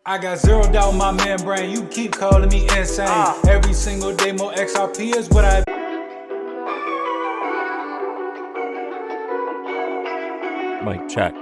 I got zeroed out my membrane, you keep calling me insane. Every single day more XRP is what I... Mic check.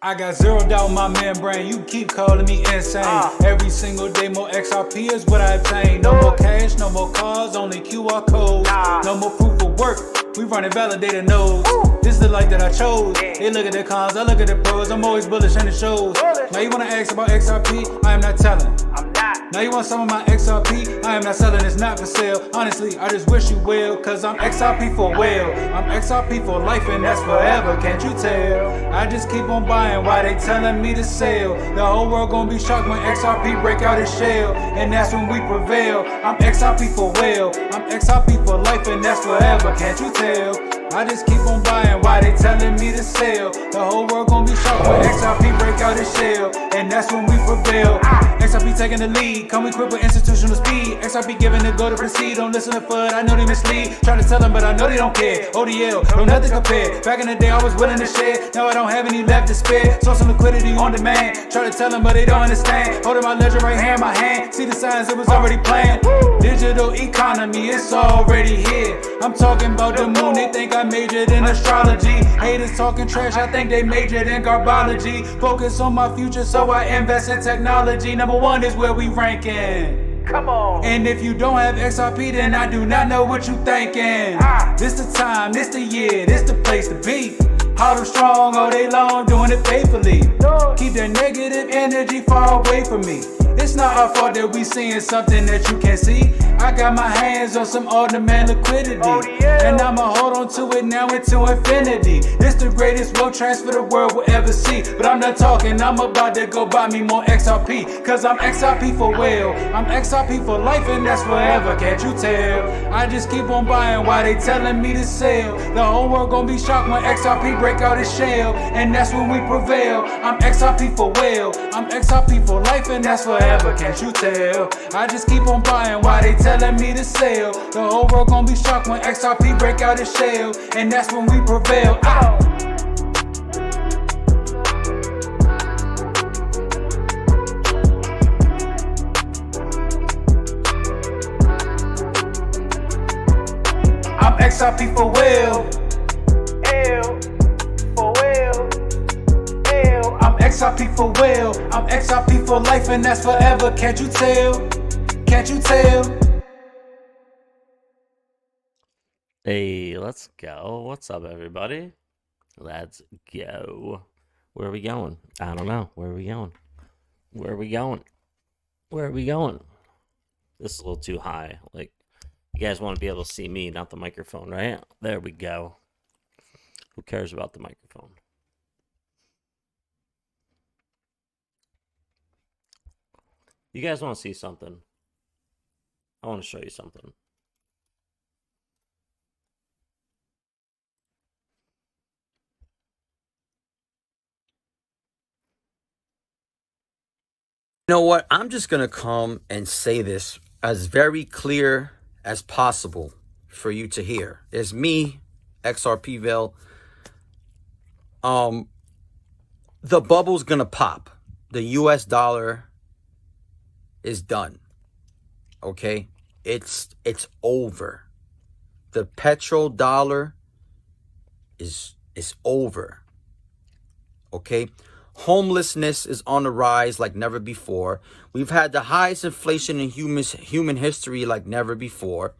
I got zeroed out my membrane, you keep calling me insane. Every single day more XRP is what I obtain. No more cash, no more cars, only QR codes. No more proof of work, we running validated nodes. This is the life that I chose. They look at the cons, I look at the pros. I'm always bullish and it shows. Now you wanna ask about XRP, I am not telling. Now you want some of my XRP, I am not selling, it's not for sale. Honestly, I just wish you will, cause I'm XRP for well. I'm XRP for life and that's forever, can't you tell? I just keep on buying while they telling me to sell. The whole world gonna be shocked when XRP break out its shell, and that's when we prevail. I'm XRP for well, I'm XRP for life and that's forever, can't you tell? I just keep on buying while they telling me to sell. The whole world gonna be shocked when XRP break out its shell, and that's when we prevail. XRP taking the lead, come equipped with institutional speed. XRP giving the go to proceed, don't listen to FUD, I know they mislead. Try to tell them but I know they don't care. ODL, no nothing compared. Back in the day I was willing to share, now I don't have any left to spare. Saw some liquidity on demand, try to tell them but they don't understand. Holding my ledger right here in my hand, see the signs it was already planned. Digital economy, it's already here. I'm talking about the moon, they think I majored in astrology. Haters talking trash, I think they majored in garbology. Focus on my future, so I invest in technology. Number one is where we ranking. Come on. And if you don't have XRP, then I do not know what you thinking. This the time, this the year, this the place to be. Hard and strong all day long, doing it faithfully. Keep that negative energy far away from me. It's not our fault that we seeing something that you can't see. I got my hands on some on-demand liquidity, and I'ma hold on to it now into infinity. This the greatest wealth transfer the world will ever see. But I'm not talking, I'm about to go buy me more XRP, cause I'm XRP for well, I'm XRP for life and that's forever, can't you tell? I just keep on buying while they telling me to sell. The whole world gonna be shocked when XRP break out its shell, and that's when we prevail. I'm XRP for well, I'm XRP for life and that's forever, can't you tell? I just keep on buying while they telling me to sell. The whole world gonna be shocked when XRP break out its shell, and that's when we prevail. I'm XRP for well. I'm XRP for well, I'm XRP for life and that's forever, can't you tell? Can't you tell? Hey, let's go. What's up, everybody? Let's go. Where are we going? I don't know. Where are we going? Where are we going? Where are we going? This is a little too high. Like, you guys want to be able to see me, not the microphone, right? There we go. Who cares about the microphone? You guys want to see something? I want to show you something. You know what? I'm just going to come and say this as very clear as possible for you to hear. It's me, XRPville. The bubble's going to pop. The US dollar is done. Okay? It's over. The petrodollar is over. Okay? Homelessness is on the rise like never before. We've had the highest inflation in human history like never before.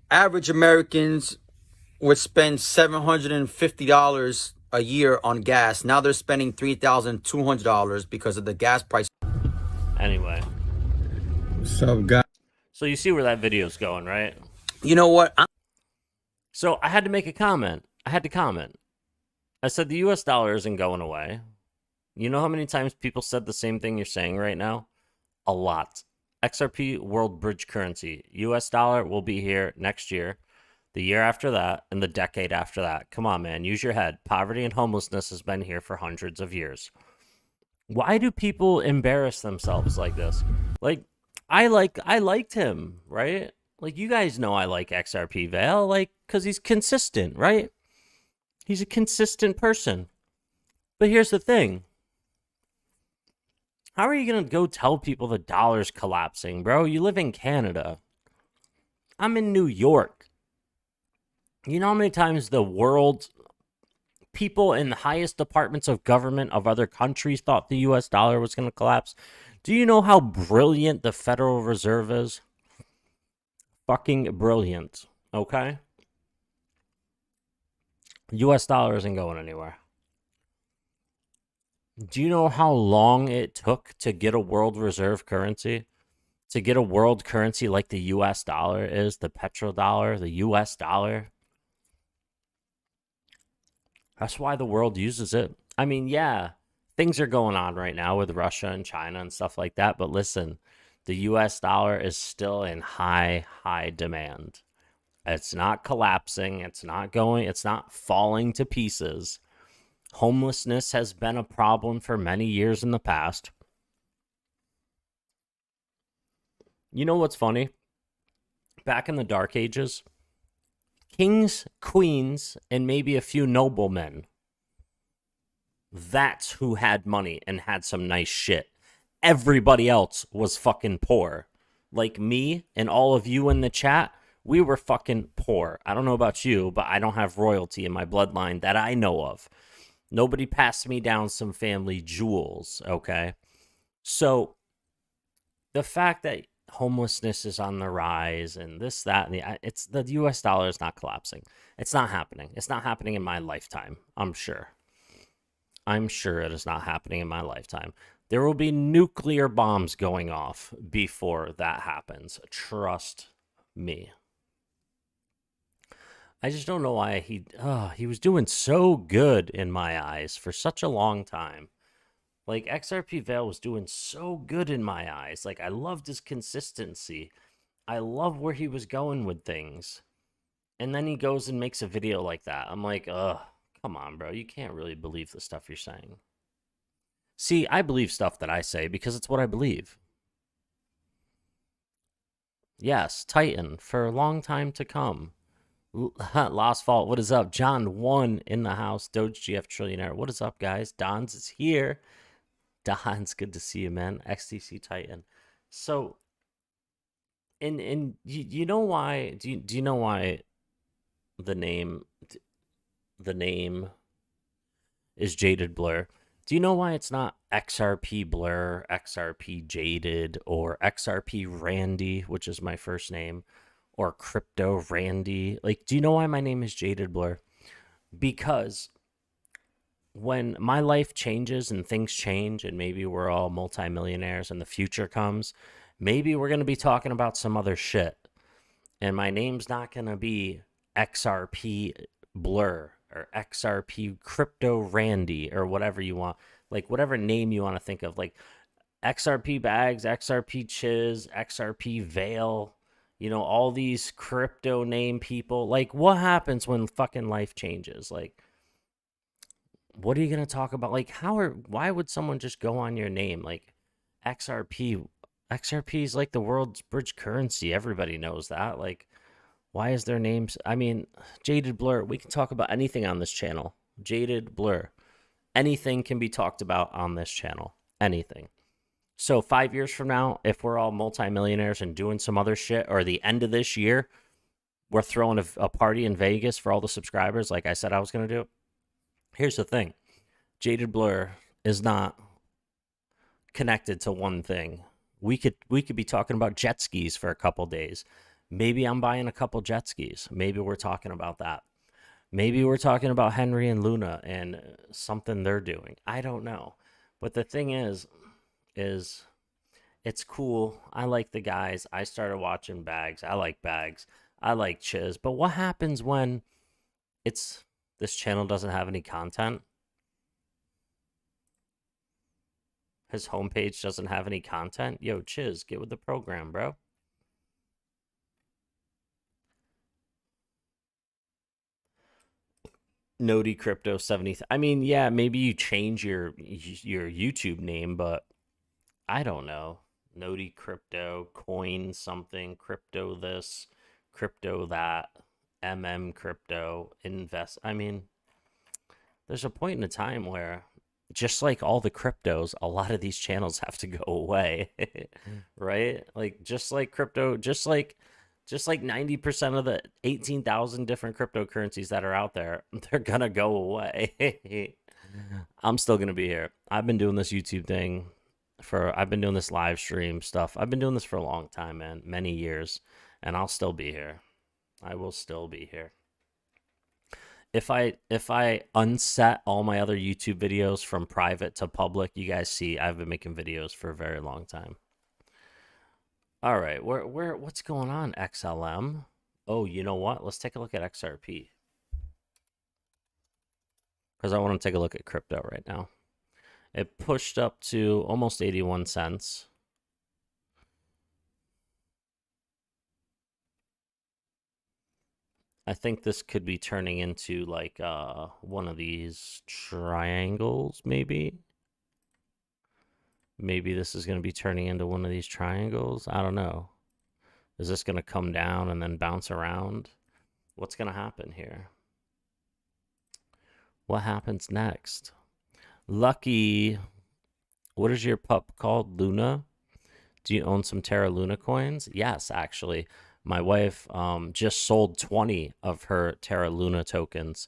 Average Americans would spend $750 a year on gas. Now they're spending $3,200 because of the gas price. Anyway. What's up, guys? So you see where that video's going, right? You know what? So I had to make a comment. I had to comment. I said the US dollar isn't going away. You know how many times people said the same thing you're saying right now? A lot. XRP world bridge currency. US dollar will be here next year, the year after that, and the decade after that. Come on, man. Use your head. Poverty and homelessness has been here for hundreds of years. Why do people embarrass themselves like this? Like, I liked him, right? Like, you guys know I like XRP Vale, like, because he's consistent, right? He's a consistent person. But here's the thing. How are you going to go tell people the dollar's collapsing, bro? You live in Canada. I'm in New York. You know how many times the world, people in the highest departments of government of other countries thought the US dollar was going to collapse? Do you know how brilliant the Federal Reserve is? Fucking brilliant, okay? US dollar isn't going anywhere. Do you know how long it took to get a world reserve currency? To get a world currency like the US dollar is, the petrodollar, the US dollar? That's why the world uses it. I mean, yeah, things are going on right now with Russia and China and stuff like that. But listen, the US dollar is still in high, high demand. It's not collapsing. It's not falling to pieces. Homelessness has been a problem for many years in the past. You know what's funny? Back in the Dark Ages, kings, queens, and maybe a few noblemen, that's who had money and had some nice shit. Everybody else was fucking poor. Like me and all of you in the chat, we were fucking poor. I don't know about you, but I don't have royalty in my bloodline that I know of. Nobody passed me down some family jewels, okay? So the fact that homelessness is on the rise and this, that, and the US dollar is not collapsing. It's not happening. It's not happening in my lifetime, I'm sure. I'm sure it is not happening in my lifetime. There will be nuclear bombs going off before that happens. Trust me. I just don't know why he was doing so good in my eyes for such a long time. Like, XRP Vale was doing so good in my eyes. Like, I loved his consistency. I love where he was going with things. And then he goes and makes a video like that. I'm like, ugh, come on, bro. You can't really believe the stuff you're saying. See, I believe stuff that I say because it's what I believe. Yes, Titan, for a long time to come. Lost Fault, what is up? John 1 in the house. Doge GF Trillionaire, what is up, guys? Don's is here. Don's, good to see you, man. XTC Titan. So, and you know why? Do you know why the name is Jaded Blur? Do you know why it's not XRP Blur, XRP Jaded, or XRP Randy, which is my first name, or Crypto Randy? Like, do you know why my name is Jaded Blur? Because when my life changes and things change and maybe we're all multimillionaires and the future comes, maybe we're going to be talking about some other shit. And my name's not going to be XRP Blur or XRP Crypto Randy or whatever you want. Like, whatever name you want to think of. Like, XRP Bags, XRP Chiz, XRP Vale, you know, all these crypto name people. Like, what happens when fucking life changes? Like, what are you going to talk about? Like, why would someone just go on your name? Like, XRP is like the world's bridge currency. Everybody knows that. Like, why is their names? I mean, Jaded Blur, we can talk about anything on this channel. Jaded Blur. Anything can be talked about on this channel. Anything. So 5 years from now, if we're all multimillionaires and doing some other shit, or the end of this year, we're throwing a party in Vegas for all the subscribers like I said I was going to do. Here's the thing. Jaded Blur is not connected to one thing. We could be talking about jet skis for a couple days. Maybe I'm buying a couple jet skis. Maybe we're talking about that. Maybe we're talking about Henry and Luna and something they're doing. I don't know. But the thing is it's cool. I like the guys. I started watching Bags. I like Bags. I like Chiz. But what happens when this channel doesn't have any content? His homepage doesn't have any content? Yo, Chiz, get with the program, bro. Noti Crypto 70. I mean, yeah, maybe you change your YouTube name, but I don't know. Noti Crypto, coin something, crypto this, crypto that, Crypto, invest. I mean, there's a point in a time where just like all the cryptos, a lot of these channels have to go away. Right? Like just like crypto, just like 90% of the 18,000 different cryptocurrencies that are out there, they're gonna go away. I'm still gonna be here. I've been doing this YouTube thing I've been doing this live stream stuff. I've been doing this for a long time, man, many years, and I'll still be here. I will still be here. If I unset all my other YouTube videos from private to public, you guys see I've been making videos for a very long time. All right, what's going on, XLM? Oh, you know what? Let's take a look at XRP. Because I want to take a look at crypto right now. It pushed up to almost 81 cents. I think this could be turning into like one of these triangles, maybe. Maybe this is going to be turning into one of these triangles. I don't know. Is this going to come down and then bounce around? What's going to happen here? What happens next? Lucky, what is your pup called? Luna? Do you own some Terra Luna coins? Yes, actually. My wife just sold 20 of her Terra Luna tokens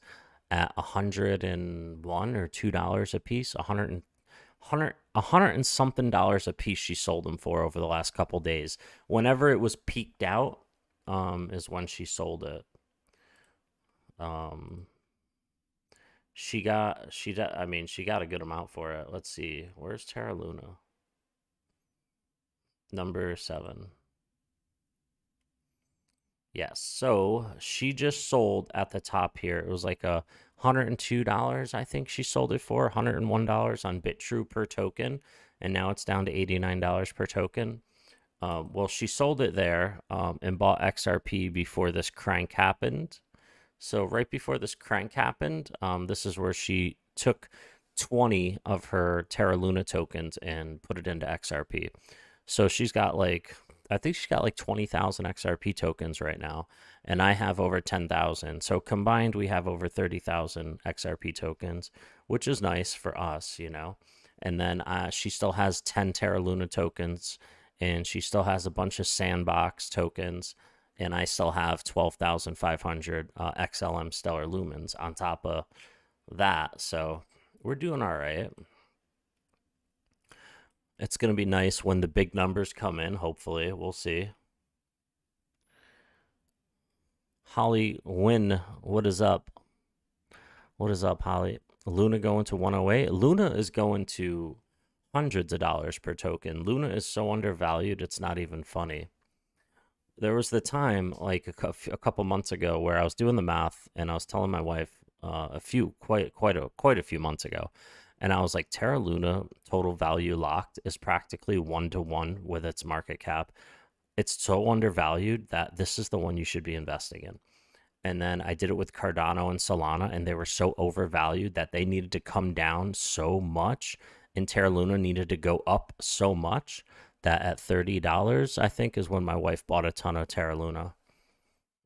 at $101 or $2 a piece. 100 and something dollars a piece she sold them for over the last couple days. Whenever it was peaked out is when she sold it. She got a good amount for it. Let's see. Where's Terra Luna? Number 7. Yes, so she just sold at the top here. It was like $102, I think she sold it for, $101 on BitTrue per token, and now it's down to $89 per token. Well, she sold it there and bought XRP before this crank happened. So right before this crank happened, this is where she took 20 of her Terra Luna tokens and put it into XRP. So she's got like, I think she's got like 20,000 XRP tokens right now, and I have over 10,000. So combined, we have over 30,000 XRP tokens, which is nice for us, you know. And then she still has 10 Terra Luna tokens, and she still has a bunch of Sandbox tokens, and I still have 12,500 XLM Stellar Lumens on top of that. So we're doing all right. It's going to be nice when the big numbers come in, hopefully. We'll see. Holly Wynn, what is up? What is up, Holly? Luna going to 108? Luna is going to hundreds of dollars per token. Luna is so undervalued, it's not even funny. There was the time, like a couple months ago, where I was doing the math, and I was telling my wife quite a few months ago. And I was like, Terra Luna total value locked is practically 1-to-1 with its market cap. It's so undervalued that this is the one you should be investing in. And then I did it with Cardano and Solana, and they were so overvalued that they needed to come down so much, and Terra Luna needed to go up so much that at $30, I think, is when my wife bought a ton of Terra Luna.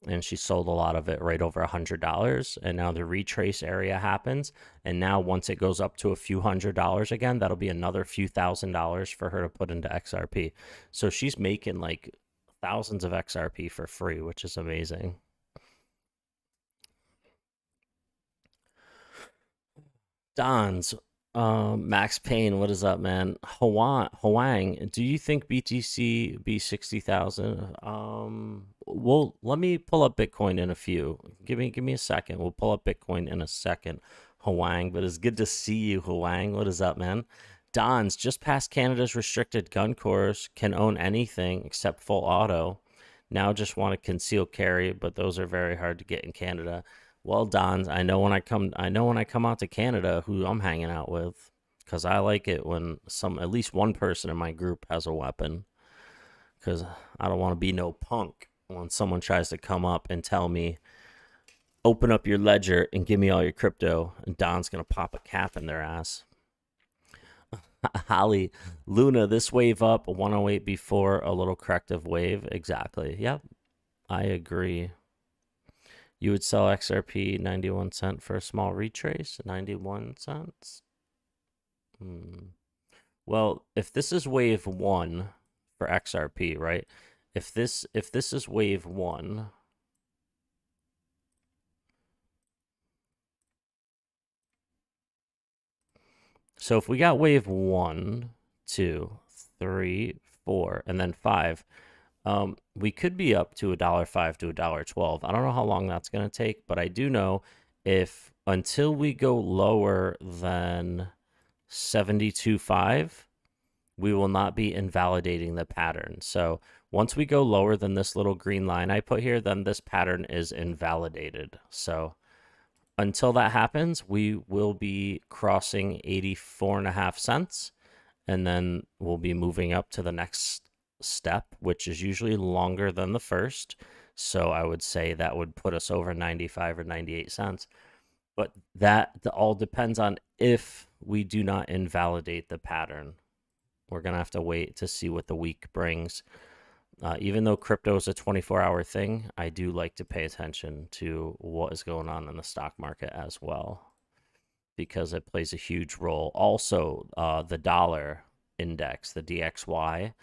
And she sold a lot of it right over $100, and now the retrace area happens, and now once it goes up to a few $100s again, that'll be another few $1,000s for her to put into XRP. So she's making like thousands of XRP for free, which is amazing. Don's Max Payne, what is up, man? Hwang, do you think BTC be 60,000? Well, let me pull up Bitcoin in a few. Give me a second. We'll pull up Bitcoin in a second, Hwang. But it's good to see you, Hwang. What is up, man? Don's just passed Canada's restricted gun course. Can own anything except full auto. Now just want to conceal carry, but those are very hard to get in Canada. Well, Don, I know when I come out to Canada who I'm hanging out with, because I like it when at least one person in my group has a weapon, because I don't want to be no punk when someone tries to come up and tell me, open up your ledger and give me all your crypto, and Don's going to pop a cap in their ass. Holly, Luna, this wave up, 108 before a little corrective wave. Exactly. Yep, I agree. You would sell XRP 91 cent for a small retrace, 91 cents. Well, if this is wave 1 for XRP, right? If this is wave 1, so if we got wave 1, 2, 3, 4, and then 5, we could be up to $1.05 to $1.12. I don't know how long that's going to take, but I do know if until we go lower than 72.5, we will not be invalidating the pattern. So once we go lower than this little green line I put here, then this pattern is invalidated. So until that happens, we will be crossing 84.5 cents, and then we'll be moving up to the next step, which is usually longer than the first. So I would say that would put us over 95 or 98 cents. But that all depends on if we do not invalidate the pattern. We're going to have to wait to see what the week brings. Even though crypto is a 24-hour thing, I do like to pay attention to what is going on in the stock market as well, because it plays a huge role. Also, the dollar index, the DXY,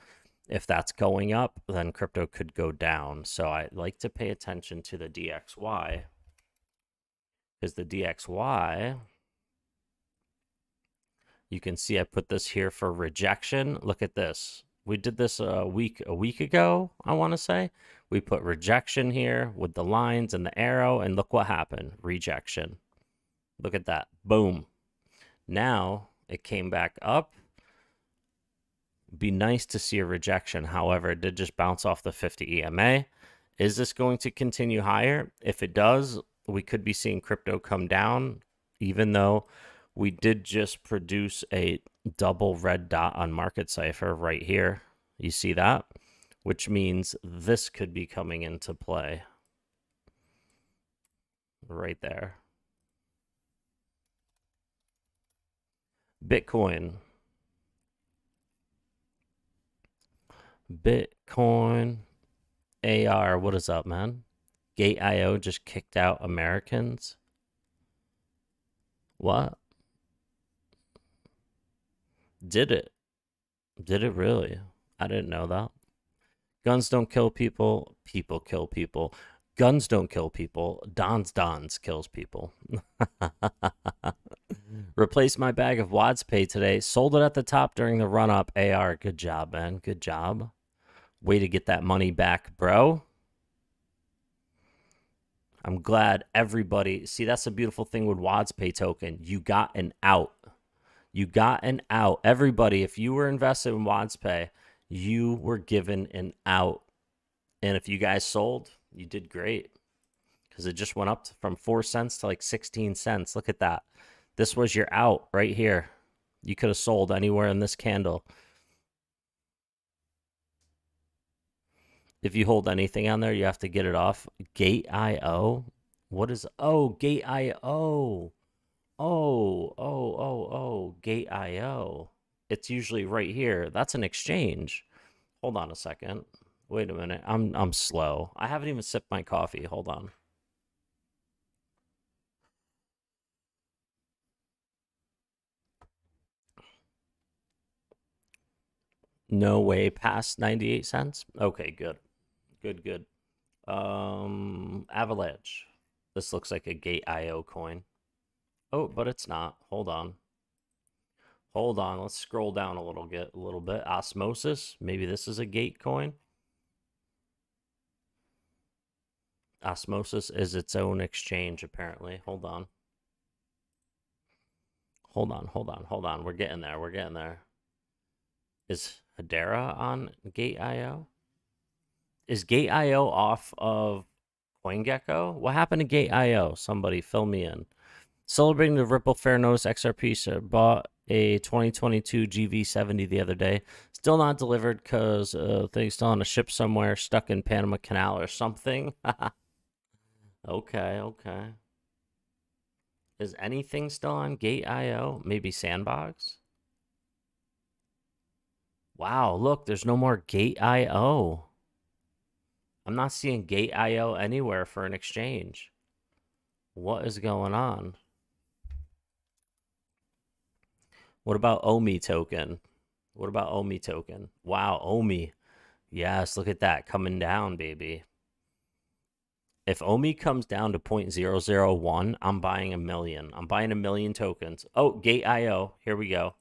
if that's going up, then crypto could go down. So I like to pay attention to the DXY, because the DXY, you can see I put this here for rejection. Look at this. We did this a week ago, I want to say. We put rejection here with the lines and the arrow, and look what happened. Rejection. Look at that. Boom. Now it came back up. Be nice to see a rejection. However, it did just bounce off the 50 EMA. Is this going to continue higher? If it does, we could be seeing crypto come down, even though we did just produce a double red dot on market cipher right here. You see that? Which means this could be coming into play right there. Bitcoin. AR, what is up, man? Gate.io just kicked out Americans. What? Did it? Did it really? I didn't know that. Guns don't kill people. People kill people. Guns don't kill people. Dons kills people. Replaced my bag of WadsPay today. Sold it at the top during the run-up. AR, good job, man. Good job. Way to get that money back, bro. I'm glad everybody... See, that's the beautiful thing with WadsPay token. You got an out. You got an out. Everybody, if you were invested in WadsPay, you were given an out. And if you guys sold, you did great, because it just went up from 4 cents to like 16 cents. Look at that. This was your out right here. You could have sold anywhere in this candle. If you hold anything on there, you have to get it off. Gate.io? What is... Oh, Gate.io. Oh, Gate.io. It's usually right here. That's an exchange. Hold on a second. Wait a minute. I'm slow. I haven't even sipped my coffee. Hold on. No way past 98 cents? Okay, good. Good. Avalanche. This looks like a Gate.io coin. Oh, but it's not. Hold on. Let's scroll down a little bit. Osmosis. Maybe this is a Gate coin. Osmosis is its own exchange, apparently. Hold on. We're getting there. Is Hedera on Gate.io? Is Gate.io off of CoinGecko? What happened to Gate.io? Somebody fill me in. Celebrating the Ripple Fair Notice XRP, bought a 2022 GV70 the other day. Still not delivered because things still on a ship somewhere, stuck in Panama Canal or something. Okay. Is anything still on Gate.io? Maybe Sandbox? Wow, look, there's no more Gate.io. I'm not seeing Gate.io anywhere for an exchange. What is going on? What about OMI token? What about OMI token? Wow, OMI. Yes, look at that coming down, baby. If OMI comes down to 0.001, I'm buying 1 million. I'm buying 1 million tokens. Oh, Gate.io. Here we go.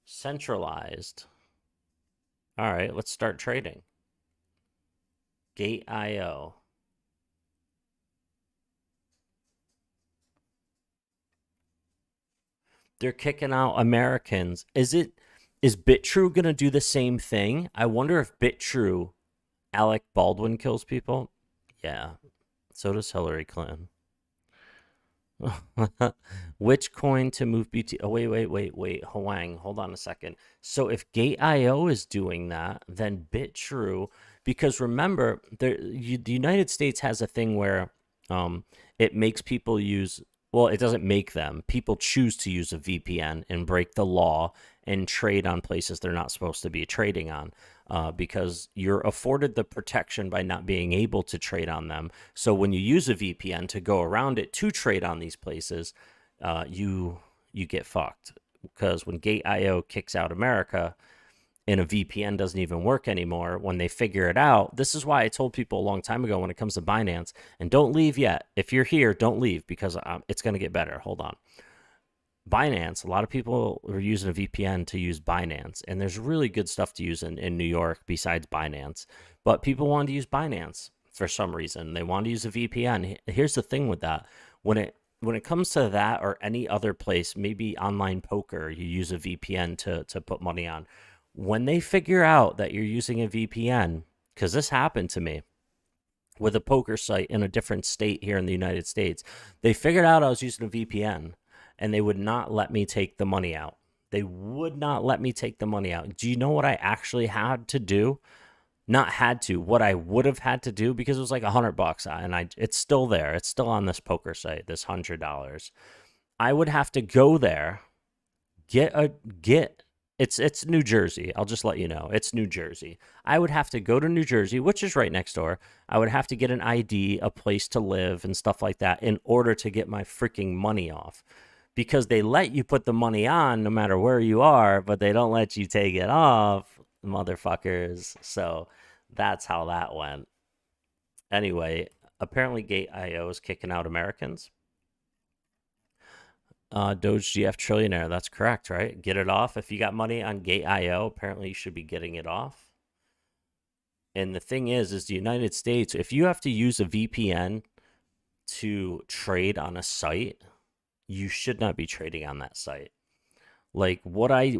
Centralized. All right, let's start trading. Gate.io. They're kicking out Americans. Is BitTrue going to do the same thing? I wonder if BitTrue, Alec Baldwin kills people. Yeah, so does Hillary Clinton. Which coin to move BT? Oh, wait. Hwang, hold on a second. So if Gate.io is doing that, then BitTrue, because remember, the United States has a thing where it makes people use, well, it doesn't make them. People choose to use a VPN and break the law and trade on places they're not supposed to be trading on. Because you're afforded the protection by not being able to trade on them. So when you use a VPN to go around it to trade on these places, you get fucked. Because when Gate.io kicks out America and a VPN doesn't even work anymore, when they figure it out, this is why I told people a long time ago when it comes to Binance, and don't leave yet. If you're here, don't leave because it's going to get better. Hold on. Binance, a lot of people are using a VPN to use Binance, and there's really good stuff to use in New York besides Binance. But people want to use Binance for some reason. They want to use a VPN. Here's the thing with that. When it comes to that or any other place, maybe online poker, you use a VPN to put money on. When they figure out that you're using a VPN, because this happened to me with a poker site in a different state here in the United States, they figured out I was using a VPN. And they would not let me take the money out. They would not let me take the money out. Do you know what I actually had to do? Not had to, what I would have had to do, because it was like $100, and it's still there. It's still on this poker site, this $100. I would have to go there, it's New Jersey. I'll just let you know. It's New Jersey. I would have to go to New Jersey, which is right next door. I would have to get an ID, a place to live, and stuff like that in order to get my freaking money off. Because they let you put the money on no matter where you are, but they don't let you take it off, motherfuckers. So that's how that went. Anyway, apparently Gate.io is kicking out Americans. Doge GF Trillionaire, that's correct, right? Get it off. If you got money on Gate.io, apparently you should be getting it off. And the thing is the United States, if you have to use a VPN to trade on a site, you should not be trading on that site. Like what I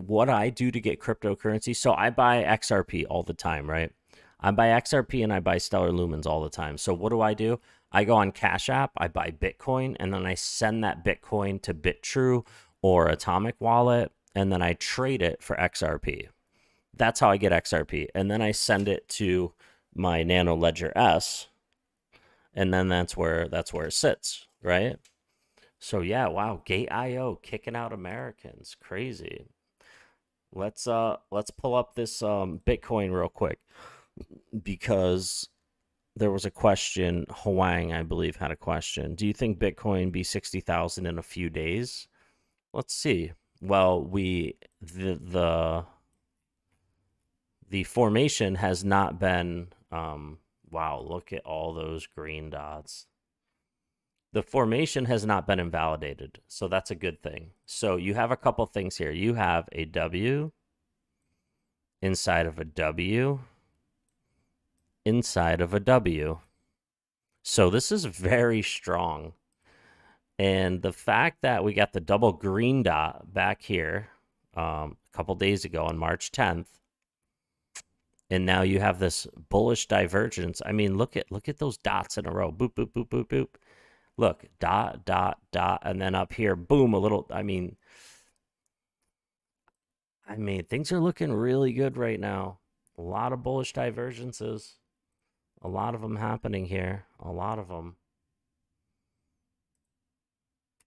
do to get cryptocurrency. So I buy XRP all the time, right? I buy XRP and I buy Stellar Lumens all the time. So what do? I go on Cash App, I buy Bitcoin, and then I send that Bitcoin to BitTrue or Atomic Wallet, and then I trade it for XRP. That's how I get XRP. And then I send it to my Nano Ledger S, and then that's where it sits, right? So yeah, wow, Gate.io kicking out Americans, crazy. Let's pull up this Bitcoin real quick, because there was a question. Hwang, I believe, had a question. Do you think Bitcoin be 60,000 in a few days? Let's see. Well, the formation has not been. Wow, look at all those green dots. The formation has not been invalidated, so that's a good thing. So you have a couple things here. You have a W inside of a W inside of a W. So this is very strong. And the fact that we got the double green dot back here a couple days ago on March 10th, and now you have this bullish divergence. I mean, look at those dots in a row. Boop, boop, boop, boop, boop. Look, dot, dot, dot, and then up here, boom, a little, I mean, things are looking really good right now. A lot of bullish divergences. A lot of them happening here. A lot of them.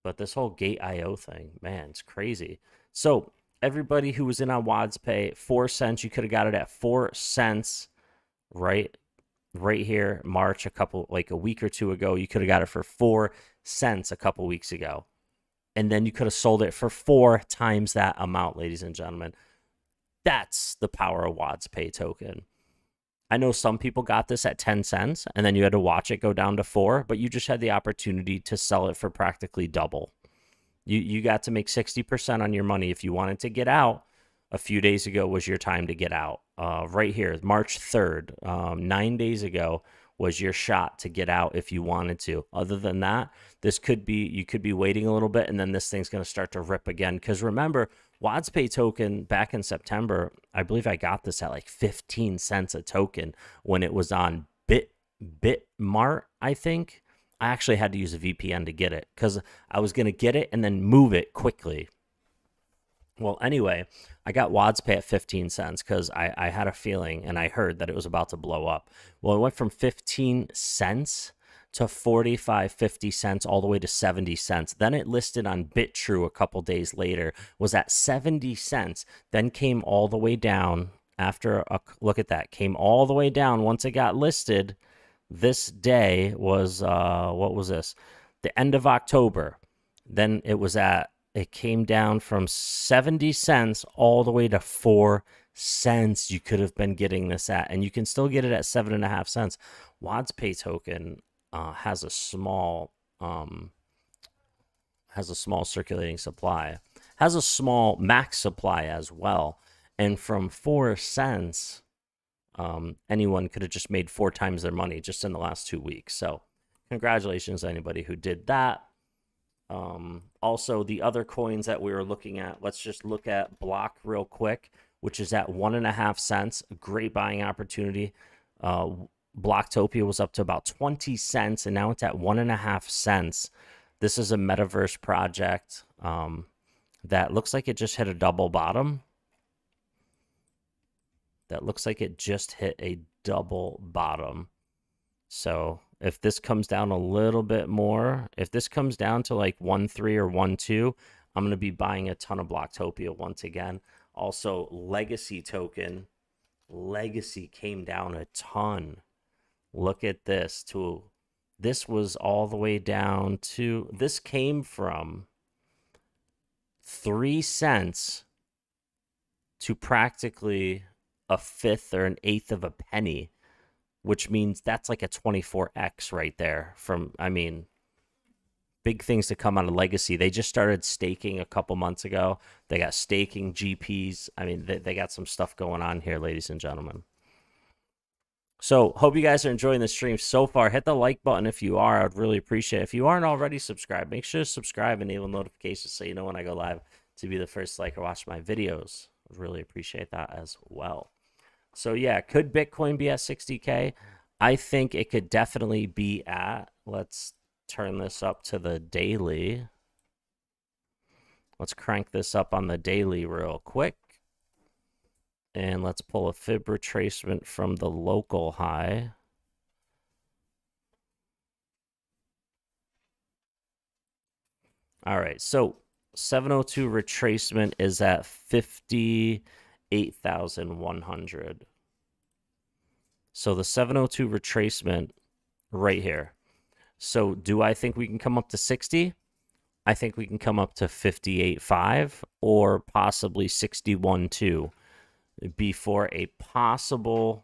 But this whole Gate.io thing, man, it's crazy. So everybody who was in on WadsPay, 4 cents, you could have got it at 4 cents, right here, March, a week or two ago. You could have got it for 4 cents a couple weeks ago. And then you could have sold it for 4 times that amount, ladies and gentlemen. That's the power of WadsPay token. I know some people got this at 10 cents and then you had to watch it go down to 4, but you just had the opportunity to sell it for practically double. You got to make 60% on your money. If you wanted to get out, a few days ago was your time to get out. Right here, March 3rd, 9 days ago was your shot to get out if you wanted to. Other than that, you could be waiting a little bit and then this thing's going to start to rip again. Because remember, WadsPay token back in September, I believe I got this at like 15 cents a token when it was on Bitmart, I think. I actually had to use a VPN to get it because I was going to get it and then move it quickly. Well, anyway, I got WadsPay at 15 cents because I had a feeling and I heard that it was about to blow up. Well, it went from 15 cents to 45, 50 cents, all the way to 70 cents. Then it listed on BitTrue a couple days later, was at 70 cents, then came all the way down after look at that, came all the way down once it got listed. This day was, what was this? The end of October. Then it came down from 70 cents all the way to 4 cents. You could have been getting this at, and you can still get it at 7.5 cents. WadsPay token has a small circulating supply, has a small max supply as well, and from 4 cents, anyone could have just made 4 times their money just in the last 2 weeks. So congratulations to anybody who did that. Also, the other coins that we were looking at, let's just look at Block real quick, which is at 1.5 cents. A great buying opportunity. Blocktopia was up to about 20 cents, and now it's at 1.5 cents. This is a metaverse project that looks like it just hit a double bottom. That looks like it just hit a double bottom. So if this comes down a little bit more, if this comes down to like 1.3 or 1.2, I'm going to be buying a ton of Blocktopia once again. Also, Legacy token. Legacy came down a ton. Look at this too. This was all the way down to, this came from 3 cents to practically a fifth or an eighth of a penny, which means that's like a 24x right there. Big things to come out of Legacy. They just started staking a couple months ago. They got staking GPs. They got some stuff going on here, ladies and gentlemen. So hope you guys are enjoying the stream so far. Hit the like button if you are. I'd really appreciate it. If you aren't already subscribed, make sure to subscribe and enable notifications so you know when I go live to be the first to like or watch my videos. I'd really appreciate that as well. So yeah, could Bitcoin be at 60K? I think it could definitely be at, let's turn this up to the daily. Let's crank this up on the daily real quick. And let's pull a fib retracement from the local high. All right, so 702 retracement is at 58,100. So the 702 retracement right here. So do I think we can come up to 60? I think we can come up to 58.5 or possibly 61.2 before a possible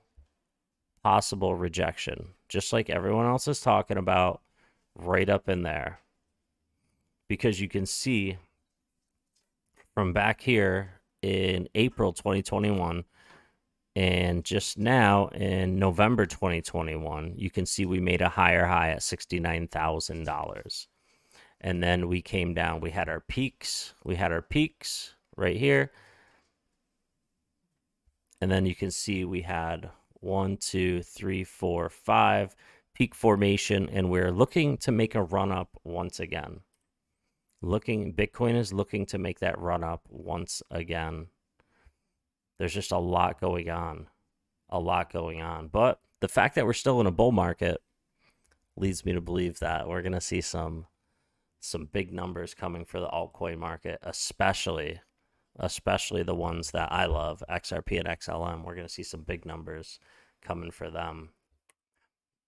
rejection, just like everyone else is talking about, right up in there. Because you can see from back here in April 2021 and just now in November 2021, you can see we made a higher high at $69,000. And then we came down, we had our peaks right here. And then you can see we had 1, 2, 3, 4, 5 peak formation, and we're looking to make a run up once again. Bitcoin is looking to make that run up once again. There's just a lot going on. a lot going on. But the fact that we're still in a bull market leads me to believe that we're going to see some big numbers coming for the altcoin market, especially the ones that I love, XRP and XLM. We're going to see some big numbers coming for them.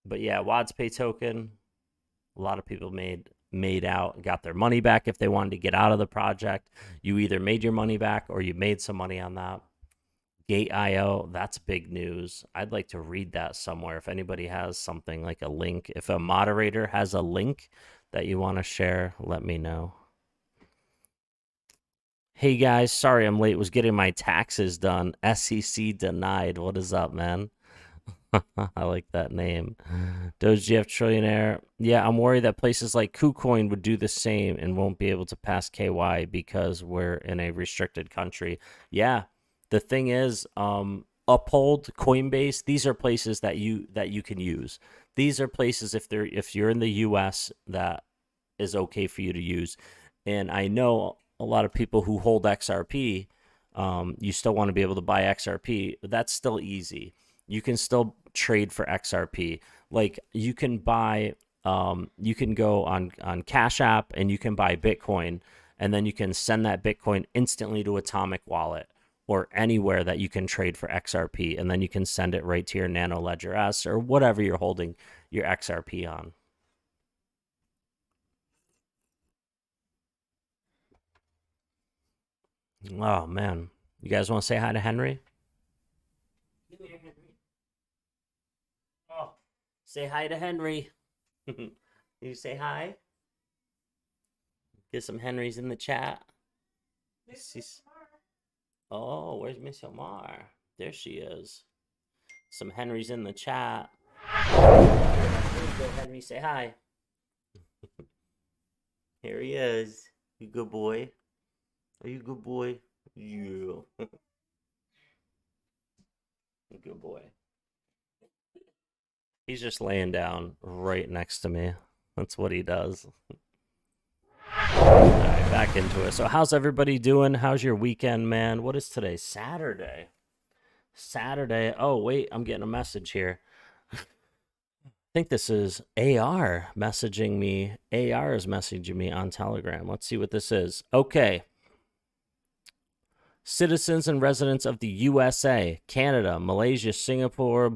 But yeah, WadsPay token, a lot of people made out, got their money back if they wanted to get out of the project. You either made your money back or you made some money on that. Gate.io, that's big news. I'd like to read that somewhere. If anybody has something like a link, if a moderator has a link that you want to share, let me know. Hey guys, sorry I'm late. Was getting my taxes done. SEC denied. What is up, man? I like that name. DogeGF Trillionaire. Yeah, I'm worried that places like KuCoin would do the same and won't be able to pass KY because we're in a restricted country. Yeah, the thing is, Uphold, Coinbase, these are places that you can use. These are places if you're in the US that is okay for you to use. And I know a lot of people who hold XRP, you still want to be able to buy XRP, but that's still easy. You can still trade for XRP. Like you can buy, you can go on Cash App and you can buy Bitcoin, and then you can send that Bitcoin instantly to Atomic Wallet or anywhere that you can trade for XRP, and then you can send it right to your Nano Ledger S or whatever you're holding your XRP on. Oh man, you guys want to say hi to Henry? Come here, Henry. Oh, say hi to Henry. You say hi? Get some Henrys in the chat. Oh, where's Miss Omar? There she is. Some Henrys in the chat. There you go, Henry. Say hi. Here he is. You good boy. Are you a good boy? Yeah. Good boy. He's just laying down right next to me. That's what he does. All right, back into it. So how's everybody doing? How's your weekend, man? What is today? Saturday. Saturday. Oh, wait, I'm getting a message here. I think this is AR messaging me. AR is messaging me on Telegram. Let's see what this is. Okay. Citizens and residents of the USA, Canada, Malaysia, Singapore, are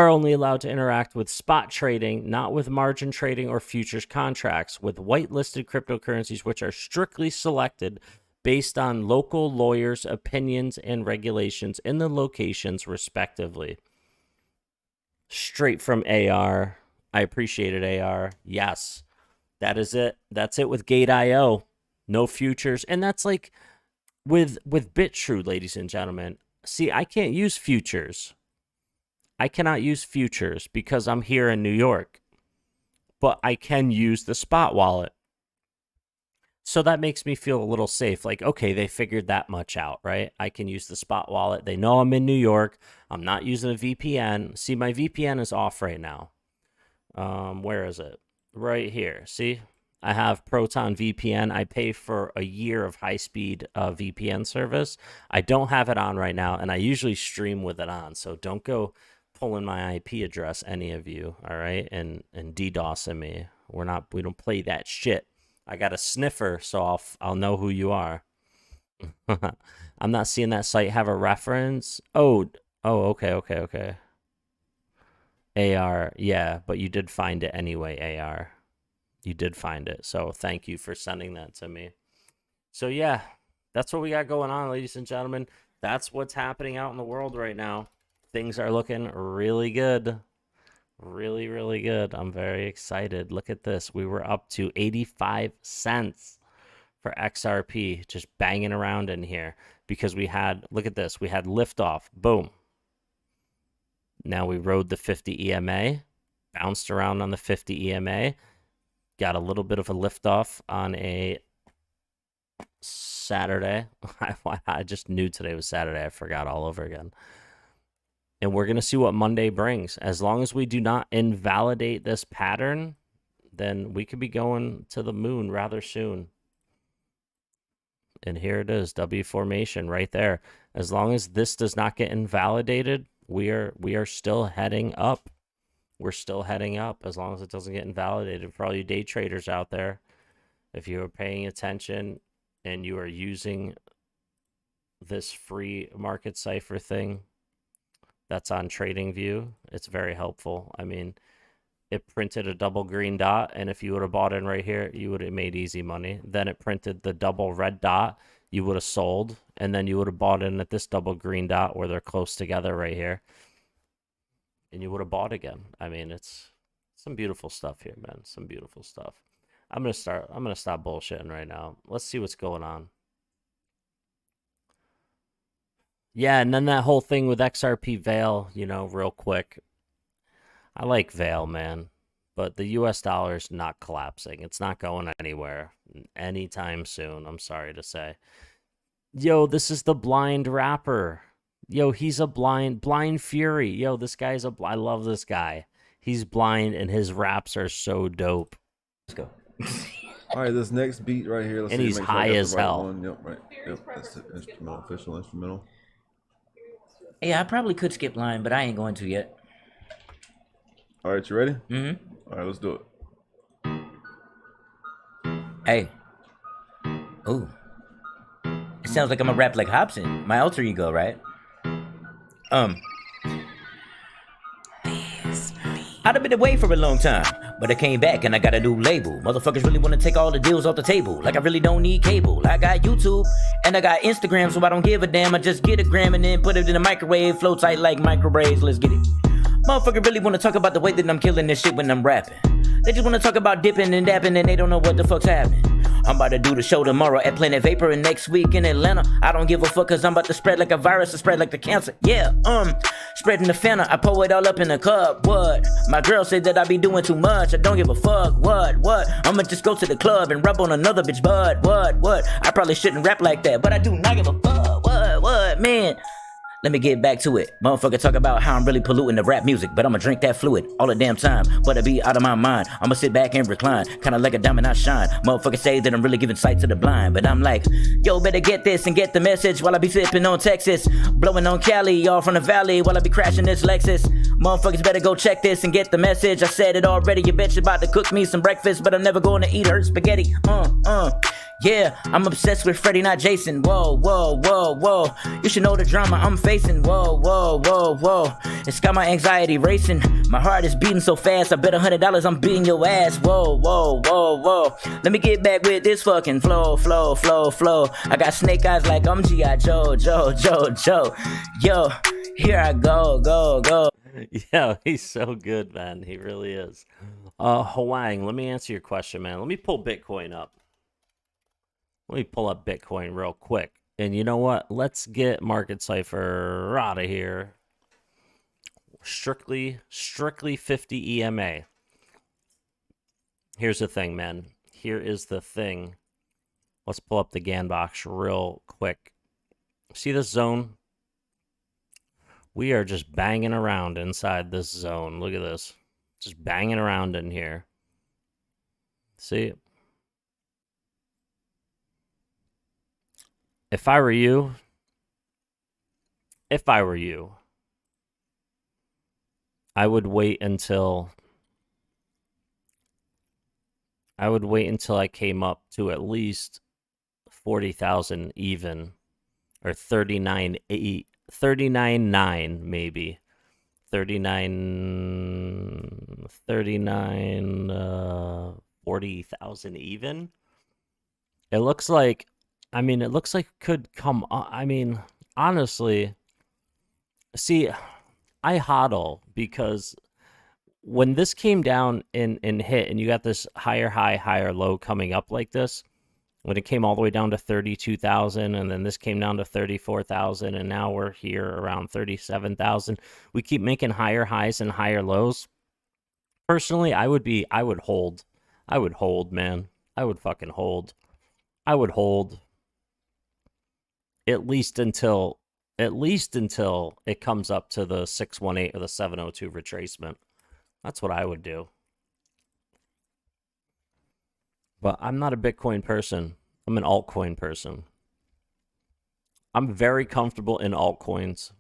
only allowed to interact with spot trading, not with margin trading or futures contracts, with whitelisted cryptocurrencies, which are strictly selected based on local lawyers' opinions and regulations in the locations, respectively. Straight from AR. I appreciate it, AR. Yes. That is it. That's it with Gate.io. No futures. And that's like with BitTrue, ladies and gentlemen. See, I can't use futures. I cannot use futures because I'm here in New York. But I can use the spot wallet. So that makes me feel a little safe. Like, okay, they figured that much out, right? I can use the spot wallet. They know I'm in New York. I'm not using a VPN. See, my VPN is off right now. Where is it? Right here. See, I have Proton VPN. I pay for a year of high-speed VPN service. I don't have it on right now, and I usually stream with it on. So don't go pulling my IP address, any of you, all right? And DDoSing me. We don't play that shit. I got a sniffer, so I'll know who you are. I'm not seeing that site have a reference. Oh, okay. AR, yeah, but you did find it anyway, AR. You did find it, so thank you for sending that to me. So yeah, that's what we got going on, ladies and gentlemen. That's what's happening out in the world right now. Things are looking really good. Really, really good. I'm very excited. Look at this. We were up to 85 cents for XRP, just banging around in here because we had, look at this, we had liftoff. Boom. Now we rode the 50 EMA, bounced around on the 50 EMA, got a little bit of a liftoff on a Saturday. I just knew today was Saturday. I forgot all over again. And we're going to see what Monday brings. As long as we do not invalidate this pattern, then we could be going to the moon rather soon. And here it is, W formation right there. As long as this does not get invalidated, we are still heading up. We're still heading up as long as it doesn't get invalidated. For all you day traders out there, if you are paying attention and you are using this free market cipher thing that's on TradingView, it's very helpful. I mean, it printed a double green dot, and if you would have bought in right here, you would have made easy money. Then it printed the double red dot, you would have sold, and then you would have bought in at this double green dot where they're close together right here, and you would have bought again. I mean, it's some beautiful stuff here, man. Some beautiful stuff. I'm gonna stop bullshitting right now. Let's see what's going on. Yeah, and then that whole thing with XRP Veil, you know, real quick. I like Veil, man, but the US dollar is not collapsing. It's not going anywhere anytime soon, I'm sorry to say. Yo, this is the blind rapper. Yo, he's a blind Fury. Yo, this guy's I love this guy. He's blind and his raps are so dope. Let's go. All right, this next beat right here. Let's And see, he's make sure I high got the as right hell. one. Yep, right. Yep, that's it. Instrumental, official instrumental. Yeah, I probably could skip line, but I ain't going to yet. All right, you ready? Mm-hmm. All right, let's do it. Hey. Ooh. It sounds like I'm a rap like Hobson, my alter ego, right? I'd have been away for a long time, but I came back and I got a new label. Motherfuckers really wanna take all the deals off the table, like I really don't need cable. I got YouTube and I got Instagram, so I don't give a damn. I just get a gram and then put it in the microwave, flow tight like micro braids. Let's get it. Motherfucker really wanna talk about the way that I'm killing this shit when I'm rapping. They just wanna talk about dipping and dapping and they don't know what the fuck's happening. I'm about to do the show tomorrow at Planet Vapor and next week in Atlanta. I don't give a fuck cause I'm about to spread like a virus or spread like the cancer. Yeah, spreading the Fanta, I pour it all up in a cup. What? My girl said that I be doing too much. I don't give a fuck. What? I'ma just go to the club and rub on another bitch butt. What? I probably shouldn't rap like that, but I do not give a fuck. What? Man. Let me get back to it. Motherfucker talk about how I'm really polluting the rap music, but I'ma drink that fluid all the damn time. But I be out of my mind. I'ma sit back and recline, kinda like a diamond I shine. Motherfucker say that I'm really giving sight to the blind, but I'm like, yo, better get this and get the message while I be sipping on Texas, blowing on Cali, all from the valley while I be crashing this Lexus. Motherfuckers better go check this and get the message. I said it already, your bitch about to cook me some breakfast, but I'm never gonna eat her spaghetti. Yeah, I'm obsessed with Freddy, not Jason. Whoa. You should know the drama I'm facing. Whoa. It's got my anxiety racing. My heart is beating so fast, I bet $100 I'm beating your ass. Whoa. Let me get back with this fucking flow. I got snake eyes like I'm G.I. Joe. Yo, here I go. Yeah, he's so good, man. He really is. Hwang, let me answer your question, man. Let me pull Bitcoin up. Let me pull up Bitcoin real quick. And you know what? Let's get Market Cipher out of here. Strictly 50 EMA. Here's the thing, man. Here is the thing. Let's pull up the GAN box real quick. See this zone? We are just banging around inside this zone. Look at this. Just banging around in here. See? If I were you, I would wait until I came up to at least 40,000 even, or 39.9 maybe. 40,000 even. It looks like it could come. I mean, honestly, see, I hodl because when this came down and hit, and you got this higher high, higher low coming up like this, when it came all the way down to 32,000, and then this came down to 34,000, and now we're here around 37,000. We keep making higher highs and higher lows. Personally, I would hold. I would hold, man. I would fucking hold. I would hold. At least until it comes up to the 618 or the 702 retracement. That's what I would do. But I'm not a Bitcoin person. I'm an altcoin person. I'm very comfortable in altcoins.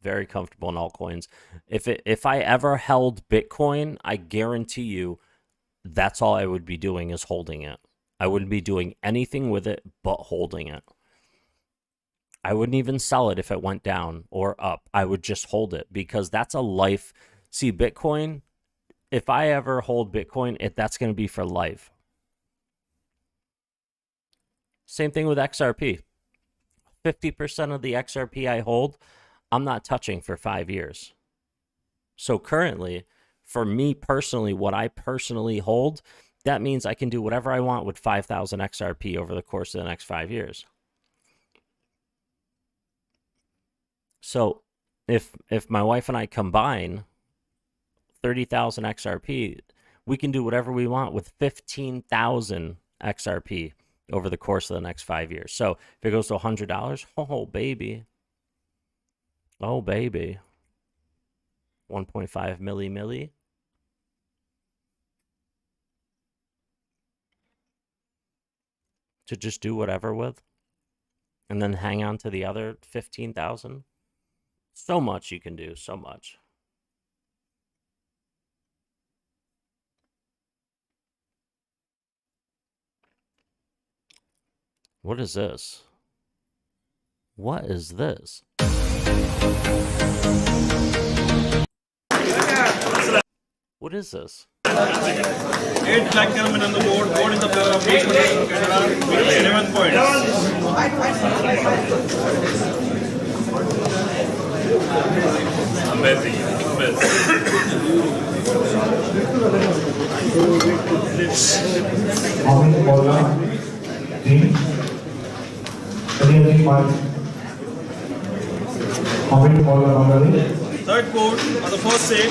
Very comfortable in altcoins. If I ever held Bitcoin, I guarantee you that's all I would be doing is holding it. I wouldn't be doing anything with it but holding it. I wouldn't even sell it if it went down or up. I would just hold it because that's a life. See, Bitcoin, if I ever hold Bitcoin, that's going to be for life. Same thing with XRP. 50% of the XRP I hold, I'm not touching for 5 years. So currently, for me personally, what I personally hold, that means I can do whatever I want with 5,000 XRP over the course of the next 5 years. So if my wife and I combine 30,000 XRP, we can do whatever we want with 15,000 XRP over the course of the next 5 years. So if it goes to $100, oh baby. Oh baby. 1.5 milli. To just do whatever with. And then hang on to the other 15,000. So much you can do, so much. What is this? What is this? What is this? 8 black gentlemen on the board, board in the favor of 8 11 points. Amazing. Third board on the first set,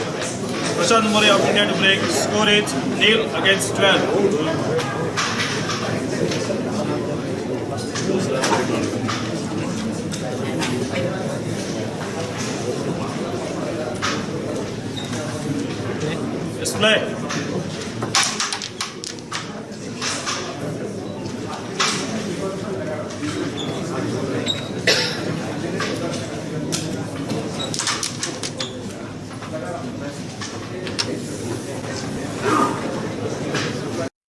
Prashant Mori of India to break, score is nil against 12. Display.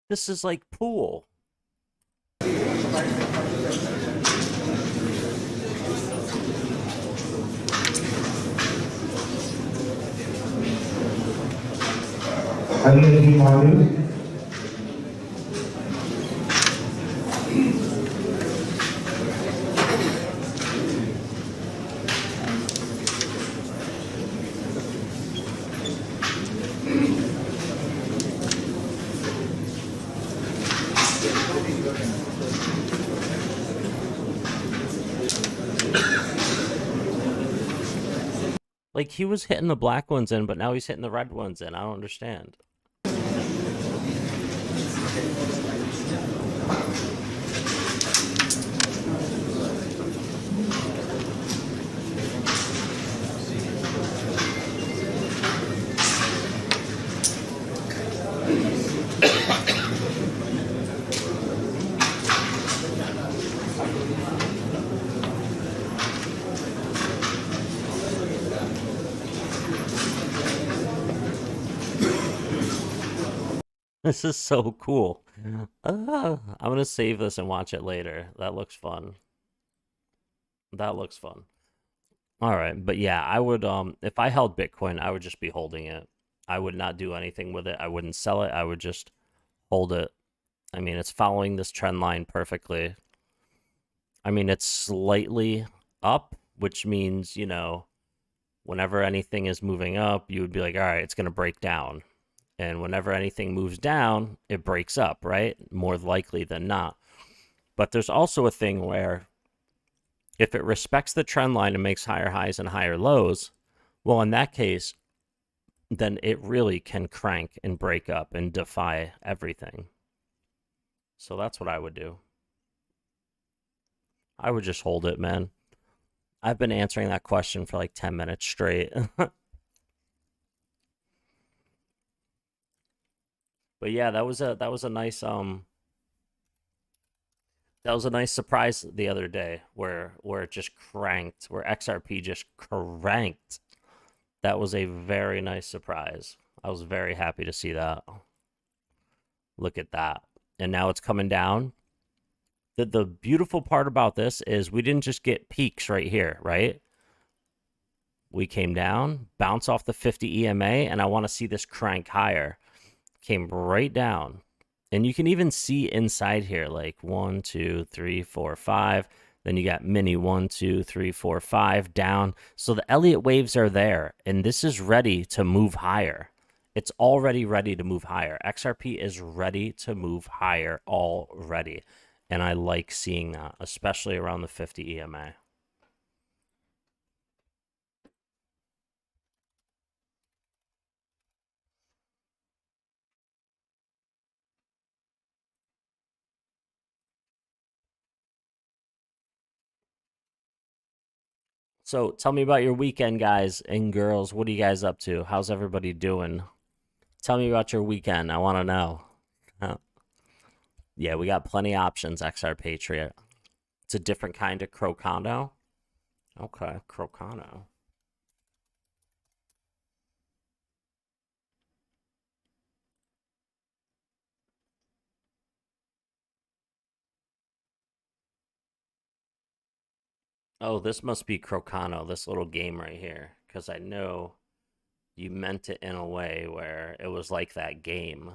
This is like pool. Like, he was hitting the black ones in, but now he's hitting the red ones in. I don't understand. This is so cool. I'm gonna save this and watch it later. That looks fun. That looks fun. All right, but yeah, I would if I held Bitcoin, I would just be holding it. I would not do anything with it. I wouldn't sell it. I would just hold it. I mean, it's following this trend line perfectly. I mean, it's slightly up, which means, you know, whenever anything is moving up, you would be like, all right, it's going to break down. And whenever anything moves down, it breaks up, right? More likely than not. But there's also a thing where if it respects the trend line and makes higher highs and higher lows, well, in that case, then it really can crank and break up and defy everything. So that's what I would do. I would just hold it, man. I've been answering that question for like 10 minutes straight. But yeah, that was a nice That was a nice surprise the other day where it just cranked, where XRP just cranked. That was a very nice surprise. I was very happy to see that. Look at that. And now it's coming down. The beautiful part about this is we didn't just get peaks right here, right? We came down, bounce off the 50 EMA, and I want to see this crank higher. Came right down. And you can even see inside here, like 1, 2, 3, 4, 5. Then you got mini 1, 2, 3, 4, 5 down. So the Elliott waves are there, and this is ready to move higher. It's already ready to move higher. XRP is ready to move higher already. And I like seeing that, especially around the 50 EMA. So tell me about your weekend, guys and girls. What are you guys up to? How's everybody doing? Tell me about your weekend. I want to know. Yeah, we got plenty of options, XR Patriot. It's a different kind of Crocano. Okay, Crocano. Oh, this must be Crocano, this little game right here. Because I know you meant it in a way where it was like that game.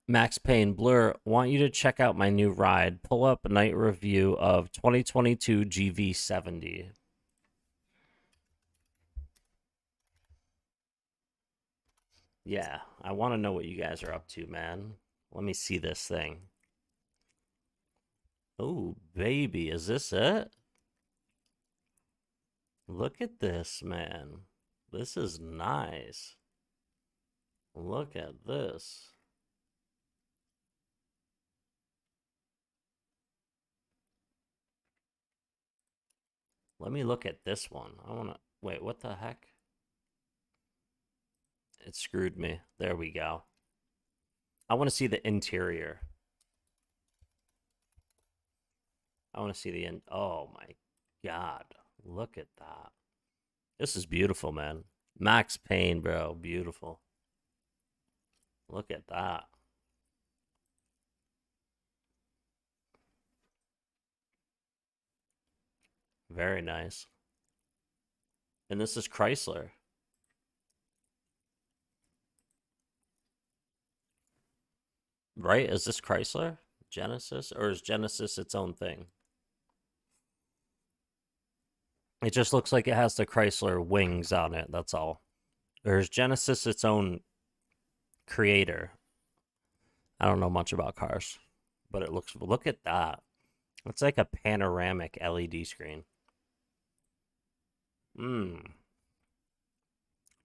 Max Payne, Blur, want you to check out my new ride. Pull up a night review of 2022 GV70. Yeah, I want to know what you guys are up to, man. Let me see this thing. Oh, baby, is this it? Look at this, man. This is nice. Look at this. Let me look at this one. I want to... Wait, what the heck? It screwed me. There we go. I want to see the interior. I want to see the... Oh, my God. Look at that. This is beautiful, man. Max Payne, bro. Beautiful. Look at that. Very nice. And this is Chrysler. Right? Is this Chrysler? Genesis? Or is Genesis its own thing? It just looks like it has the Chrysler wings on it, that's all. Or is Genesis its own creator? I don't know much about cars. But it looks... Look at that. It's like a panoramic LED screen.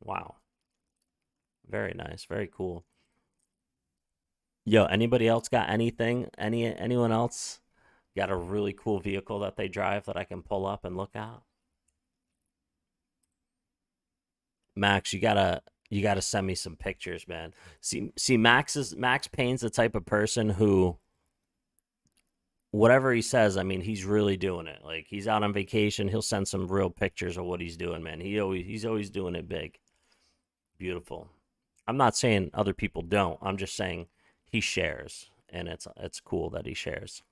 Wow. Very nice. Very cool. Yo, anybody else got anything? Anyone else got a really cool vehicle that they drive that I can pull up and look at? Max, you gotta send me some pictures, man. See, Max Payne's the type of person who, whatever he says, I mean, he's really doing it. Like, he's out on vacation, he'll send some real pictures of what he's doing, man. He's always doing it big. Beautiful. I'm not saying other people don't. I'm just saying he shares, and it's cool that he shares.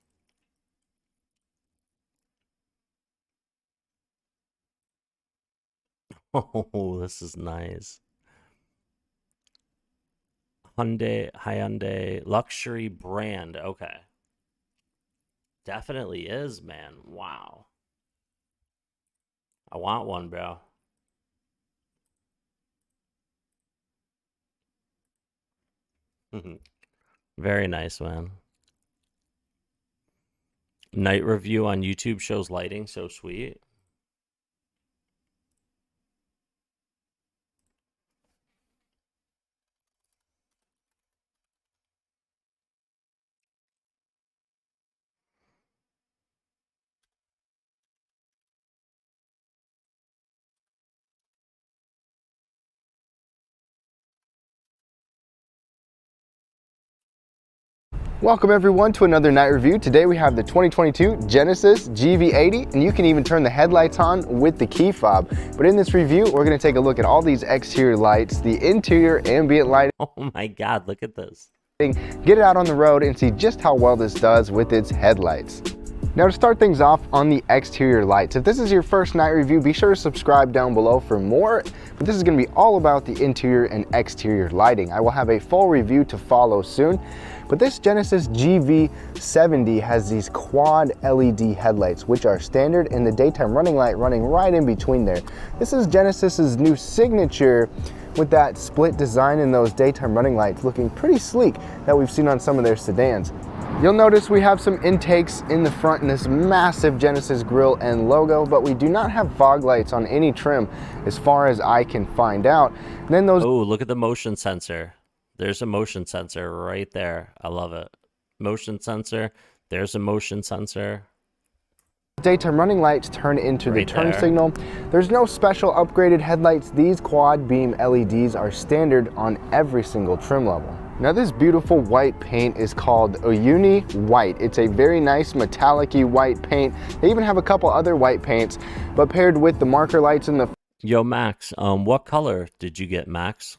Oh, this is nice. Hyundai luxury brand. Okay. Definitely is, man. Wow. I want one, bro. Very nice, man. Night review on YouTube shows lighting so sweet. Welcome everyone to another night review. Today we have the 2022 Genesis GV80, and you can even turn the headlights on with the key fob. But in this review, we're going to take a look at all these exterior lights, the interior ambient lighting. Oh my God, look at this. Get it out on the road and see just how well this does with its headlights. Now to start things off on the exterior lights, if this is your first night review, be sure to subscribe down below for more. But this is going to be all about the interior and exterior lighting. I will have a full review to follow soon. But this Genesis GV70 has these quad LED headlights, which are standard, and the daytime running light running right in between there. This is Genesis's new signature with that split design and those daytime running lights looking pretty sleek that we've seen on some of their sedans. You'll notice we have some intakes in the front in this massive Genesis grille and logo, but we do not have fog lights on any trim as far as I can find out. And then those— oh, look at the motion sensor. There's a motion sensor right there. I love it. Motion sensor. There's a motion sensor. daytime running lights turn into right the turn there. signal. There's no special upgraded headlights. These quad beam LEDs are standard on every single trim level. Now this beautiful white paint is called Uni White. It's a very nice metallic-y white paint. They even have a couple other white paints, but paired with the marker lights in the Yo, Max, what color did you get, Max?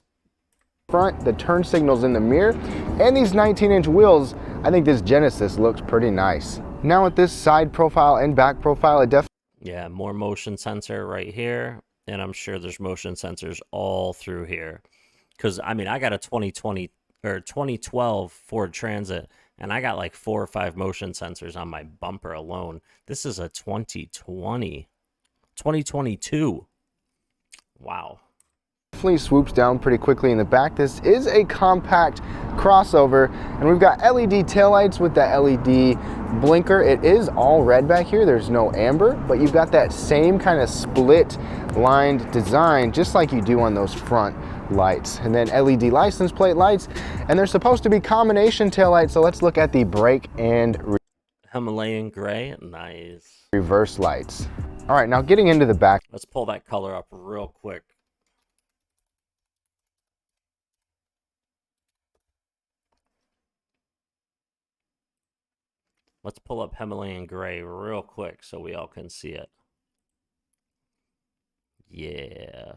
front, the turn signals in the mirror, and these 19-inch wheels, I think this Genesis looks pretty nice. Now with this side profile and back profile, it definitely— yeah, more motion sensor right here, and I'm sure there's motion sensors all through here. Because, I mean, I got a 2012 Ford Transit, and I got like 4 or 5 motion sensors on my bumper alone. This is a 2022. Wow. definitely swoops down pretty quickly in the back. This is a compact crossover, and we've got LED taillights with that LED blinker. It is all red back here. There's no amber, but you've got that same kind of split lined design just like you do on those front lights. And then LED license plate lights, and they're supposed to be combination taillights. So let's look at the brake and Himalayan gray, nice. reverse lights. All right, now getting into the back. Let's pull that color up real quick. Let's pull up Himalayan gray real quick so we all can see it. Yeah.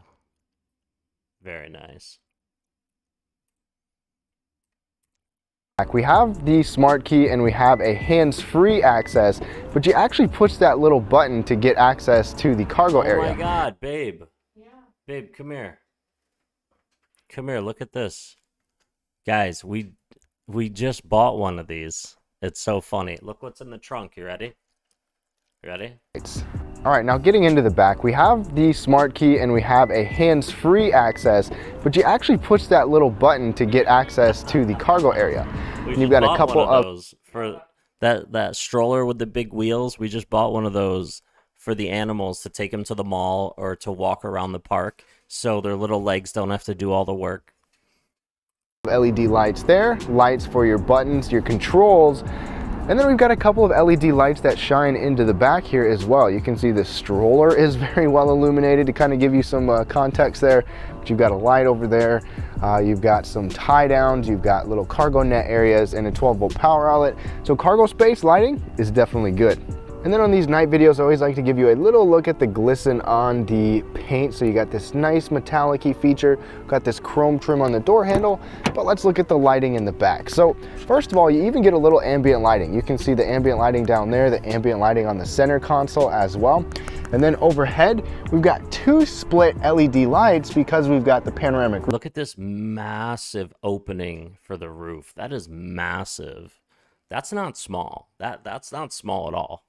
Very nice. We have the smart key and we have a hands-free access, but you actually push that little button to get access to the cargo area. Oh my God, babe. Yeah. Babe, come here. Come here, look at this. Guys, we just bought one of these. It's so funny. Look what's in the trunk. You ready? You ready? All right, now getting into the back, we have the smart key and we have a hands-free access, but you actually push that little button to get access to the cargo area. We You've got a bought couple one of those for that stroller with the big wheels. We just bought one of those for the animals to take them to the mall or to walk around the park, so their little legs don't have to do all the work. LED lights there, lights for your buttons, your controls, and then we've got a couple of LED lights that shine into the back here as well. You can see the stroller is very well illuminated to kind of give you some context there. But you've got a light over there, you've got some tie downs, you've got little cargo net areas, and a 12-volt power outlet. So cargo space lighting is definitely good. And then on these night videos, I always like to give you a little look at the glisten on the paint. So you got this nice metallic-y feature, got this chrome trim on the door handle, but let's look at the lighting in the back. So first of all, you even get a little ambient lighting. You can see the ambient lighting down there, the ambient lighting on the center console as well. And then overhead, we've got 2 split LED lights because we've got the panoramic. Look at this massive opening for the roof. That is massive. That's not small. That's not small at all.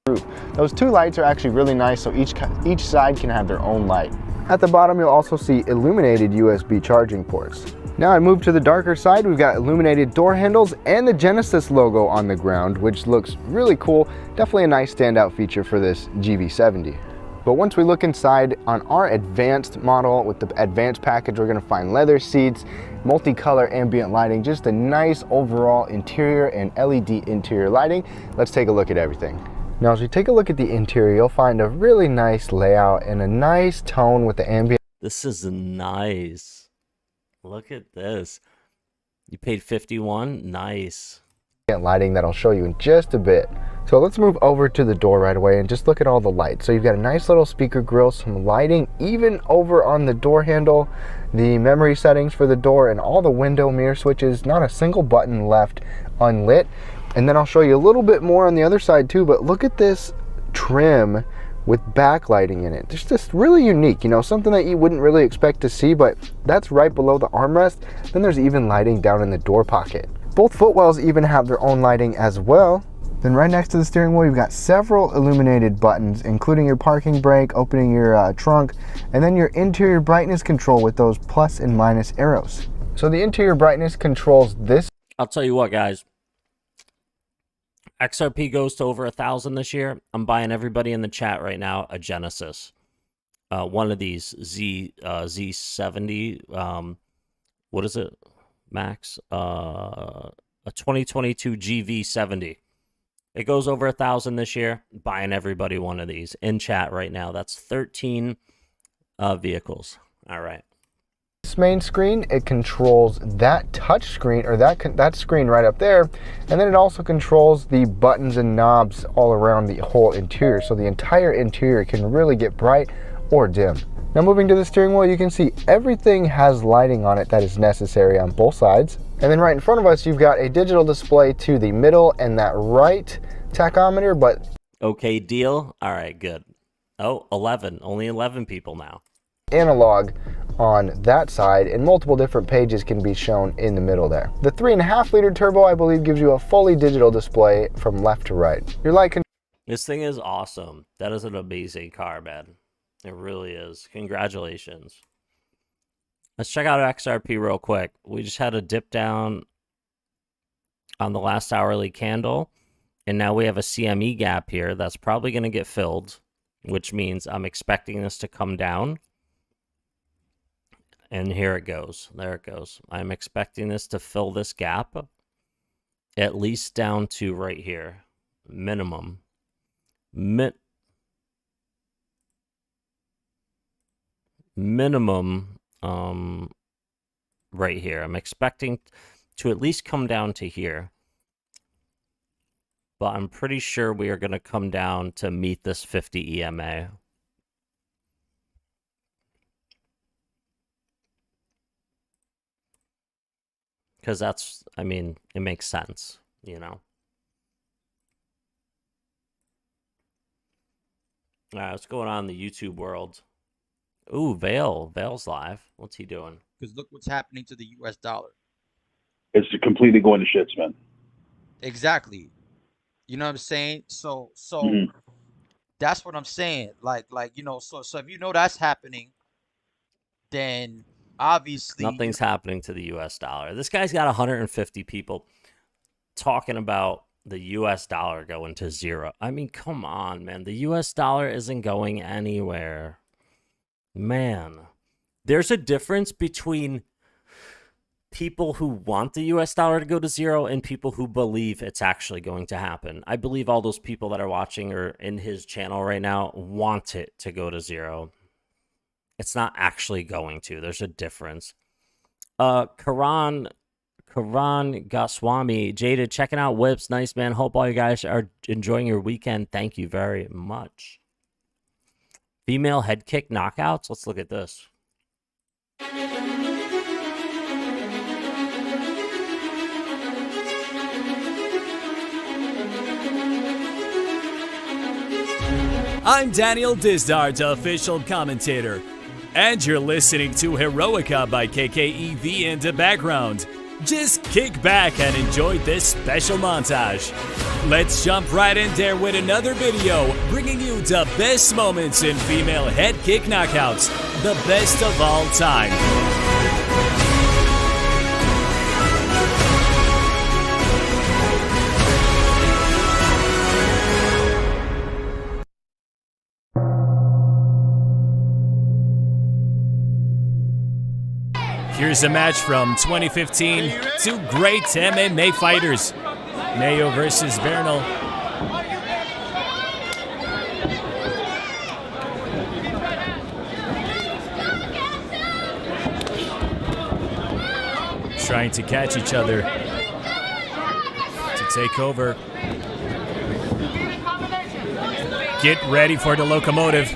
Roof. Those 2 lights are actually really nice, so each side can have their own light. At the bottom, you'll also see illuminated USB charging ports. Now I move to the darker side, we've got illuminated door handles and the Genesis logo on the ground, which looks really cool. Definitely a nice standout feature for this GV70. But once we look inside on our advanced model with the advanced package, we're going to find leather seats, multicolor ambient lighting, just a nice overall interior and LED interior lighting. Let's take a look at everything. Now as we take a look at the interior, you'll find a really nice layout and a nice tone with the ambient. This is nice. Look at this. You paid $51? Nice. lighting that I'll show you in just a bit. So let's move over to the door right away and just look at all the lights. So you've got a nice little speaker grill, some lighting even over on the door handle, the memory settings for the door, and all the window mirror switches. Not a single button left unlit. And then I'll show you a little bit more on the other side too, but look at this trim with backlighting in it. It's just really unique, you know, something that you wouldn't really expect to see, but that's right below the armrest. Then there's even lighting down in the door pocket. Both footwells even have their own lighting as well. Then right next to the steering wheel, you've got several illuminated buttons, including your parking brake, opening your trunk, and then your interior brightness control with those plus and minus arrows. So the interior brightness controls this. I'll tell you what, guys. XRP goes to over 1,000 this year. I'm buying everybody in the chat right now a Genesis. One of these Z70. What is it, Max? A 2022 GV70. It goes over 1,000 this year. Buying everybody one of these in chat right now. That's 13 vehicles. All right. This main screen, it controls that touch screen, or that screen right up there, and then it also controls the buttons and knobs all around the whole interior. So the entire interior can really get bright or dim. Now moving to the steering wheel, you can see everything has lighting on it that is necessary on both sides. And then right in front of us, you've got a digital display to the middle and that right tachometer, but... Okay, deal. All right, good. Oh, 11. Only 11 people now. Analog on that side, and multiple different pages can be shown in the middle there. The 3.5 liter turbo, I believe, gives you a fully digital display from left to right. Your light control... This thing is awesome. That is an amazing car, man. It really is. Congratulations. Let's check out XRP real quick. We just had a dip down on the last hourly candle, and now we have a CME gap here that's probably going to get filled, which means I'm expecting this to come down. And here it goes. There it goes. I'm expecting this to fill this gap at least down to right here. Minimum. Minimum right here. I'm expecting to at least come down to here. But I'm pretty sure we are going to come down to meet this 50 EMA. Because that's, I mean, it makes sense, you know. All right, what's going on in the YouTube world? Ooh, Vale's live. What's he doing? Because look what's happening to the US dollar. It's completely going to shits, man. Exactly. You know what I'm saying? So that's what I'm saying. Like, you know, so if you know that's happening, then obviously Nothing's happening to the US dollar. This guy's got 150 people talking about the US dollar going to zero. I mean, come on, man. The US dollar isn't going anywhere. Man, there's a difference between people who want the US dollar to go to zero and people who believe it's actually going to happen. I believe all those people that are watching or in his channel right now want it to go to zero. It's not actually going to. There's a difference. Karan Goswami, Jaded, checking out Whips. Nice, man. Hope all you guys are enjoying your weekend. Thank you very much. Female head kick knockouts. Let's look at this. I'm Daniel Dizdart, official commentator, and you're listening to Heroica by KKEV in the background. Just kick back and enjoy this special montage. Let's jump right in there with another video, bringing you the best moments in female head kick knockouts, the best of all time. Here's a match from 2015. Two great MMA fighters. Mayo versus Bernal. Trying to catch each other to take over. Get ready for the locomotive.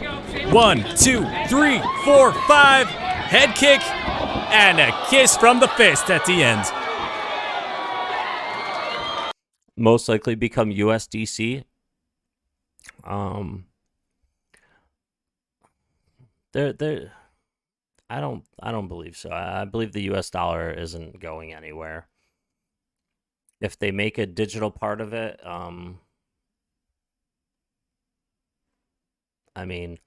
1, 2, 3, 4, 5. Head kick and a kiss from the fist at the end. Most likely become USDC. I don't believe so. I believe the US dollar isn't going anywhere. If they make a digital part of it, I mean,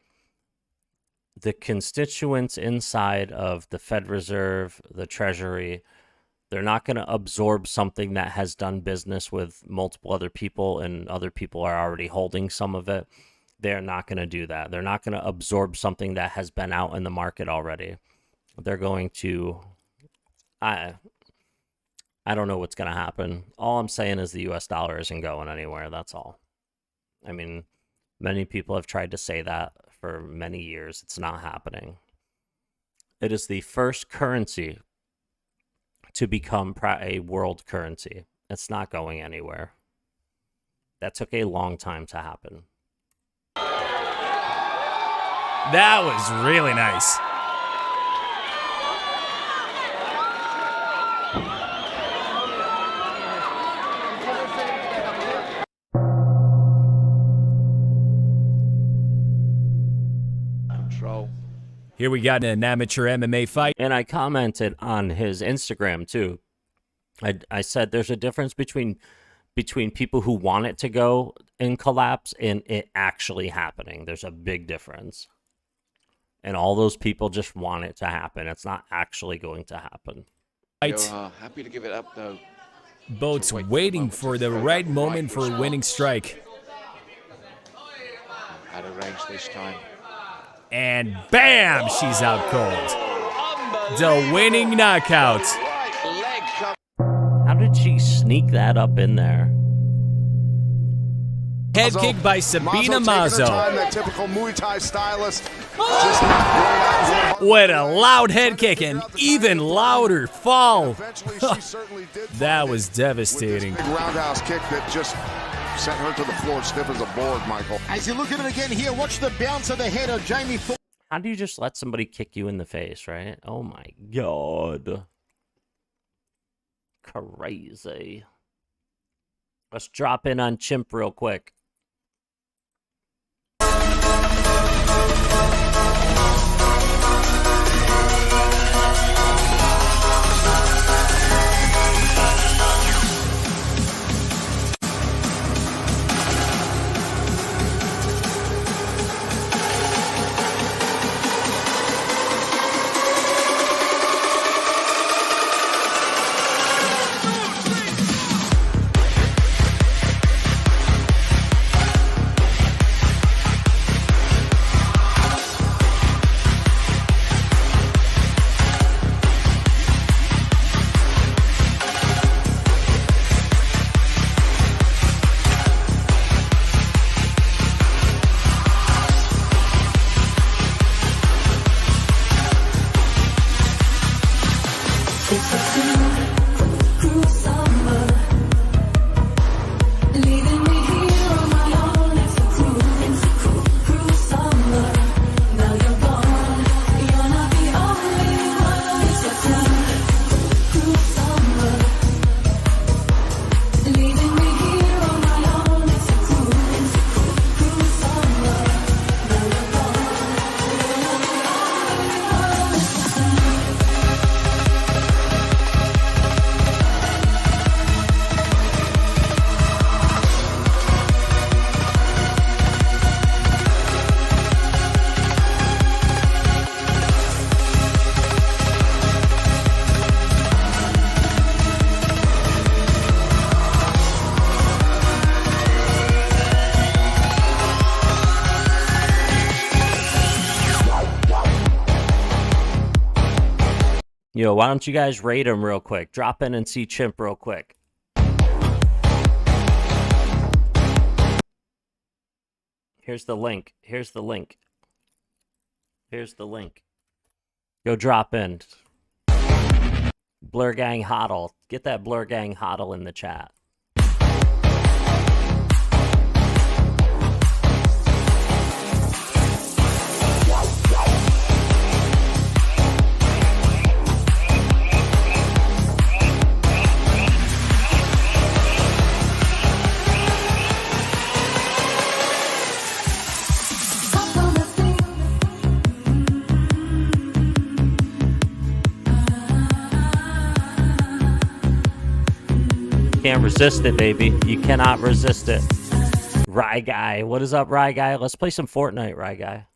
the constituents inside of the Fed Reserve, the Treasury, they're not going to absorb something that has done business with multiple other people and other people are already holding some of it. They're not going to do that. They're not going to absorb something that has been out in the market already. They're going to... I don't know what's going to happen. All I'm saying is the US dollar isn't going anywhere. That's all. I mean, many people have tried to say that for many years. It's not happening. It is the first currency to become a world currency. It's not going anywhere. That took a long time to happen. That was really nice. Here we got an amateur MMA fight. And I commented on his Instagram too. I said there's a difference between people who want it to go and collapse and it actually happening. There's a big difference. And all those people just want it to happen. It's not actually going to happen. Happy to give it up though. Both waiting for the right moment for a winning strike. Out of range this time. And bam, she's out cold. The winning knockout. How did she sneak that up in there? Head kick by Sabina Mazo. Typical Muay Thai stylist. With a loud head kick and even louder fall. That was devastating. Big roundhouse kick that just sent her to the floor stiff as a board, Michael. As you look at it again here, watch the bounce of the head of Jamie Thorpe. How do you just let somebody kick you in the face, right? Oh my God. Crazy. Let's drop in on Chimp real quick. Yo, why don't you guys rate him real quick? Drop in and see Chimp real quick. Here's the link. Here's the link. Here's the link. Go drop in. Blur Gang Hodl. Get that Blur Gang Hodl in the chat. can't resist it, baby. You cannot resist it. Rye Guy. What is up, Rye Guy? Let's play some Fortnite, Rye Guy.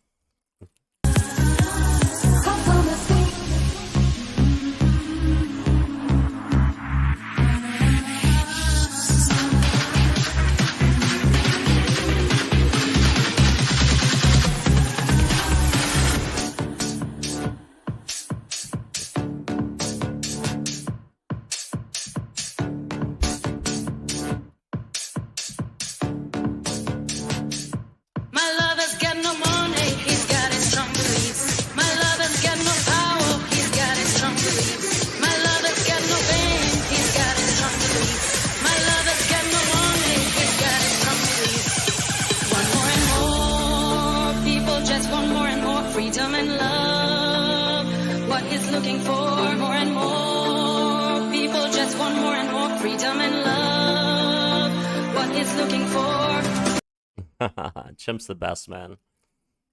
Chimp's the best, man.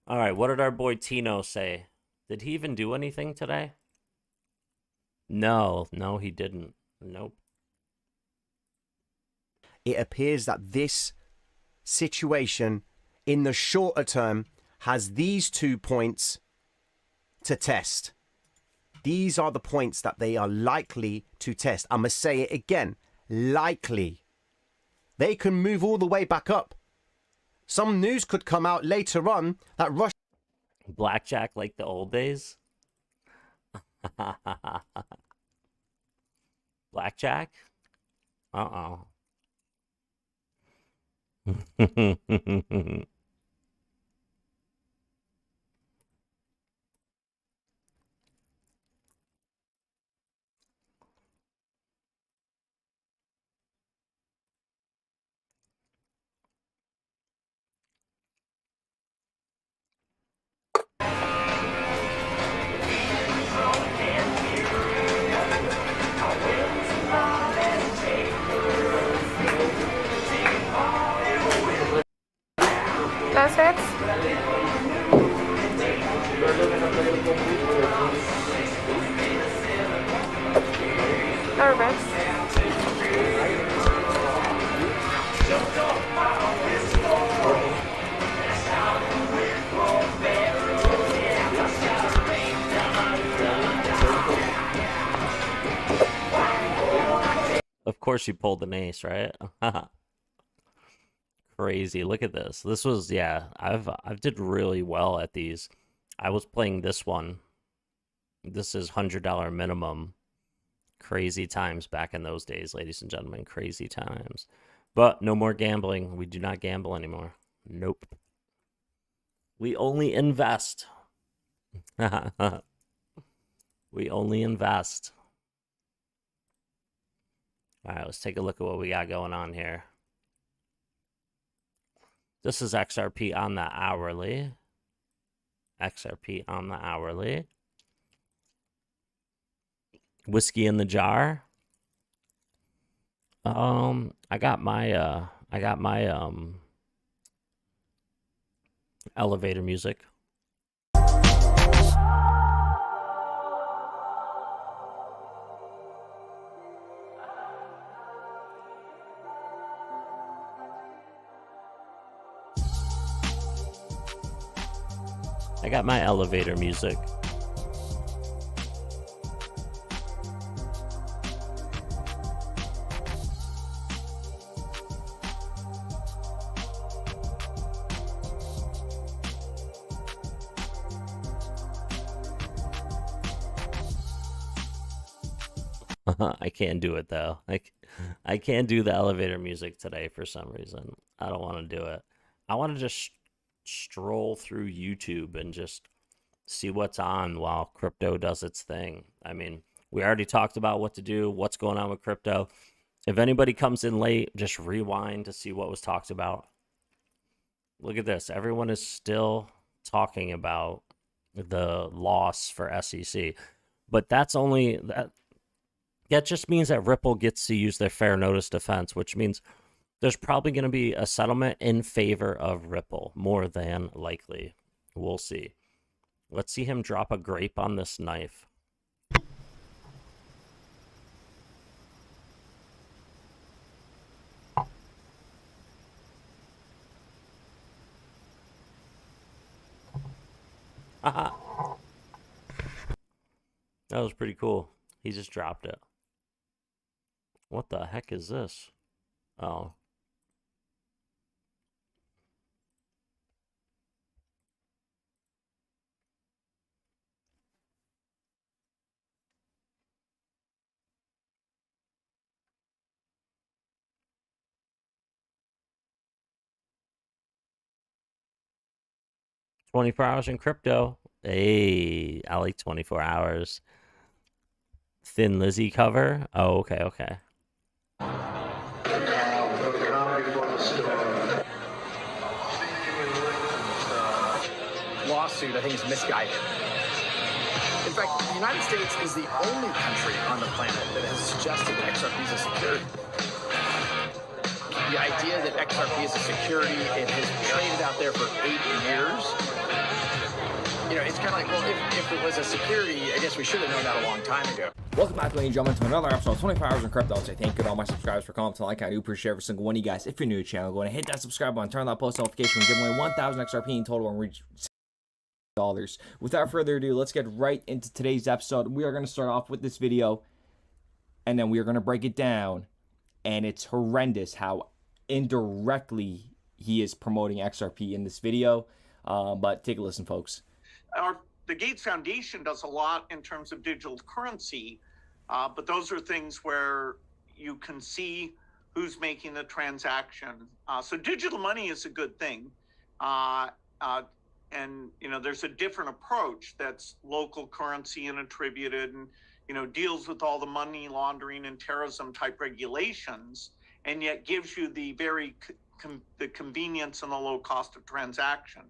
All right, what did our boy Tino say? Did he even do anything today? No, he didn't. Nope. It appears that this situation in the shorter term has these 2 points to test. These are the points that they are likely to test. I'm going to say it again. Likely. They can move all the way back up. Some news could come out later on that Russia... Blackjack like the old days? Blackjack? Uh-oh. That's it. Nervous. Of course you pulled an ace, right? Crazy. Look at this. This was, yeah, I've did really well at these. I was playing this one. This is $100 minimum. Crazy times back in those days, ladies and gentlemen. Crazy times. But no more gambling. We do not gamble anymore. Nope. We only invest. We only invest. All right, let's take a look at what we got going on here. This is XRP on the hourly. XRP on the hourly. Whiskey in the jar. I got my elevator music. I got my elevator music. I can't do it though. I can't do the elevator music today for some reason. I don't want to do it. I want to just stroll through YouTube and just see what's on while crypto does its thing. I mean, we already talked about what to do, what's going on with crypto. If anybody comes in late, just rewind to see what was talked about. Look at this. Everyone is still talking about the loss for SEC. But that's only that just means that Ripple gets to use their fair notice defense, which means there's probably going to be a settlement in favor of Ripple, more than likely. We'll see. Let's see him drop a grape on this knife. That was pretty cool. He just dropped it. What the heck is this? Oh. "24 hours in crypto." Hey, I like 24 hours. Thin Lizzy cover? Oh, okay, okay. Lawsuit, I think, is misguided. In fact, the United States is the only country on the planet that has suggested that XRP is a security. The idea that XRP is a security, it has traded out there for 8 years. You know, it's kind of like, well, if it was a security, I guess we should have known that a long time ago. Welcome back, ladies and gentlemen, to another episode of 24 Hours in Crypto. I'll say thank you to all my subscribers for commenting like I do appreciate every single one of you guys. If you're new to the channel, go ahead and hit that subscribe button, turn on that post notification, and give away 1,000 XRP in total and reach $6. Without further ado, let's get right into today's episode. We are going to start off with this video, and then we are going to break it down, and it's horrendous how indirectly he is promoting XRP in this video, but take a listen, folks. The Gates Foundation does a lot in terms of digital currency, but those are things where you can see who's making the transaction. So digital money is a good thing. And, you know, there's a different approach that's local currency and attributed and, you know, deals with all the money laundering and terrorism type regulations, and yet gives you the very the convenience and the low cost of transaction.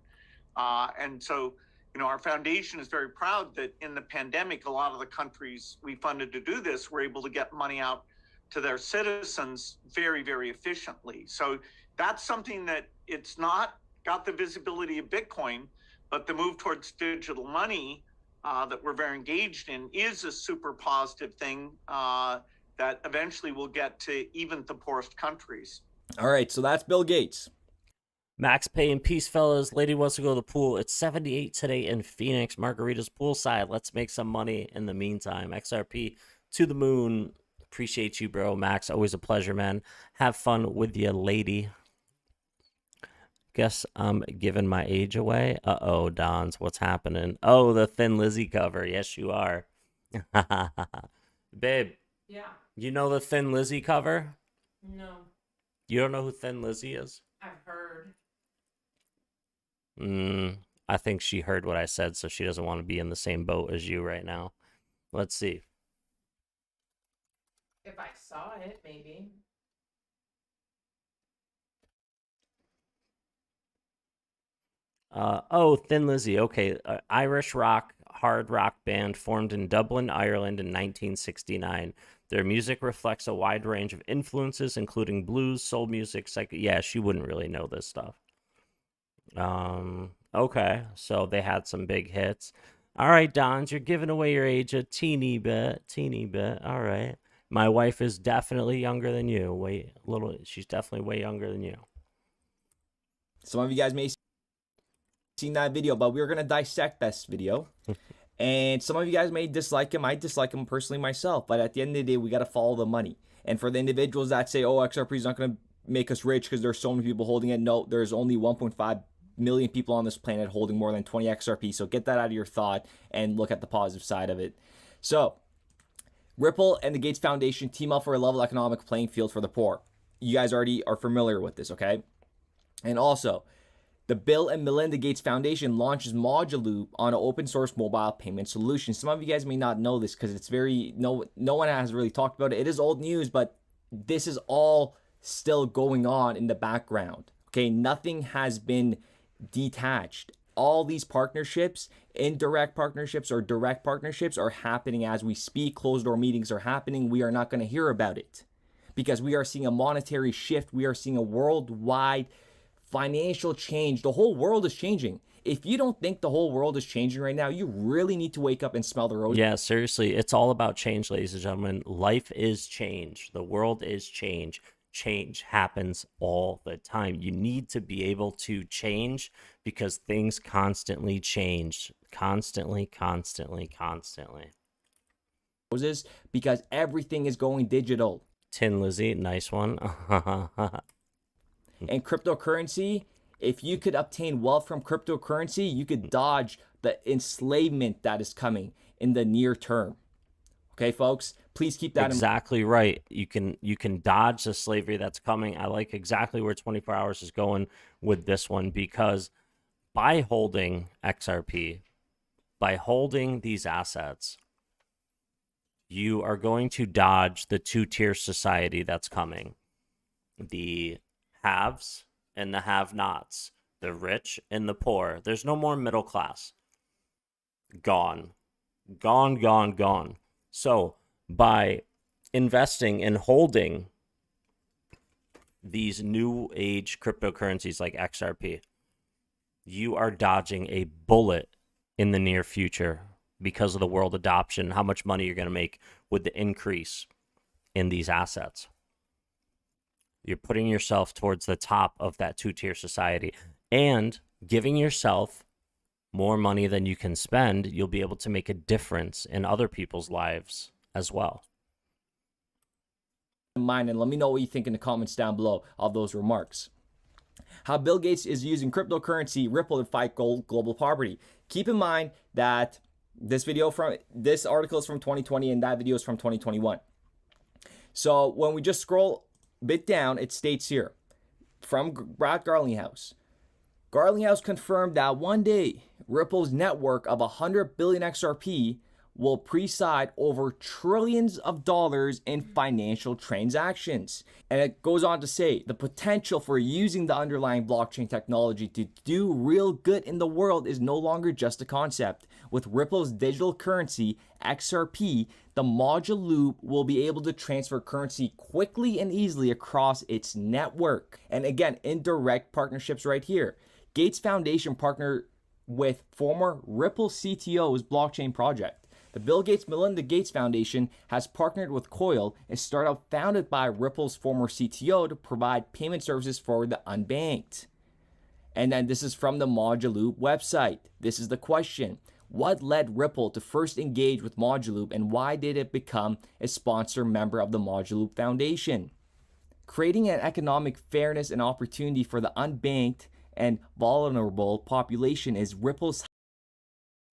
And so, you know, our foundation is very proud that in the pandemic, a lot of the countries we funded to do this were able to get money out to their citizens very, very efficiently. So that's something that it's not got the visibility of Bitcoin, but the move towards digital money that we're very engaged in is a super positive thing that eventually will get to even the poorest countries. All right, so that's Bill Gates. Max Pay and peace, fellas. Lady wants to go to the pool. It's 78 today in Phoenix. Margarita's poolside. Let's make some money in the meantime. XRP to the moon. Appreciate you, bro. Max, always a pleasure, man. Have fun with you, lady. Guess I'm giving my age away. Uh-oh, Dons, what's happening? Oh, the Thin Lizzy cover. Yes, you are. Babe. Yeah. You know the Thin Lizzy cover? No. You don't know who Thin Lizzy is? I've heard. I think she heard what I said, so she doesn't want to be in the same boat as you right now. Let's see. If I saw it, maybe. Oh, Thin Lizzy. Okay, Irish rock, hard rock band formed in Dublin, Ireland in 1969. Their music reflects a wide range of influences, including blues, soul music, yeah, she wouldn't really know this stuff. Okay, so they had some big hits. All right, Dons, you're giving away your age a teeny bit. All right. My wife is definitely younger than you. She's definitely way younger than you. Some of you guys may have seen that video, but we're going to dissect this video. And some of you guys may dislike him. I dislike him personally myself. But at the end of the day, we got to follow the money. And for the individuals that say, oh, XRP is not going to make us rich because there's so many people holding it. No, there's only 1.5 million people on this planet holding more than 20 XRP. So get that out of your thought and look at the positive side of it. So Ripple and the Gates Foundation team up for a level economic playing field for the poor. You guys already are familiar with this, okay? And also, the Bill and Melinda Gates Foundation launches Modulu on an open source mobile payment solution. Some of you guys may not know this because it's very, no one has really talked about it. It is old news, but this is all still going on in the background. Okay, nothing has been detached. All these partnerships, indirect partnerships or direct partnerships, are happening as we speak. Closed door meetings are happening. We are not going to hear about it because we are seeing a monetary shift. We are seeing a worldwide financial change. The whole world is changing. If you don't think the whole world is changing right now, you really need to wake up and smell the roses. Yeah, seriously, it's all about change, ladies and gentlemen. Life is change. The world is change. change happens all the time. You need to be able to change because things constantly change. Constantly. Because everything is going digital. Tin Lizzie, nice one. And cryptocurrency, if you could obtain wealth from cryptocurrency, you could dodge the enslavement that is coming in the near term. Okay, folks, please keep that exactly right. You can dodge the slavery that's coming. I like exactly where 24 hours is going with this one, because by holding XRP, by holding these assets, you are going to dodge the two-tier society that's coming. The haves and the have-nots, the rich and the poor. There's no more middle class. Gone. Gone. So by investing and holding these new age cryptocurrencies like XRP, you are dodging a bullet in the near future because of the world adoption, how much money you're going to make with the increase in these assets. You're putting yourself towards the top of that two-tier society and giving yourself more money than you can spend. You'll be able to make a difference in other people's lives as well. in mind, and let me know what you think in the comments down below of those remarks. How Bill Gates is using cryptocurrency Ripple to fight global poverty. Keep in mind that this article is from 2020 and that video is from 2021. So when we just scroll a bit down, it states here from Brad Garlinghouse. Garlinghouse confirmed that one day Ripple's network of 100 billion XRP will preside over trillions of dollars in financial transactions. And it goes on to say the potential for using the underlying blockchain technology to do real good in the world is no longer just a concept. With Ripple's digital currency, XRP, the Modulu will be able to transfer currency quickly and easily across its network. And again, indirect partnerships right here. Gates Foundation partnered with former Ripple CTO's blockchain project. The Bill Gates Melinda Gates Foundation has partnered with Coil, a startup founded by Ripple's former CTO, to provide payment services for the unbanked. And then this is from the Modulu website. This is the question. What led Ripple to first engage with Modulu, and why did it become a sponsor member of the Modulu Foundation? Creating an economic fairness and opportunity for the unbanked and vulnerable population is Ripple's.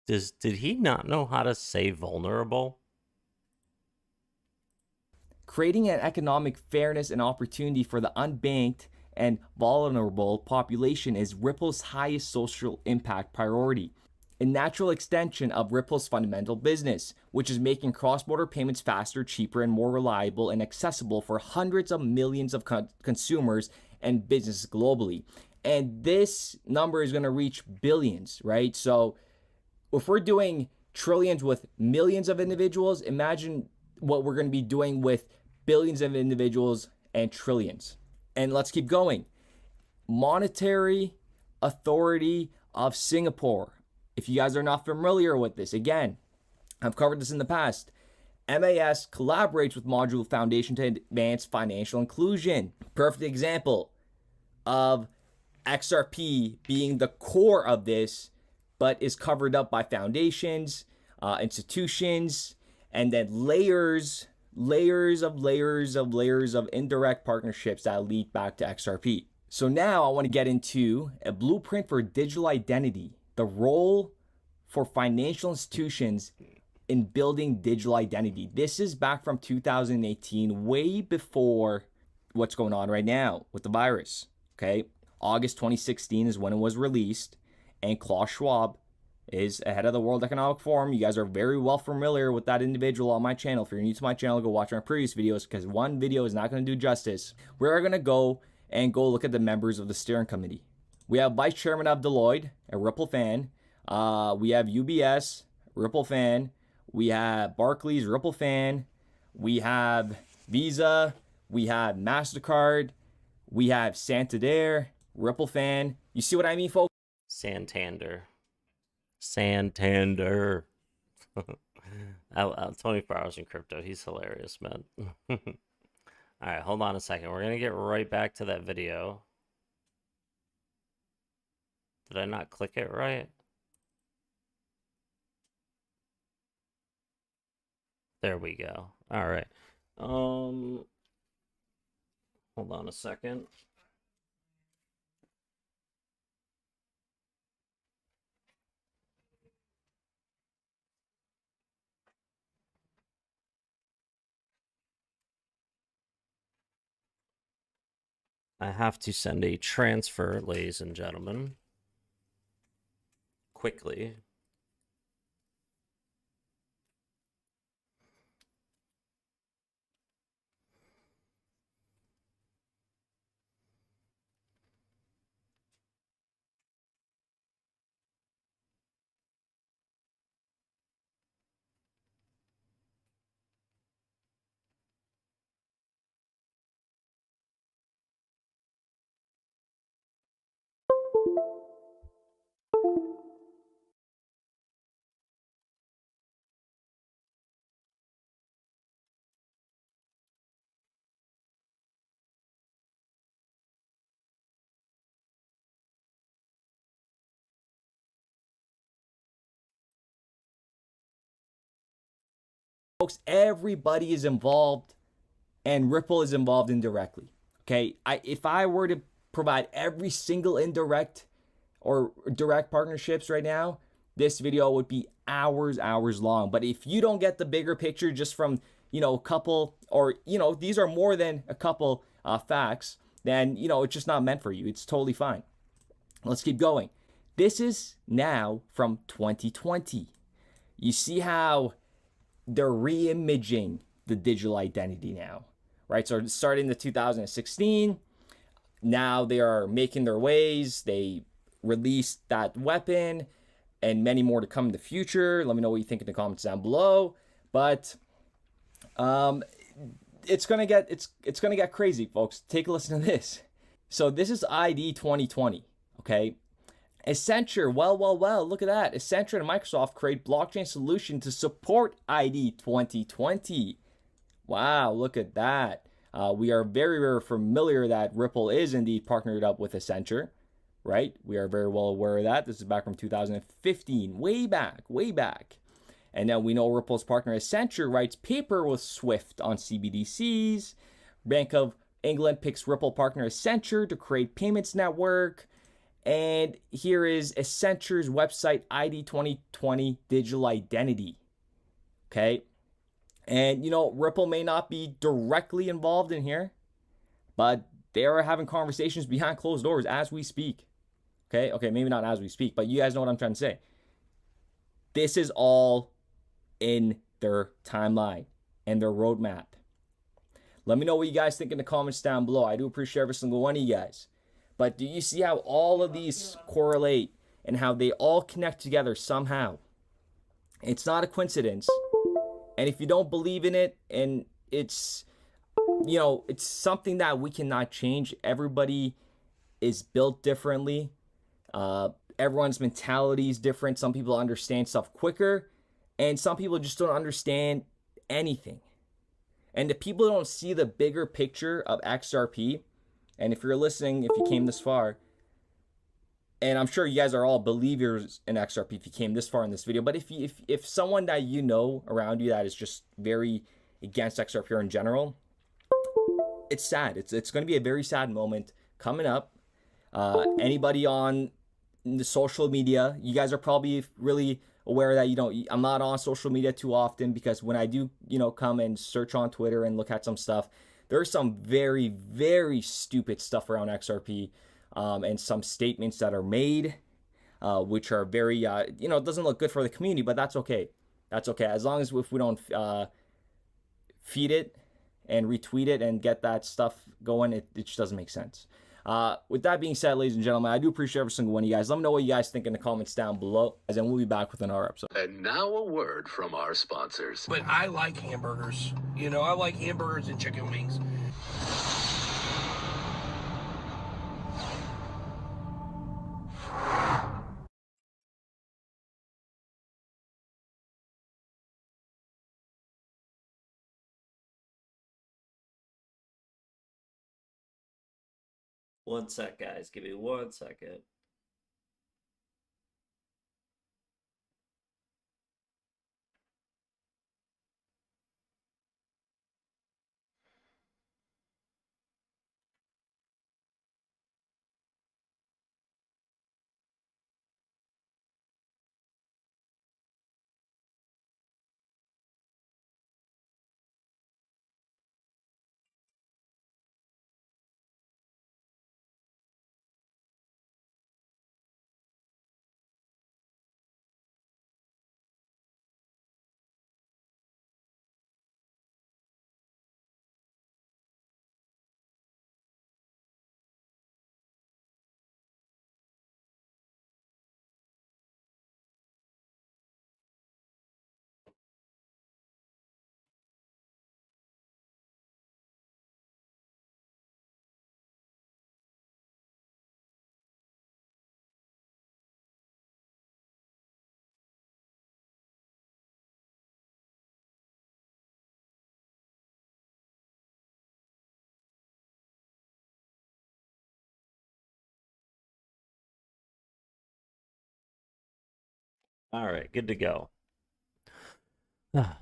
Did he not know how to say vulnerable? Creating an economic fairness and opportunity for the unbanked and vulnerable population is Ripple's highest social impact priority. A natural extension of Ripple's fundamental business, which is making cross-border payments faster, cheaper, and more reliable and accessible for hundreds of millions of consumers and businesses globally. And this number is going to reach billions, right? So if we're doing trillions with millions of individuals, imagine what we're going to be doing with billions of individuals and trillions. And let's keep going. Monetary Authority of Singapore. If you guys are not familiar with this, again, I've covered this in the past. MAS collaborates with Modulu Foundation to advance financial inclusion. Perfect example of XRP being the core of this, but is covered up by foundations, institutions, and then layers of indirect partnerships that lead back to XRP. So now I want to get into a blueprint for digital identity, the role for financial institutions in building digital identity. This is back from 2018, way before what's going on right now with the virus, okay? August 2016 is when it was released, and Klaus Schwab is ahead of the World Economic Forum. You guys are very well familiar with that individual on my channel. If you're new to my channel, go watch my previous videos, because one video is not going to do justice. We're going to go look at the members of the steering committee. We have Vice Chairman of Deloitte, a Ripple fan. We have UBS, Ripple fan. We have Barclays, Ripple fan. We have Visa. We have MasterCard. We have Santander, Ripple fan. You see what I mean, folks? Santander. 24 hours in crypto. He's hilarious, man. All right, hold on a second. We're going to get right back to that video. Did I not click it right? There we go. All right. Hold on a second. I have to send a transfer, ladies and gentlemen. Quickly. Folks, everybody is involved, and Ripple is involved indirectly. Okay, if I were to provide every single indirect or direct partnerships right now, this video would be hours long. But if you don't get the bigger picture just from, a couple, or, these are more than a couple facts, then, it's just not meant for you. It's totally fine. Let's keep going. This is now from 2020. You see how they're re-imaging the digital identity now, right? So starting in 2016, now they are making their ways. They released that weapon and many more to come in the future. Let me know what you think in the comments down below. But it's gonna get crazy, folks. Take a listen to this. So this is ID 2020, okay? Accenture, well, look at that. Accenture and Microsoft create blockchain solution to support ID 2020. Wow, look at that. We are very, very familiar that Ripple is indeed partnered up with Accenture, right? We are very well aware of that. This is back from 2015, way back. And now we know Ripple's partner Accenture writes paper with Swift on CBDCs. Bank of England picks Ripple partner Accenture to create payments network. And here is Accenture's website, ID 2020 digital identity. Okay. And, Ripple may not be directly involved in here, but they are having conversations behind closed doors as we speak. Okay, maybe not as we speak, but you guys know what I'm trying to say. This is all in their timeline and their roadmap. Let me know what you guys think in the comments down below. I do appreciate every single one of you guys. But do you see how all of these correlate and how they all connect together somehow? It's not a coincidence. And if you don't believe in it, and it's something that we cannot change. Everybody is built differently. Everyone's mentality is different. Some people understand stuff quicker, and some people just don't understand anything. And the people don't see the bigger picture of XRP. And if you're listening, if you came this far, and I'm sure you guys are all believers in XRP if you came this far in this video, but if someone that you know around you that is just very against XRP or in general, it's sad. It's going to be a very sad moment coming up. Anybody on the social media, you guys are probably really aware that, I'm not on social media too often, because when I do, come and search on Twitter and look at some stuff, there's some very, very stupid stuff around XRP, and some statements that are made, which are very, it doesn't look good for the community, but that's okay. That's okay. As long as if we don't feed it and retweet it and get that stuff going, it just doesn't make sense. With that being said, ladies and gentlemen, I do appreciate every single one of you guys. Let me know what you guys think in the comments down below, and then we'll be back with another episode. And now a word from our sponsors. But I like hamburgers. I like hamburgers and chicken wings. 1 sec, guys. Give me 1 second. All right, good to go.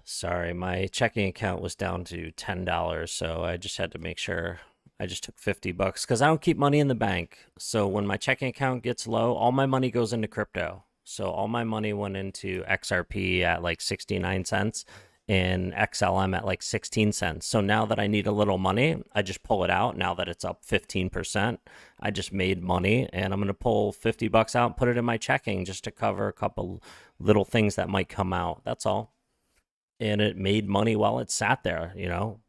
Sorry, my checking account was down to $10, so I just had to make sure I just took $50 because I don't keep money in the bank. So when my checking account gets low, all my money goes into crypto. So all my money went into XRP at like 69 cents and XLM at like 16 cents. So now that I need a little money, I just pull it out. Now that it's up 15%, I just made money and I'm going to pull $50 out and put it in my checking just to cover a couple little things that might come out. That's all. And it made money while it sat there, you know,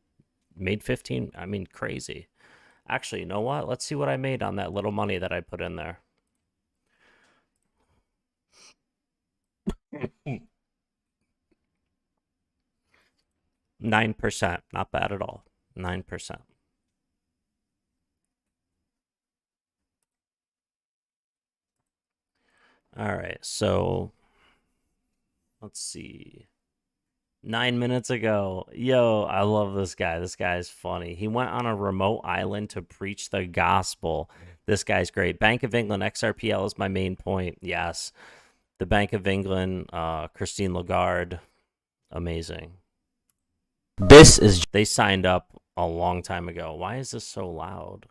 made 15. I mean, crazy. Actually, you know what? Let's see what I made on that little money that I put in there. %9, not bad at all. 9%. All right, so let's see. 9 minutes ago. Yo, I love this guy. This guy's funny. He went on a remote island to preach the gospel. This guy's great. Bank of England, XRPL is my main point. Yes. The Bank of England, Christine Lagarde, amazing. They signed up a long time ago. Why is this so loud?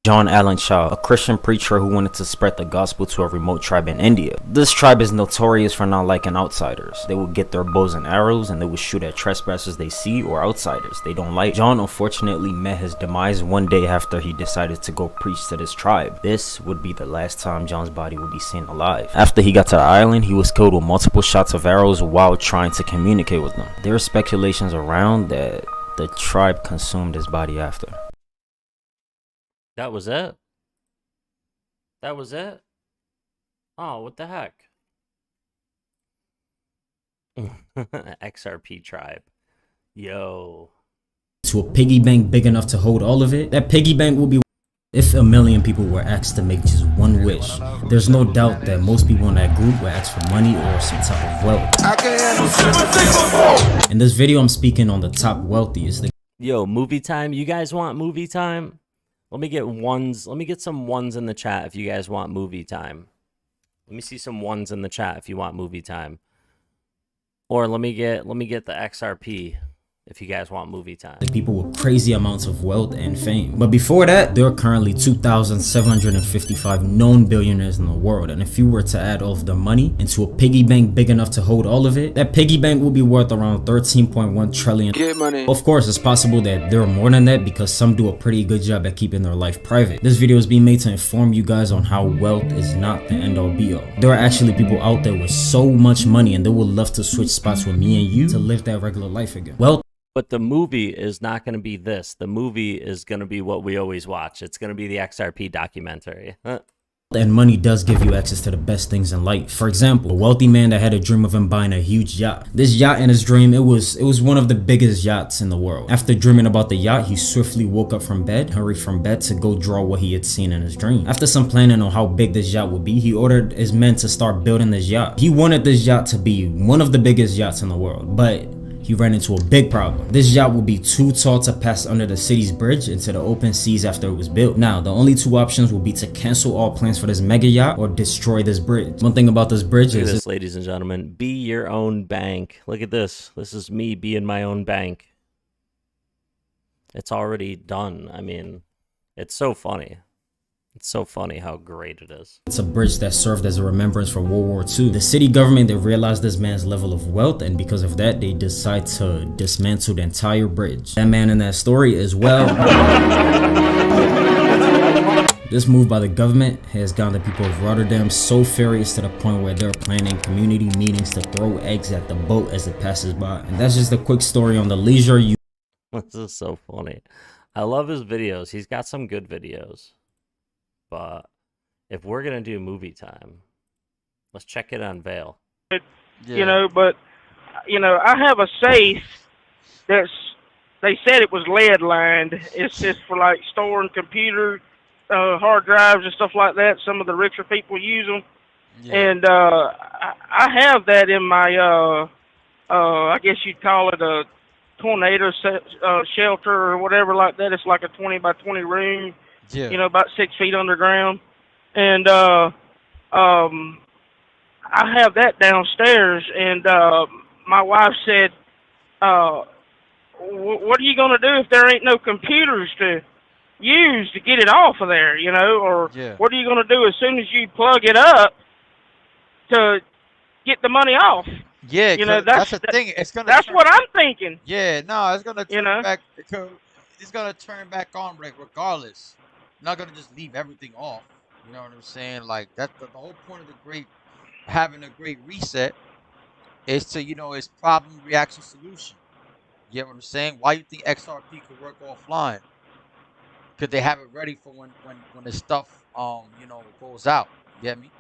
John Allen Shaw, a Christian preacher who wanted to spread the gospel to a remote tribe in India. This tribe is notorious for not liking outsiders. They will get their bows and arrows and they will shoot at trespassers they see or outsiders they don't like. John unfortunately met his demise one day after he decided to go preach to this tribe. This would be the last time John's body would be seen alive. After he got to the island, he was killed with multiple shots of arrows while trying to communicate with them. There are speculations around that the tribe consumed his body after. That was it? That was it? Oh, what the heck? XRP tribe. Yo. To a piggy bank big enough to hold all of it, that piggy bank will be if 1 million people were asked to make just one wish. There's no doubt that most people in that group were asked for money or some type of wealth. In this video, I'm speaking on the top wealthiest. Yo, movie time. You guys want movie time? Let me get ones. Let me get some ones in the chat if you guys want movie time. Let me see some ones in the chat if you want movie time. Or let me get the XRP if you guys want movie time. People with crazy amounts of wealth and fame. But before that, there are currently 2,755 known billionaires in the world. And if you were to add all of the money into a piggy bank big enough to hold all of it, that piggy bank will be worth around 13.1 trillion. Get money. Of course, it's possible that there are more than that because some do a pretty good job at keeping their life private. This video is being made to inform you guys on how wealth is not the end all be all. There are actually people out there with so much money and they would love to switch spots with me and you to live that regular life again. Well, but the movie is not going to be this. The movie is going to be what we always watch. It's going to be the XRP documentary. And money does give you access to the best things in life. For example, a wealthy man that had a dream of him buying a huge yacht. This yacht in his dream, it was one of the biggest yachts in the world. After dreaming about the yacht, he swiftly woke up from bed, hurried from bed to go draw what he had seen in his dream. After some planning on how big this yacht would be, he ordered his men to start building this yacht. He wanted this yacht to be one of the biggest yachts in the world, but he ran into a big problem. This yacht would be too tall to pass under the city's bridge into the open seas after it was built. Now, the only two options will be to cancel all plans for this mega yacht or destroy this bridge. One thing about this bridge Look at is this, ladies and gentlemen. Be your own bank. Look at this. This is me being my own bank. It's already done. I mean, it's so funny. It's so funny how great it is. it's a bridge that served as a remembrance for World War II. The city government, they realized this man's level of wealth, and because of that, they decide to dismantle the entire bridge. That man in that story as well. This move by the government has gotten the people of Rotterdam so furious to the point where they're planning community meetings to throw eggs at the boat as it passes by. And that's just a quick story on the leisure. This is so funny. I love his videos. He's got some good videos. But if we're going to do movie time, let's check it on Vale. You know, but, you know, I have a safe that's, they said it was lead lined. It's just for like storing computer hard drives and stuff like that. Some of the richer people use them. And I have that in my, I guess you'd call it a tornado shelter or whatever like that. It's like a 20 by 20 room, you know, about 6 feet underground. And I have that downstairs. And my wife said, what are you going to do if there ain't no computers to use to get it off of there, you know? Or what are you going to do as soon as you plug it up to get the money off? Yeah, you know, that's the thing. It's gonna. That's what I'm thinking. Yeah, no, it's gonna turn back. know? It's gonna turn back on, like regardless. You're not gonna just leave everything off. You know what I'm saying? Like that's the whole point of having a great reset is to, you know, it's problem, reaction, solution. You get what I'm saying? Why you think XRP could work offline? Because they have it ready for when the stuff you know, goes out. You get me?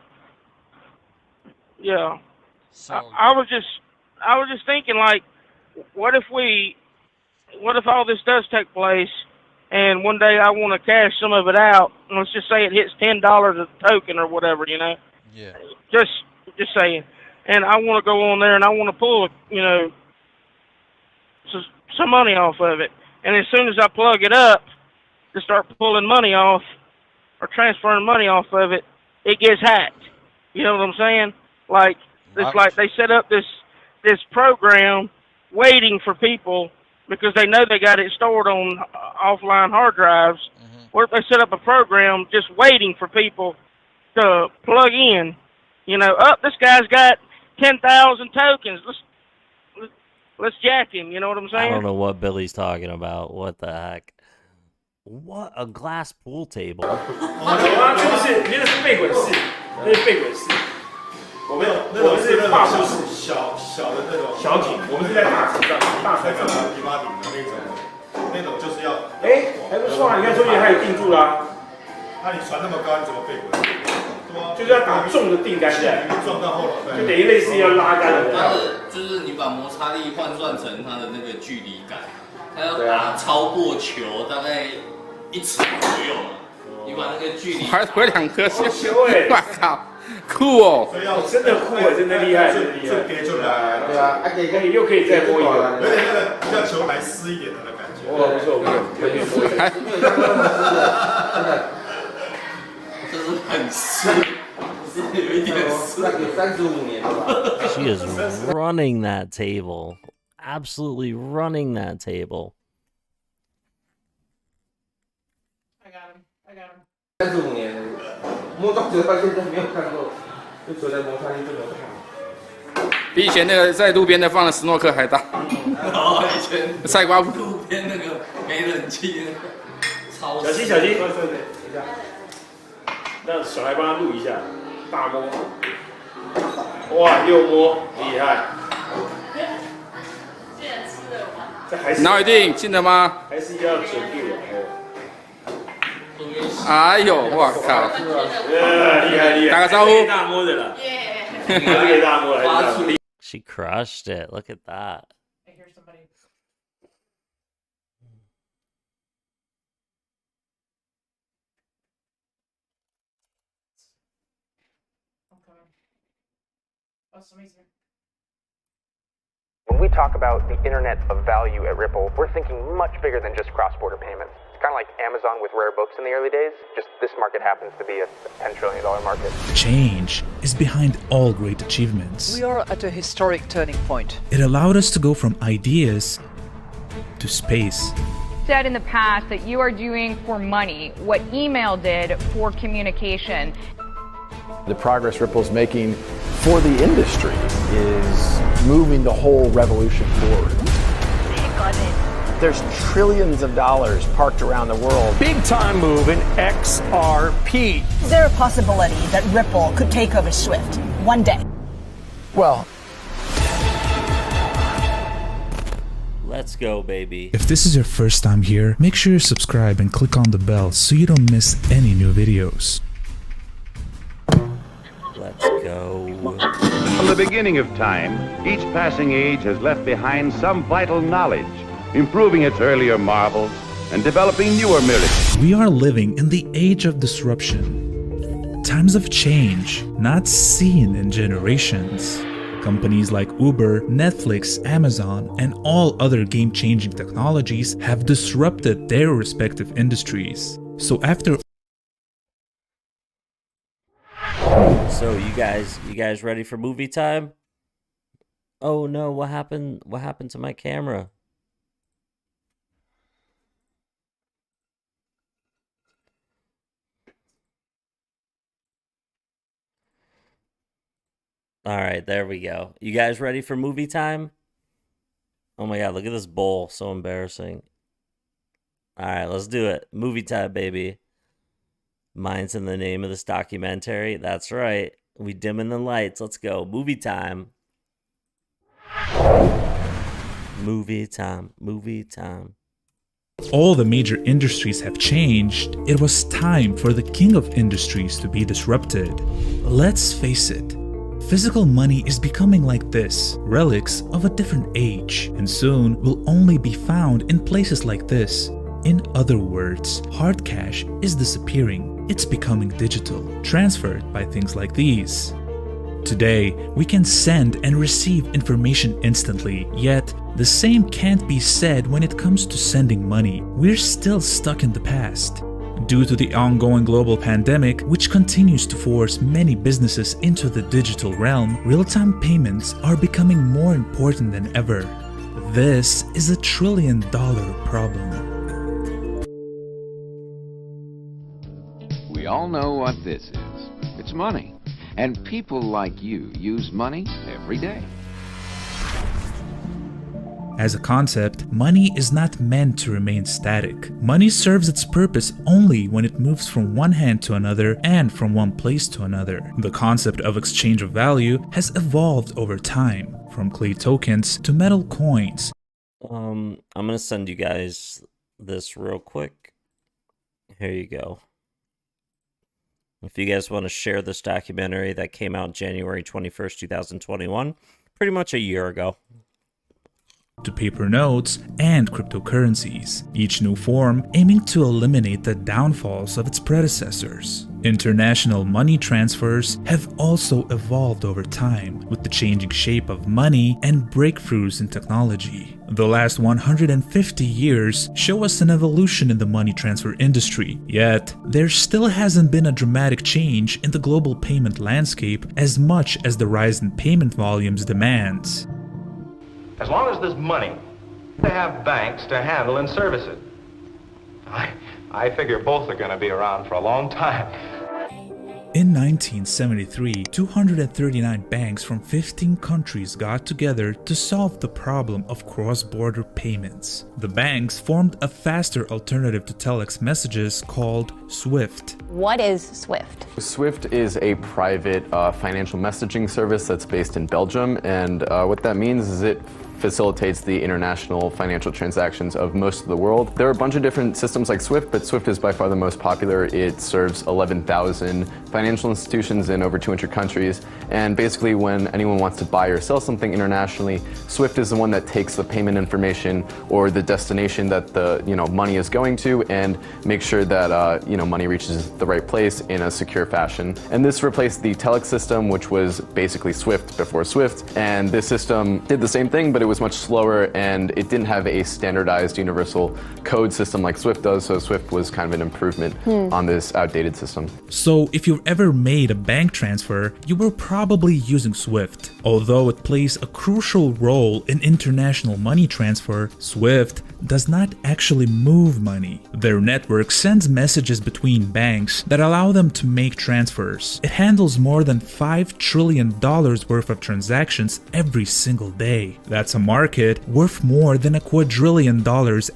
Yeah. So I was just thinking, like, what if all this does take place, and one day I want to cash some of it out, and let's just say it hits $10 a token or whatever, you know? Yeah. Just saying. And I want to go on there and I want to pull, you know, some money off of it. And as soon as I plug it up to start pulling money off or transferring money off of it, it gets hacked. You know what I'm saying? Like, it's like they set up this program waiting for people because they know they got it stored on offline hard drives. What if they set up a program just waiting for people to plug in? You know, this guy's got 10,000 tokens. Let's jack him. You know what I'm saying? I don't know what Billy's talking about. What the heck? What a glass pool table. 我们是法术式小的那种小艇，我们是在大艇上，大船上皮划艇的那种就是要还不错啊！你看中间还有定住啦。那你船那么高，你怎么飞回来？就是要打重的定杆的，撞到后脑，就等于类似要拉杆的。它的就是你把摩擦力换算成它的那个距离感，它要打超过球大概1尺左右嘛。你把那个距离还回2颗星，我靠！酷哦！真的酷哎，真的厉害，真的厉害。这别就来，对啊，可以又可以再播一个，而且那个比较球还湿一点的感觉。哦，不错不错，就是很湿，是有一点湿。有35年了吧 She is running that table. Absolutely running that table. I got him. 35年了，摸到球到现在没有看过，就球的摩擦力就没有看过。比以前那个在路边的放的斯诺克还大。以前菜瓜布路边那个没冷气那个，超小心小心，等一下，让小孩帮他录一下，大摸，哇，右摸，厉害。竟然吃得完。这还是哪有一定进的吗？还是要准度的。哎呦，我靠！厉害厉害！打个招呼。大摸的了，还是可以大摸了。She crushed it. Look at that. I hear somebody. I'm coming. Oh, somebody's here. we talk about the internet of value at Ripple, we're thinking much bigger than just cross-border payments. It's kind of like Amazon with rare books in the early days, just this market happens to be a $10 trillion market. Change is behind all great achievements. We are at a historic turning point. It allowed us to go from ideas to space. Said in the past that you are doing for money what email did for communication. The progress Ripple's making for the industry is moving the whole revolution forward. There's trillions of dollars parked around the world. Big time move in XRP. Is there a possibility that Ripple could take over Swift one day? Well, let's go, baby. If this is your first time here, make sure you subscribe and click on the bell so you don't miss any new videos. Let's go. From the beginning of time, each passing age has left behind some vital knowledge, improving its earlier marvels and developing newer miracles. We are living in the age of disruption. Times of change, not seen in generations. Companies like Uber, Netflix, Amazon, and all other game-changing technologies have disrupted their respective industries. So you guys ready for movie time? Oh no, what happened? What happened to my camera? All right, there we go. You guys ready for movie time? Oh my god, look at this bowl. So embarrassing. All right, let's do it. Movie time, baby. Mine's in the name of this documentary. That's right. We dimming the lights. Let's go. Movie time. Movie time. Movie time. all the major industries have changed, it was time for the king of industries to be disrupted. Let's face it, physical money is becoming like this, relics of a different age, and soon will only be found in places like this. In other words, hard cash is disappearing. It's becoming digital, transferred by things like these. Today, we can send and receive information instantly, yet the same can't be said when it comes to sending money. We're still stuck in the past. Due to the ongoing global pandemic, which continues to force many businesses into the digital realm, real-time payments are becoming more important than ever. This is a $1 trillion problem. We all know what this is. It's money. And people like you use money every day. As a concept, money is not meant to remain static. Money serves its purpose only when it moves from one hand to another and from one place to another. The concept of exchange of value has evolved over time, from clay tokens to metal coins. I'm gonna send you guys this real quick. Here you go. If you guys want to share this documentary that came out January 21st, 2021, pretty much a year ago. To paper notes and cryptocurrencies, each new form aiming to eliminate the downfalls of its predecessors. International money transfers have also evolved over time with the changing shape of money and breakthroughs in technology. The last 150 years show us an evolution in the money transfer industry, yet there still hasn't been a dramatic change in the global payment landscape as much as the rise in payment volumes demands. As long as there's money, they have banks to handle and service it. I figure both are going to be around for a long time. In 1973, 239 banks from 15 countries got together to solve the problem of cross-border payments. The banks formed a faster alternative to telex messages called SWIFT. What is SWIFT? SWIFT is a private financial messaging service that's based in Belgium, and what that means is it facilitates the international financial transactions of most of the world. There are a bunch of different systems like SWIFT, but SWIFT is by far the most popular. It serves 11,000 financial institutions in over 200 countries, and basically when anyone wants to buy or sell something internationally, SWIFT is the one that takes the payment information or the destination that the money is going to and makes sure that money reaches the right place in a secure fashion. And this replaced the telex system, which was basically SWIFT before SWIFT, and this system did the same thing, but it was much slower and it didn't have a standardized universal code system like Swift does, so Swift was kind of an improvement on this outdated system. So if you've ever made a bank transfer, you were probably using Swift. Although it plays a crucial role in international money transfer, Swift does not actually move money. Their network sends messages between banks that allow them to make transfers. It handles more than $5 trillion worth of transactions every single day. That's a market worth more than $2 quadrillion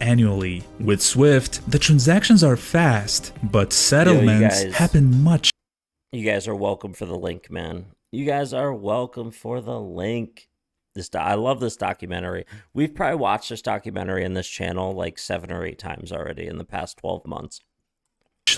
annually. With Swift, the transactions are fast, but settlements happen much. You guys are welcome for the link, man. You guys are welcome for the link. I love this documentary. We've probably watched this documentary on this channel like 7 or 8 times already in the past 12 months.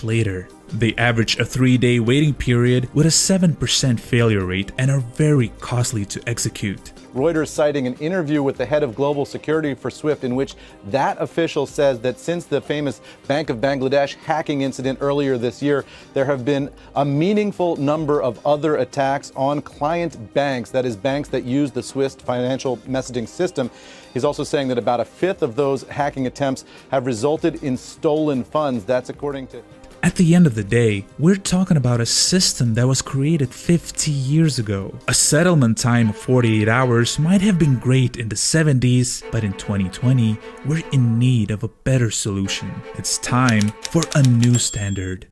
Later, they average a 3-day waiting period with a 7% failure rate and are very costly to execute. Reuters citing an interview with the head of global security for Swift in which that official says that since the famous Bank of Bangladesh hacking incident earlier this year, there have been a meaningful number of other attacks on client banks, that is, banks that use the Swift financial messaging system. He's also saying that about a fifth of those hacking attempts have resulted in stolen funds. That's according to... At the end of the day, we're talking about a system that was created 50 years ago. A settlement time of 48 hours might have been great in the 70s, but in 2020, we're in need of a better solution. It's time for a new standard.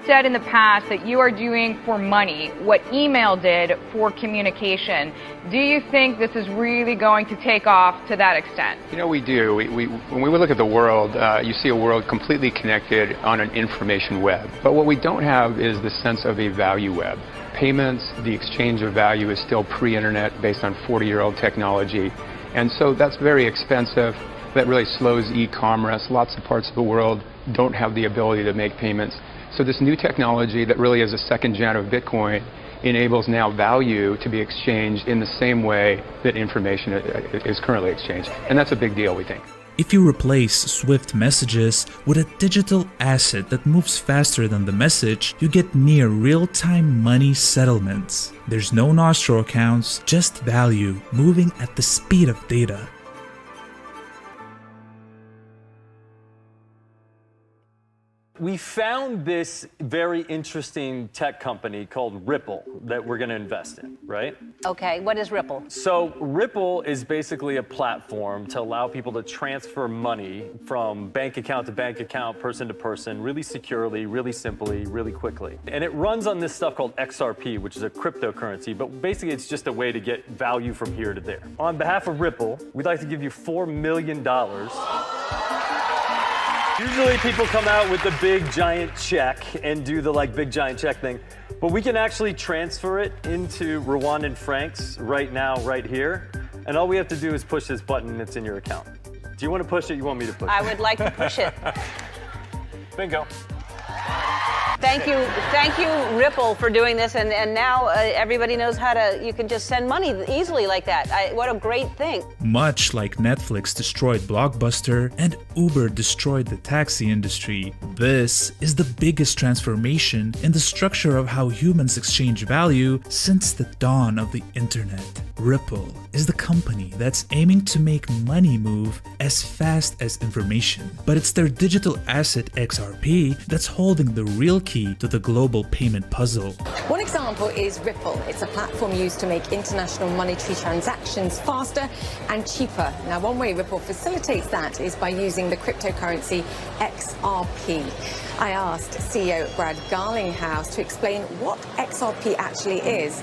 Said in the past that you are doing for money what email did for communication. Do you think this is really going to take off to that extent? You know, we do. When we look at the world, you see a world completely connected on an information web. But what we don't have is the sense of a value web. Payments, the exchange of value is still pre-internet based on 40-year-old technology. And so that's very expensive. That really slows e-commerce. Lots of parts of the world don't have the ability to make payments. So this new technology that really is a second gen of Bitcoin enables now value to be exchanged in the same way that information is currently exchanged. And that's a big deal, we think. If you replace Swift messages with a digital asset that moves faster than the message, you get near real-time money settlements. There's no nostro accounts, just value moving at the speed of data. We found this very interesting tech company called Ripple that we're going to invest in, right? Okay, what is Ripple? So Ripple is basically a platform to allow people to transfer money from bank account to bank account, person to person, really securely, really simply, really quickly. And it runs on this stuff called XRP, which is a cryptocurrency, but basically it's just a way to get value from here to there. On behalf of Ripple, we'd like to give you $4 million. Usually people come out with the big giant check and do the big giant check thing, but we can actually transfer it into Rwandan francs right now, right here. And all we have to do is push this button and it's in your account. Do you want to push it? You want me to push it? I would like to push it. Bingo. Thank you, Ripple, for doing this, and now everybody knows how to. You can just send money easily like that. What a great thing! Much like Netflix destroyed Blockbuster and Uber destroyed the taxi industry, this is the biggest transformation in the structure of how humans exchange value since the dawn of the internet. Ripple is the company that's aiming to make money move as fast as information, but it's their digital asset XRP that's holding the real key to the global payment puzzle. One example is Ripple. It's a platform used to make international monetary transactions faster and cheaper. Now, one way Ripple facilitates that is by using the cryptocurrency XRP. I asked CEO Brad Garlinghouse to explain what XRP actually is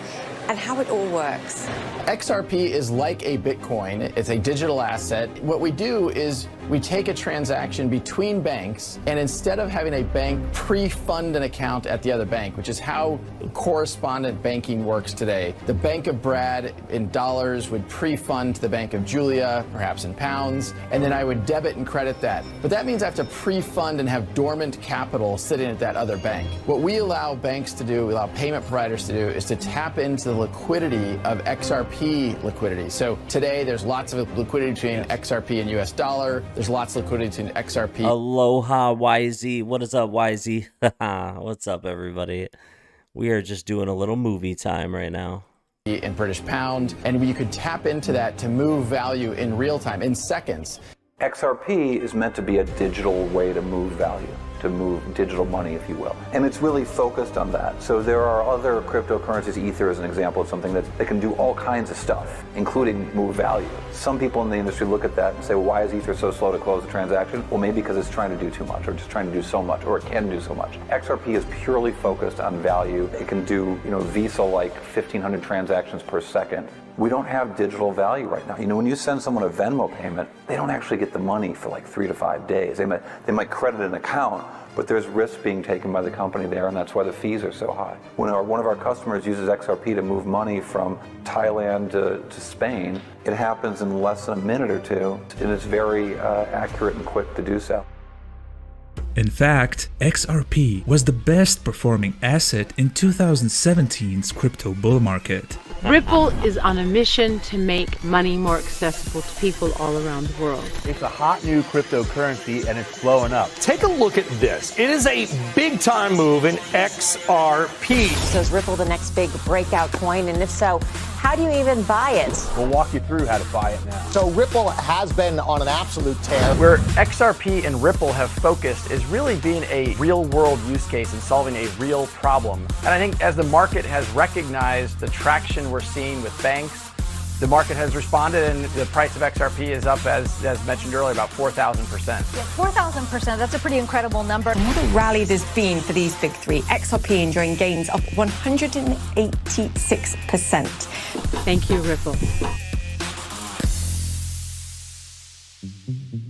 and how it all works. XRP is like a Bitcoin. It's a digital asset. What we do is we take a transaction between banks, and instead of having a bank pre-fund an account at the other bank, which is how correspondent banking works today, the Bank of Brad in dollars would pre-fund to the Bank of Julia, perhaps in pounds, and then I would debit and credit that. But that means I have to pre-fund and have dormant capital sitting at that other bank. What we allow banks to do, we allow payment providers to do, is to tap into the liquidity of XRP liquidity. So today there's lots of liquidity between XRP and US dollar. There's lots of liquidity between XRP. Aloha YZ. What is up, YZ? What's up, everybody? We are just doing a little movie time right now. in British pound, and you could tap into that to move value in real time, in seconds. XRP is meant to be a digital way to move value, to move digital money, if you will. And it's really focused on that. So there are other cryptocurrencies, Ether is an example of something that can do all kinds of stuff, including move value. Some people in the industry look at that and say, well, why is Ether so slow to close a transaction? Well, maybe because it's trying to do too much, or just trying to do so much, or it can do so much. XRP is purely focused on value. It can do, Visa-like 1,500 transactions per second. We don't have digital value right now. When you send someone a Venmo payment, they don't actually get the money for like 3 to 5 days. They might credit an account, but there's risk being taken by the company there, and that's why the fees are so high. When one of our customers uses XRP to move money from Thailand to Spain, it happens in less than a minute or two, and it's very accurate and quick to do so. In fact, XRP was the best performing asset in 2017's crypto bull market. Ripple is on a mission to make money more accessible to people all around the world. It's a hot new cryptocurrency and it's blowing up. Take a look at this. It is a big time move in XRP. So is Ripple the next big breakout coin? And if so, how do you even buy it? We'll walk you through how to buy it now. So Ripple has been on an absolute tear. Where XRP and Ripple have focused is really being a real world use case and solving a real problem. And I think as the market has recognized the traction we're seeing with banks, the market has responded and the price of XRP is up, as mentioned earlier, about 4,000%. Yeah, 4,000%, that's a pretty incredible number. What a rally there's been for these big three. XRP enjoying gains of 186%. Thank you, Ripple.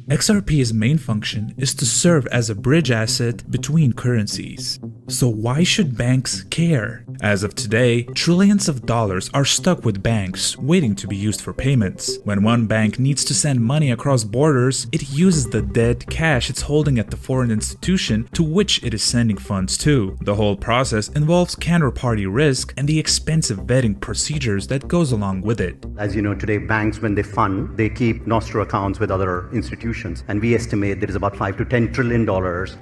XRP's main function is to serve as a bridge asset between currencies. So why should banks care? As of today, trillions of dollars are stuck with banks, waiting to be used for payments. When one bank needs to send money across borders, it uses the dead cash it's holding at the foreign institution to which it is sending funds to. The whole process involves counterparty risk and the expensive vetting procedures that goes along with it. As you know, today banks, when they fund, they keep nostro accounts with other institutions. And we estimate there is about $5 to $10 trillion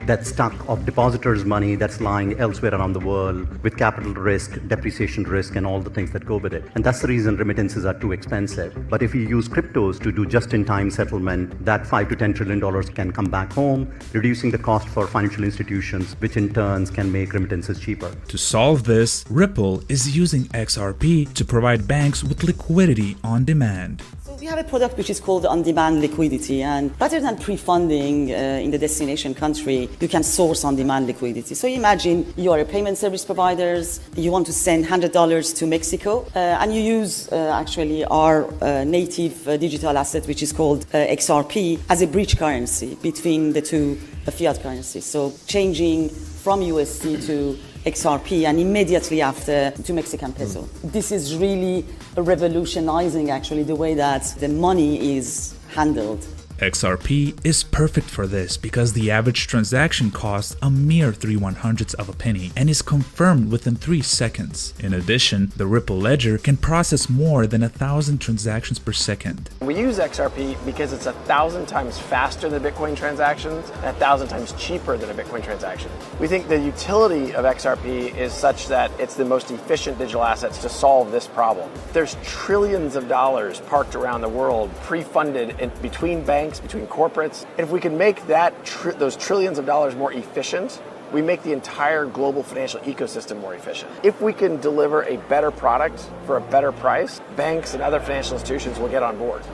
that's stuck of depositors' money that's lying elsewhere around the world with capital risk, depreciation risk, and all the things that go with it. And that's the reason remittances are too expensive. But if you use cryptos to do just-in-time settlement, that $5 to $10 trillion can come back home, reducing the cost for financial institutions, which in turn can make remittances cheaper. To solve this, Ripple is using XRP to provide banks with liquidity on demand. We have a product which is called on-demand liquidity, and rather than pre-funding in the destination country, you can source on-demand liquidity. So imagine you are a payment service provider, you want to send $100 to Mexico, and you use actually our native digital asset, which is called XRP, as a bridge currency between the two fiat currencies. So changing from USD to XRP and immediately after to Mexican peso. This is really revolutionizing actually the way that the money is handled. XRP is perfect for this because the average transaction costs a mere 3/100ths of a penny and is confirmed within 3 seconds. In addition, the Ripple ledger can process more than 1,000 transactions per second. We use XRP because it's 1,000 times faster than Bitcoin transactions and 1,000 times cheaper than a Bitcoin transaction. We think the utility of XRP is such that it's the most efficient digital assets to solve this problem. There's trillions of dollars parked around the world, pre-funded between banks, between corporates. And if we can make those trillions of dollars more efficient, we make the entire global financial ecosystem more efficient. If we can deliver a better product for a better price, banks and other financial institutions will get on board.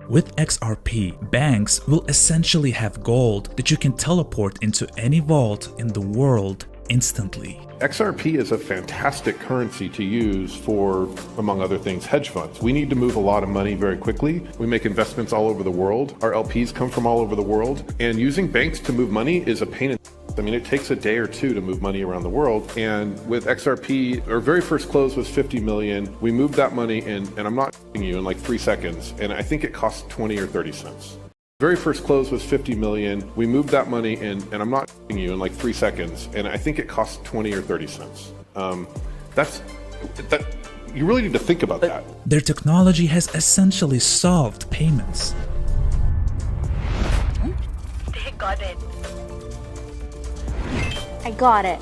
With XRP, banks will essentially have gold that you can teleport into any vault in the world instantly. XRP is a fantastic currency to use for, among other things, hedge funds. We need to move a lot of money very quickly. We make investments all over the world. Our LPs come from all over the world. And using banks to move money is a pain in the ass. I mean, it takes a day or two to move money around the world. And with XRP, our very first close was 50 million. We moved that money in, and I'm not you, in like 3 seconds. And I think it cost 20 or 30 cents. Very first close was 50 million. We moved that money in, and I'm not you, in like 3 seconds. And I think it cost 20 or 30 cents. You really need to think about that. Their technology has essentially solved payments. They got it. I got it.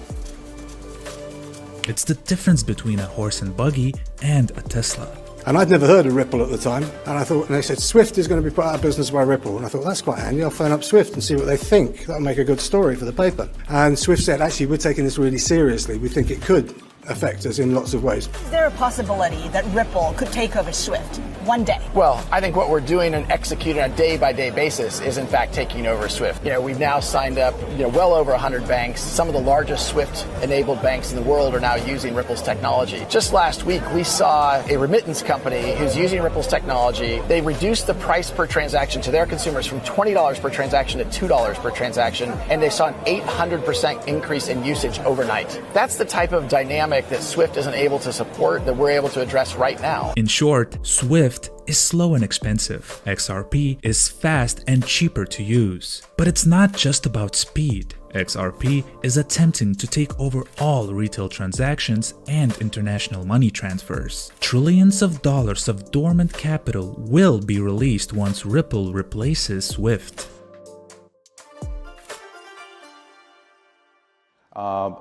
It's the difference between a horse and buggy and a Tesla. And I'd never heard of Ripple at the time, and they said Swift is going to be put out of business by Ripple, and I thought that's quite handy. I'll phone up Swift and see what they think. That'll make a good story for the paper. And Swift said, actually, we're taking this really seriously. We think it could affect us in lots of ways. Is there a possibility that Ripple could take over Swift one day? Well, I think what we're doing and executing on a day-by-day basis is in fact taking over Swift. We've now signed up, well over 100 banks. Some of the largest Swift-enabled banks in the world are now using Ripple's technology. Just last week, we saw a remittance company who's using Ripple's technology. They reduced the price per transaction to their consumers from $20 per transaction to $2 per transaction, and they saw an 800% increase in usage overnight. That's the type of dynamic that Swift isn't able to support that we're able to address right now. In short, Swift is slow and expensive. XRP is fast and cheaper to use. But it's not just about speed. XRP is attempting to take over all retail transactions and international money transfers. Trillions of dollars of dormant capital will be released once Ripple replaces Swift.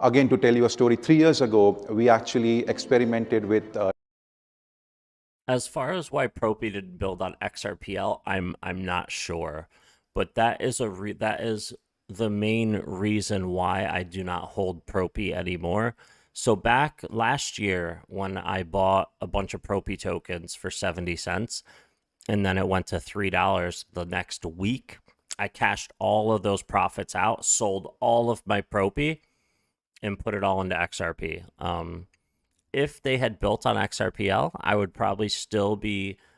Again, to tell you a story, 3 years ago, we actually experimented with... As far as why Propy didn't build on XRPL, I'm not sure. But that is the main reason why I do not hold Propy anymore. So back last year, when I bought a bunch of Propy tokens for 70 cents, and then it went to $3 the next week, I cashed all of those profits out, sold all of my Propy, and put it all into XRP. If they had built on XRPL, I would probably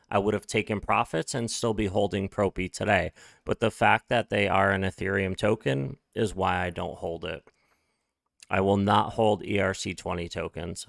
I would have taken profits and still be holding Propy today. But the fact that they are an Ethereum token is why I don't hold it. I will not hold ERC20 tokens.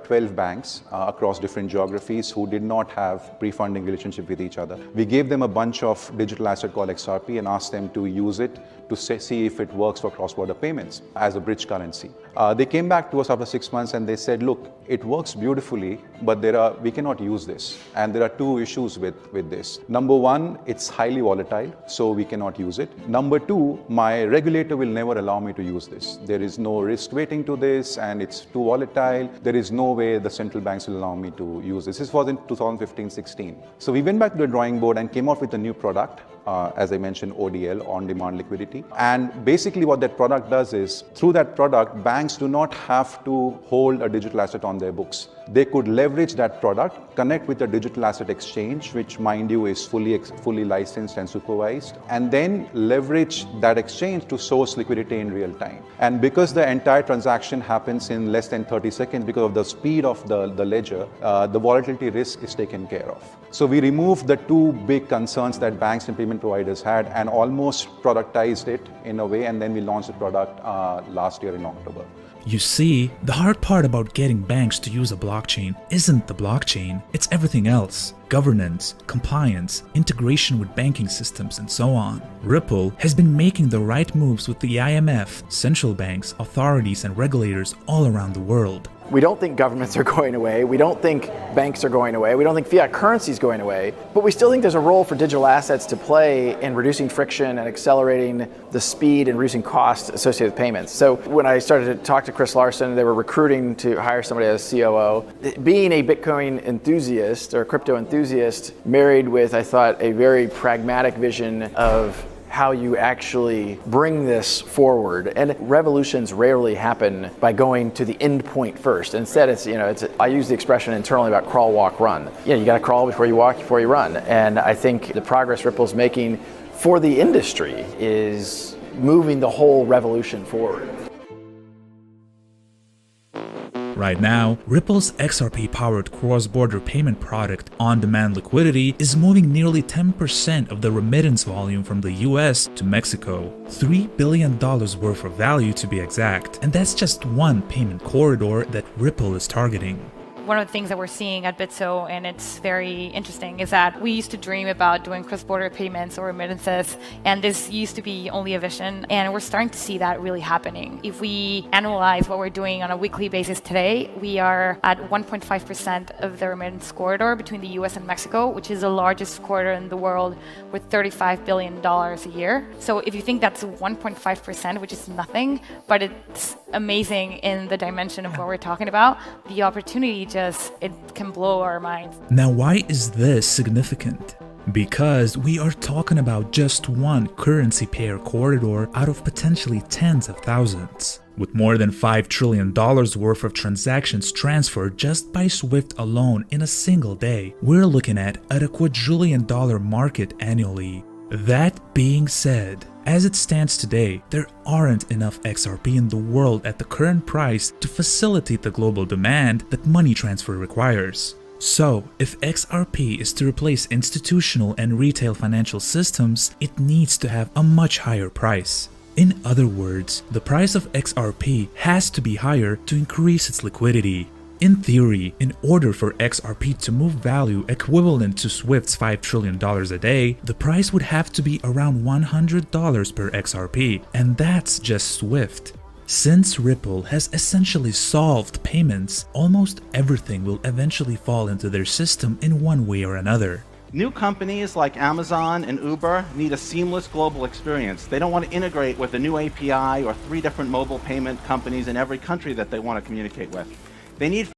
12 banks across different geographies who did not have pre-funding relationship with each other. We gave them a bunch of digital asset called XRP and asked them to use it to see if it works for cross-border payments as a bridge currency. They came back to us after 6 months and they said, look, it works beautifully, but we cannot use this. And there are two issues with this. Number one, it's highly volatile, so we cannot use it. Number two, my regulator will never allow me to use this. There is no risk weighting to this and it's too volatile. There is no way the central banks will allow me to use this. This was in 2015-16. So we went back to the drawing board and came up with a new product, as I mentioned, ODL, on-demand liquidity. And basically what that product does is, through that product, banks do not have to hold a digital asset on their books. They could leverage that product, connect with a digital asset exchange, which, mind you, is fully licensed and supervised, and then leverage that exchange to source liquidity in real time. And because the entire transaction happens in less than 30 seconds, because of the speed of the ledger, the volatility risk is taken care of. So we removed the two big concerns that banks and payment providers had and almost productized it in a way, and then we launched the product last year in October. You see, the hard part about getting banks to use a blockchain isn't the blockchain, it's everything else. Governance, compliance, integration with banking systems, and so on. Ripple has been making the right moves with the IMF, central banks, authorities, and regulators all around the world. We don't think governments are going away. We don't think banks are going away. We don't think fiat currency is going away. But we still think there's a role for digital assets to play in reducing friction and accelerating the speed and reducing costs associated with payments. So when I started to talk to Chris Larson, they were recruiting to hire somebody as COO. Being a Bitcoin enthusiast or crypto enthusiast married with, I thought, a very pragmatic vision of how you actually bring this forward. And revolutions rarely happen by going to the end point first. Instead, I use the expression internally about crawl, walk, run. You got to crawl before you walk, before you run. And I think the progress Ripple's making for the industry is moving the whole revolution forward. Right now, Ripple's XRP-powered cross-border payment product, On-Demand Liquidity, is moving nearly 10% of the remittance volume from the US to Mexico. $3 billion worth of value to be exact, and that's just one payment corridor that Ripple is targeting. One of the things that we're seeing at Bitso, and it's very interesting, is that we used to dream about doing cross-border payments or remittances, and this used to be only a vision, and we're starting to see that really happening. If we analyze what we're doing on a weekly basis today, we are at 1.5% of the remittance corridor between the US and Mexico, which is the largest corridor in the world with $35 billion a year. So if you think that's 1.5%, which is nothing, but it's amazing in the dimension of what we're talking about, the opportunity it can blow our minds. Now, why is this significant? Because we are talking about just one currency pair corridor out of potentially tens of thousands. With more than $5 trillion worth of transactions transferred just by SWIFT alone in a single day, we're looking at a quadrillion-dollar market annually. That being said, as it stands today, there aren't enough XRP in the world at the current price to facilitate the global demand that money transfer requires. So, if XRP is to replace institutional and retail financial systems, it needs to have a much higher price. In other words, the price of XRP has to be higher to increase its liquidity. In theory, in order for XRP to move value equivalent to SWIFT's $5 trillion a day, the price would have to be around $100 per XRP, and that's just SWIFT. Since Ripple has essentially solved payments, almost everything will eventually fall into their system in one way or another. New companies like Amazon and Uber need a seamless global experience. They don't want to integrate with a new API or 3 different mobile payment companies in every country that they want to communicate with. They need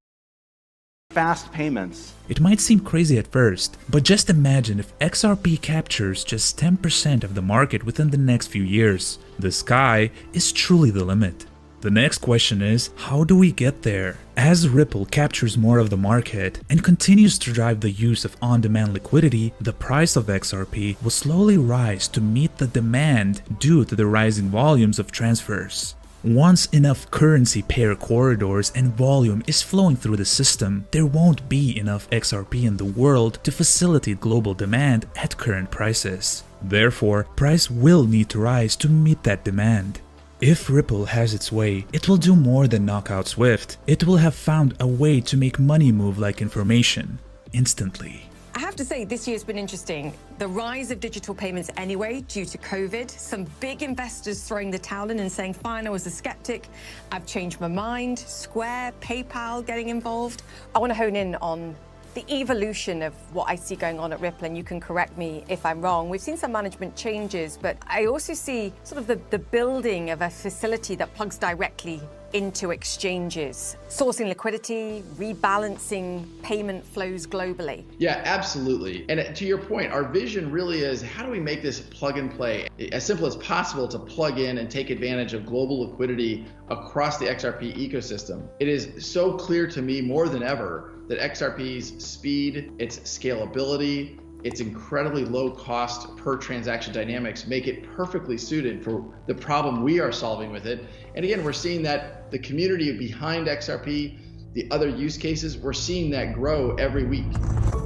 fast payments. It might seem crazy at first, but just imagine if XRP captures just 10% of the market within the next few years. The sky is truly the limit. The next question is, how do we get there? As Ripple captures more of the market and continues to drive the use of on-demand liquidity, the price of XRP will slowly rise to meet the demand due to the rising volumes of transfers. Once enough currency pair corridors and volume is flowing through the system, there won't be enough XRP in the world to facilitate global demand at current prices. Therefore, price will need to rise to meet that demand. If Ripple has its way, it will do more than knock out SWIFT. It will have found a way to make money move like information, instantly. I have to say, this year's been interesting. The rise of digital payments anyway, due to COVID, some big investors throwing the towel in and saying, fine, I was a skeptic, I've changed my mind, Square, PayPal getting involved. I want to hone in on the evolution of what I see going on at Ripple, and you can correct me if I'm wrong. We've seen some management changes, but I also see sort of the building of a facility that plugs directly into exchanges, sourcing liquidity, rebalancing payment flows globally. Yeah, absolutely. And to your point, our vision really is, how do we make this plug and play as simple as possible to plug in and take advantage of global liquidity across the XRP ecosystem? It is so clear to me more than ever that XRP's speed, its scalability, its incredibly low cost per transaction dynamics make it perfectly suited for the problem we are solving with it. And again, we're seeing that the community behind XRP, the other use cases, we're seeing that grow every week.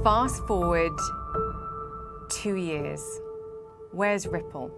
Fast forward 2 years. Where's Ripple?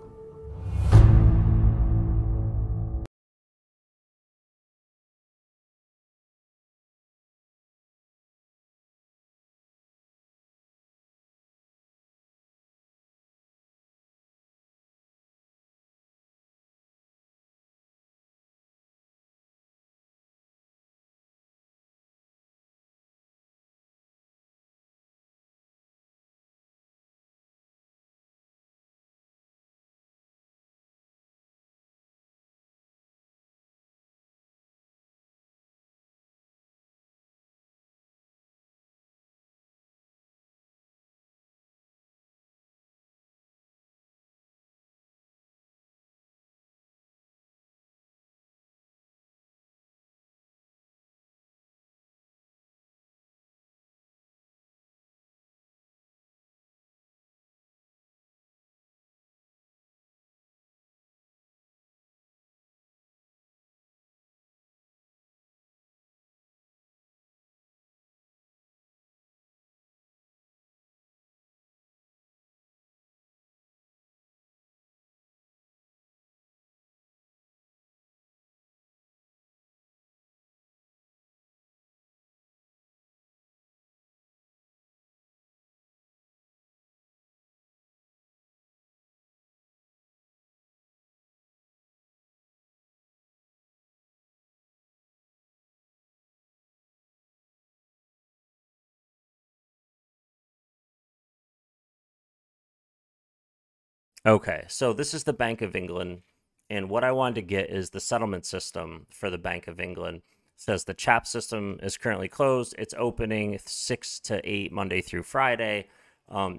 Okay, so this is the Bank of England, and what I wanted to get is the settlement system for the Bank of England. It says the CHAP system is currently closed. It's opening 6 to 8 Monday through Friday.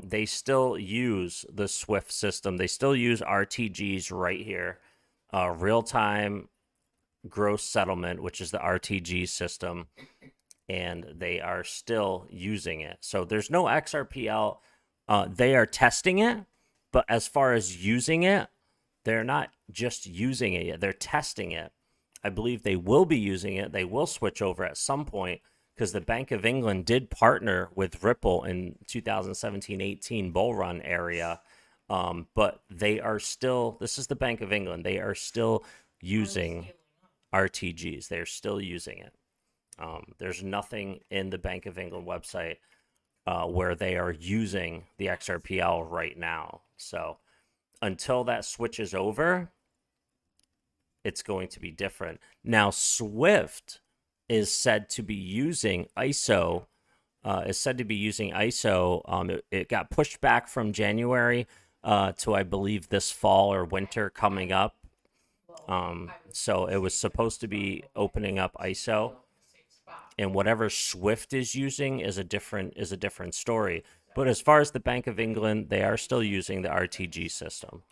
They still use the SWIFT system. They still use RTGs right here, real-time gross settlement, which is the RTG system, and they are still using it. So there's no XRP out. They are testing it, but as far as using it, they're not just using it yet. They're testing it. I believe they will be using it. They will switch over at some point because the Bank of England did partner with Ripple in 2017-18 bull run area. But they are still, this is the Bank of England. They are still using RTGs. They're still using it. There's nothing in the Bank of England website where they are using the XRPL right now. So until that switches over, it's going to be different. Now, SWIFT is said to be using ISO. It got pushed back from January to, I believe, this fall or winter coming up. So it was supposed to be opening up ISO, and whatever SWIFT is using is a different story. But as far as the Bank of England, they are still using the RTG system.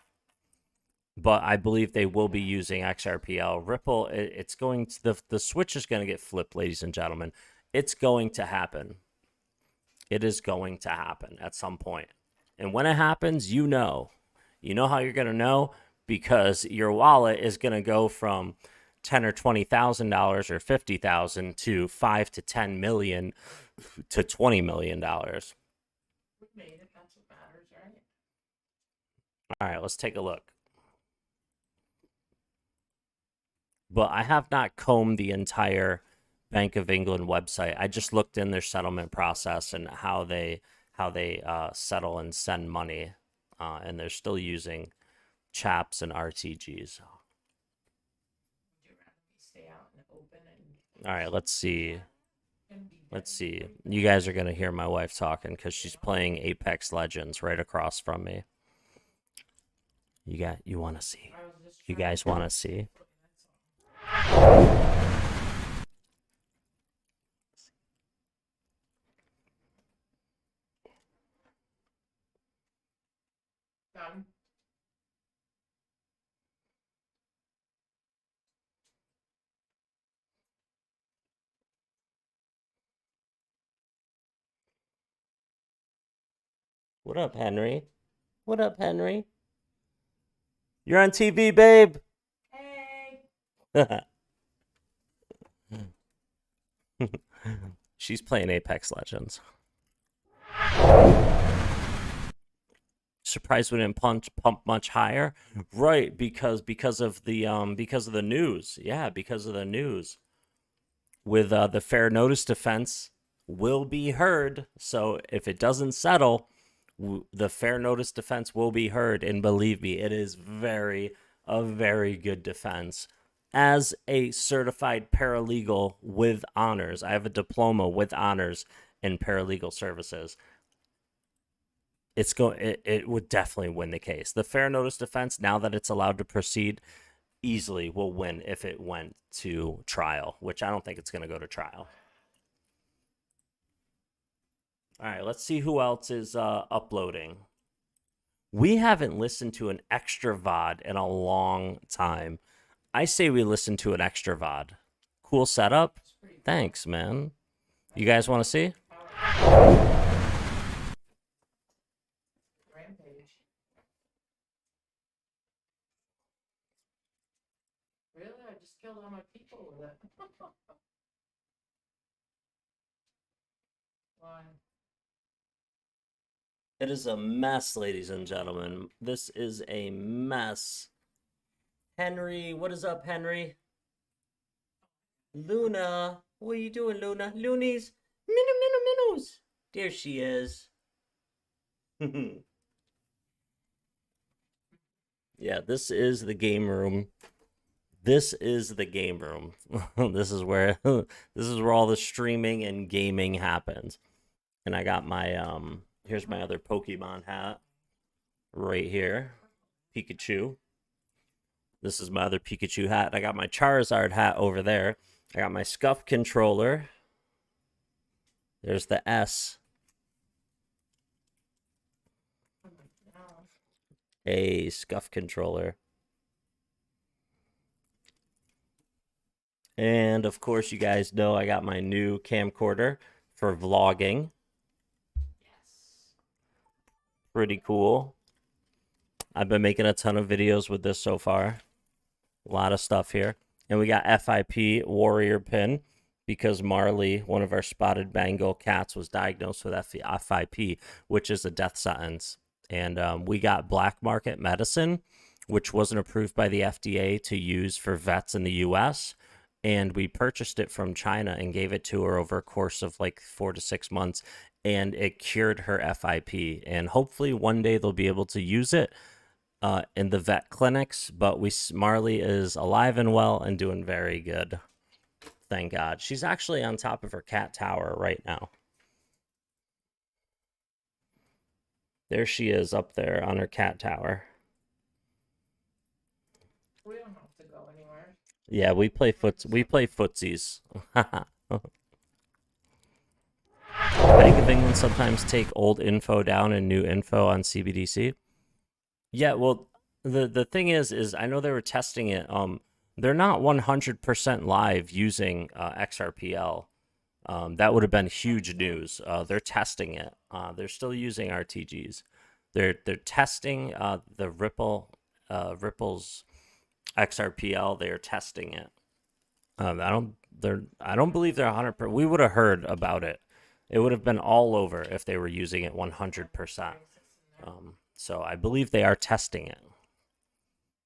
But I believe they will be using XRPL. Ripple, it's going to, the switch is going to get flipped, ladies and gentlemen. It's going to happen. It is going to happen at some point. And when it happens, you know how you're going to know, because your wallet is going to go from $10,000 or $20,000 or $50,000 to $5 to $10 million to $20 million. All right, let's take a look. But I have not combed the entire Bank of England website. I just looked in their settlement process and how they settle and send money, and they're still using CHAPs and RTGs. All right, let's see. You guys are gonna hear my wife talking because she's playing Apex Legends right across from me. You want to see? You guys want to see? What up, Henry? What up, Henry? You're on TV, babe. Hey. She's playing Apex Legends. Surprised we didn't pump much higher, right? Because of the news. Yeah, because of the news. With the fair notice defense will be heard. So if it doesn't settle, the fair notice defense will be heard, and believe me, it is a very good defense. As a certified paralegal with honors, I have a diploma with honors in paralegal services. It would definitely win the case. The fair notice defense, now that it's allowed to proceed, easily will win if it went to trial, which I don't think it's going to go to trial. All right, let's see who else is uploading. We haven't listened to an extra VOD in a long time. I say we listen to an extra VOD. Cool setup. Thanks, man. You guys want to see? Really? I just killed all my people with it. Why? It is a mess, ladies and gentlemen. This is a mess. Henry, what is up, Henry? Luna, what are you doing, Luna? Loonies, minnows. There she is. Yeah, this is the game room. This is the game room. This is where all the streaming and gaming happens. And I got my here's my other Pokemon hat right here. Pikachu. This is my other Pikachu hat. I got my Charizard hat over there. I got my Scuff controller. There's the S. A Scuff controller. And of course, you guys know I got my new camcorder for vlogging. Pretty cool. I've been making a ton of videos with this so far. A lot of stuff here. And we got FIP Warrior Pin because Marley, one of our spotted Bengal cats, was diagnosed with FIP, which is a death sentence. And we got black market medicine, which wasn't approved by the FDA to use for vets in the US. And we purchased it from China and gave it to her over a course of like 4 to 6 months. And it cured her FIP. And hopefully one day they'll be able to use it in the vet clinics. But Marley is alive and well and doing very good. Thank God. She's actually on top of her cat tower right now. There she is up there on her cat tower. We don't have to go anywhere. Yeah, we play footsies. Bank of England sometimes take old info down and new info on CBDC. Yeah, well, the thing is I know they were testing it. They're not 100% live using XRPL. That would have been huge news. They're testing it. They're still using RTGs. They're testing the Ripple's XRPL. They're testing it. I don't believe they're 100%. We would have heard about it. It would have been all over if they were using it 100%. So I believe they are testing it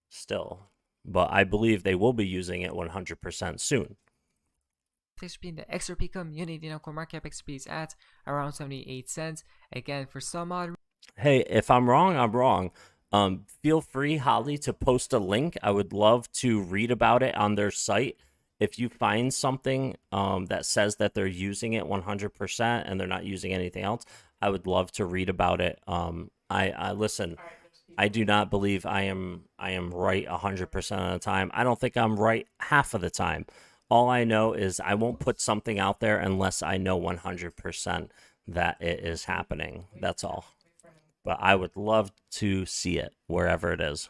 still, but I believe they will be using it 100% soon. XRP in the XRP community now, CoinMarketCap XRP is at around 78 cents. Again, for some odd. Hey, if I'm wrong, I'm wrong. Feel free, Holly, to post a link. I would love to read about it on their site. If you find something that says that they're using it 100% and they're not using anything else, I would love to read about it. I listen. I do not believe I am right 100% of the time. I don't think I'm right half of the time. All I know is I won't put something out there unless I know 100% that it is happening. That's all. But I would love to see it wherever it is.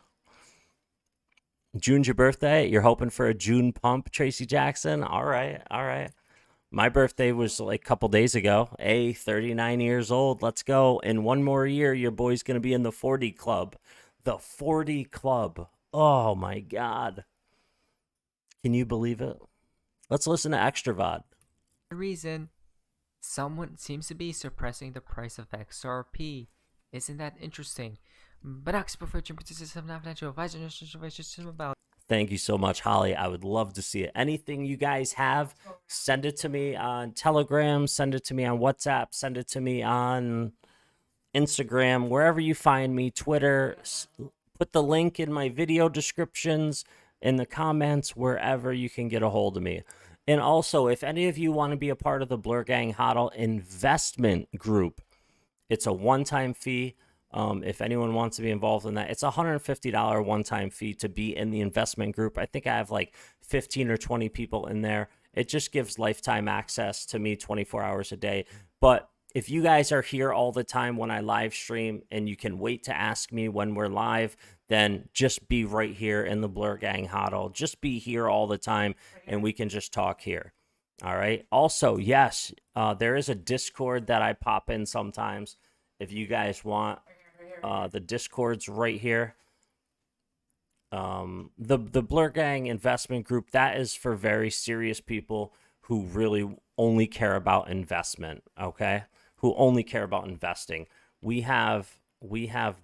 June's your birthday? You're hoping for a June pump, Tracy Jackson? All right, all right. My birthday was like a couple days ago. 39 years old. Let's go. In one more year, your boy's going to be in the 40 club. The 40 club. Oh, my God. Can you believe it? Let's listen to Extra VOD. The reason someone seems to be suppressing the price of XRP. Isn't that interesting? But I prefer to about. Thank you so much, Holly. I would love to see it. Anything you guys have, send it to me on Telegram, send it to me on WhatsApp, send it to me on Instagram, wherever you find me, Twitter. Put the link in my video descriptions, in the comments, wherever you can get a hold of me. And also, if any of you want to be a part of the Blur Gang HODL investment group, it's a one-time fee. If anyone wants to be involved in that, it's a $150 one-time fee to be in the investment group. I think I have like 15 or 20 people in there. It just gives lifetime access to me 24 hours a day. But if you guys are here all the time when I live stream and you can wait to ask me when we're live, then just be right here in the Blur Gang HODL. Just be here all the time and we can just talk here. All right. Also, yes, there is a Discord that I pop in sometimes if you guys want. The Discord's right here. The Blur Gang investment group, that is for very serious people who really only care about investment, okay? Who only care about investing. We have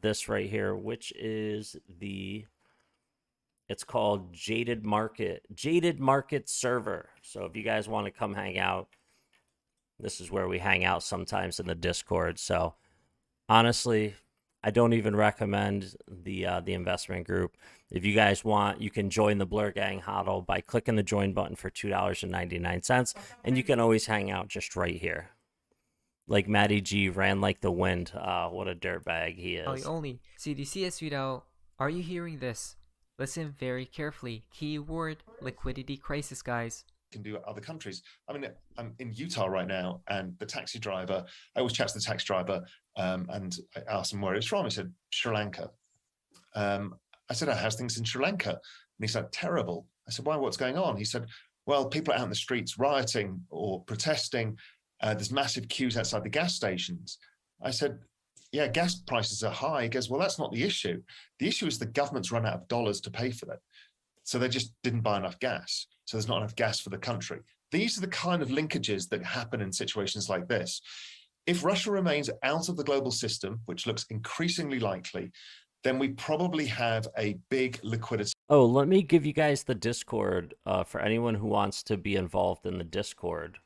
this right here, which is it's called Jaded Market Server. So if you guys want to come hang out, this is where we hang out sometimes in the Discord. So honestly, I don't even recommend the investment group. If you guys want, you can join the Blur Gang HODL by clicking the join button for $2.99, and you can always hang out just right here. Like Matty G ran like the wind. What a dirtbag he is. Only CDCS without Are you hearing this? Listen very carefully. Keyword liquidity crisis, guys. Can do other countries. I mean, I'm in Utah right now, and the taxi driver, I always chat to the taxi driver, and I asked him where he's from. He said, Sri Lanka. I said, how's things in Sri Lanka? And he said, terrible. I said, why, what's going on? He said, well, people are out in the streets rioting or protesting. There's massive queues outside the gas stations. I said, yeah, gas prices are high. He goes, well, that's not the issue. The issue is the government's run out of dollars to pay for them. So they just didn't buy enough gas. So there's not enough gas for the country. These are the kind of linkages that happen in situations like this. If Russia remains out of the global system, which looks increasingly likely, then we probably have a big liquidity. Oh, let me give you guys the Discord for anyone who wants to be involved in the Discord.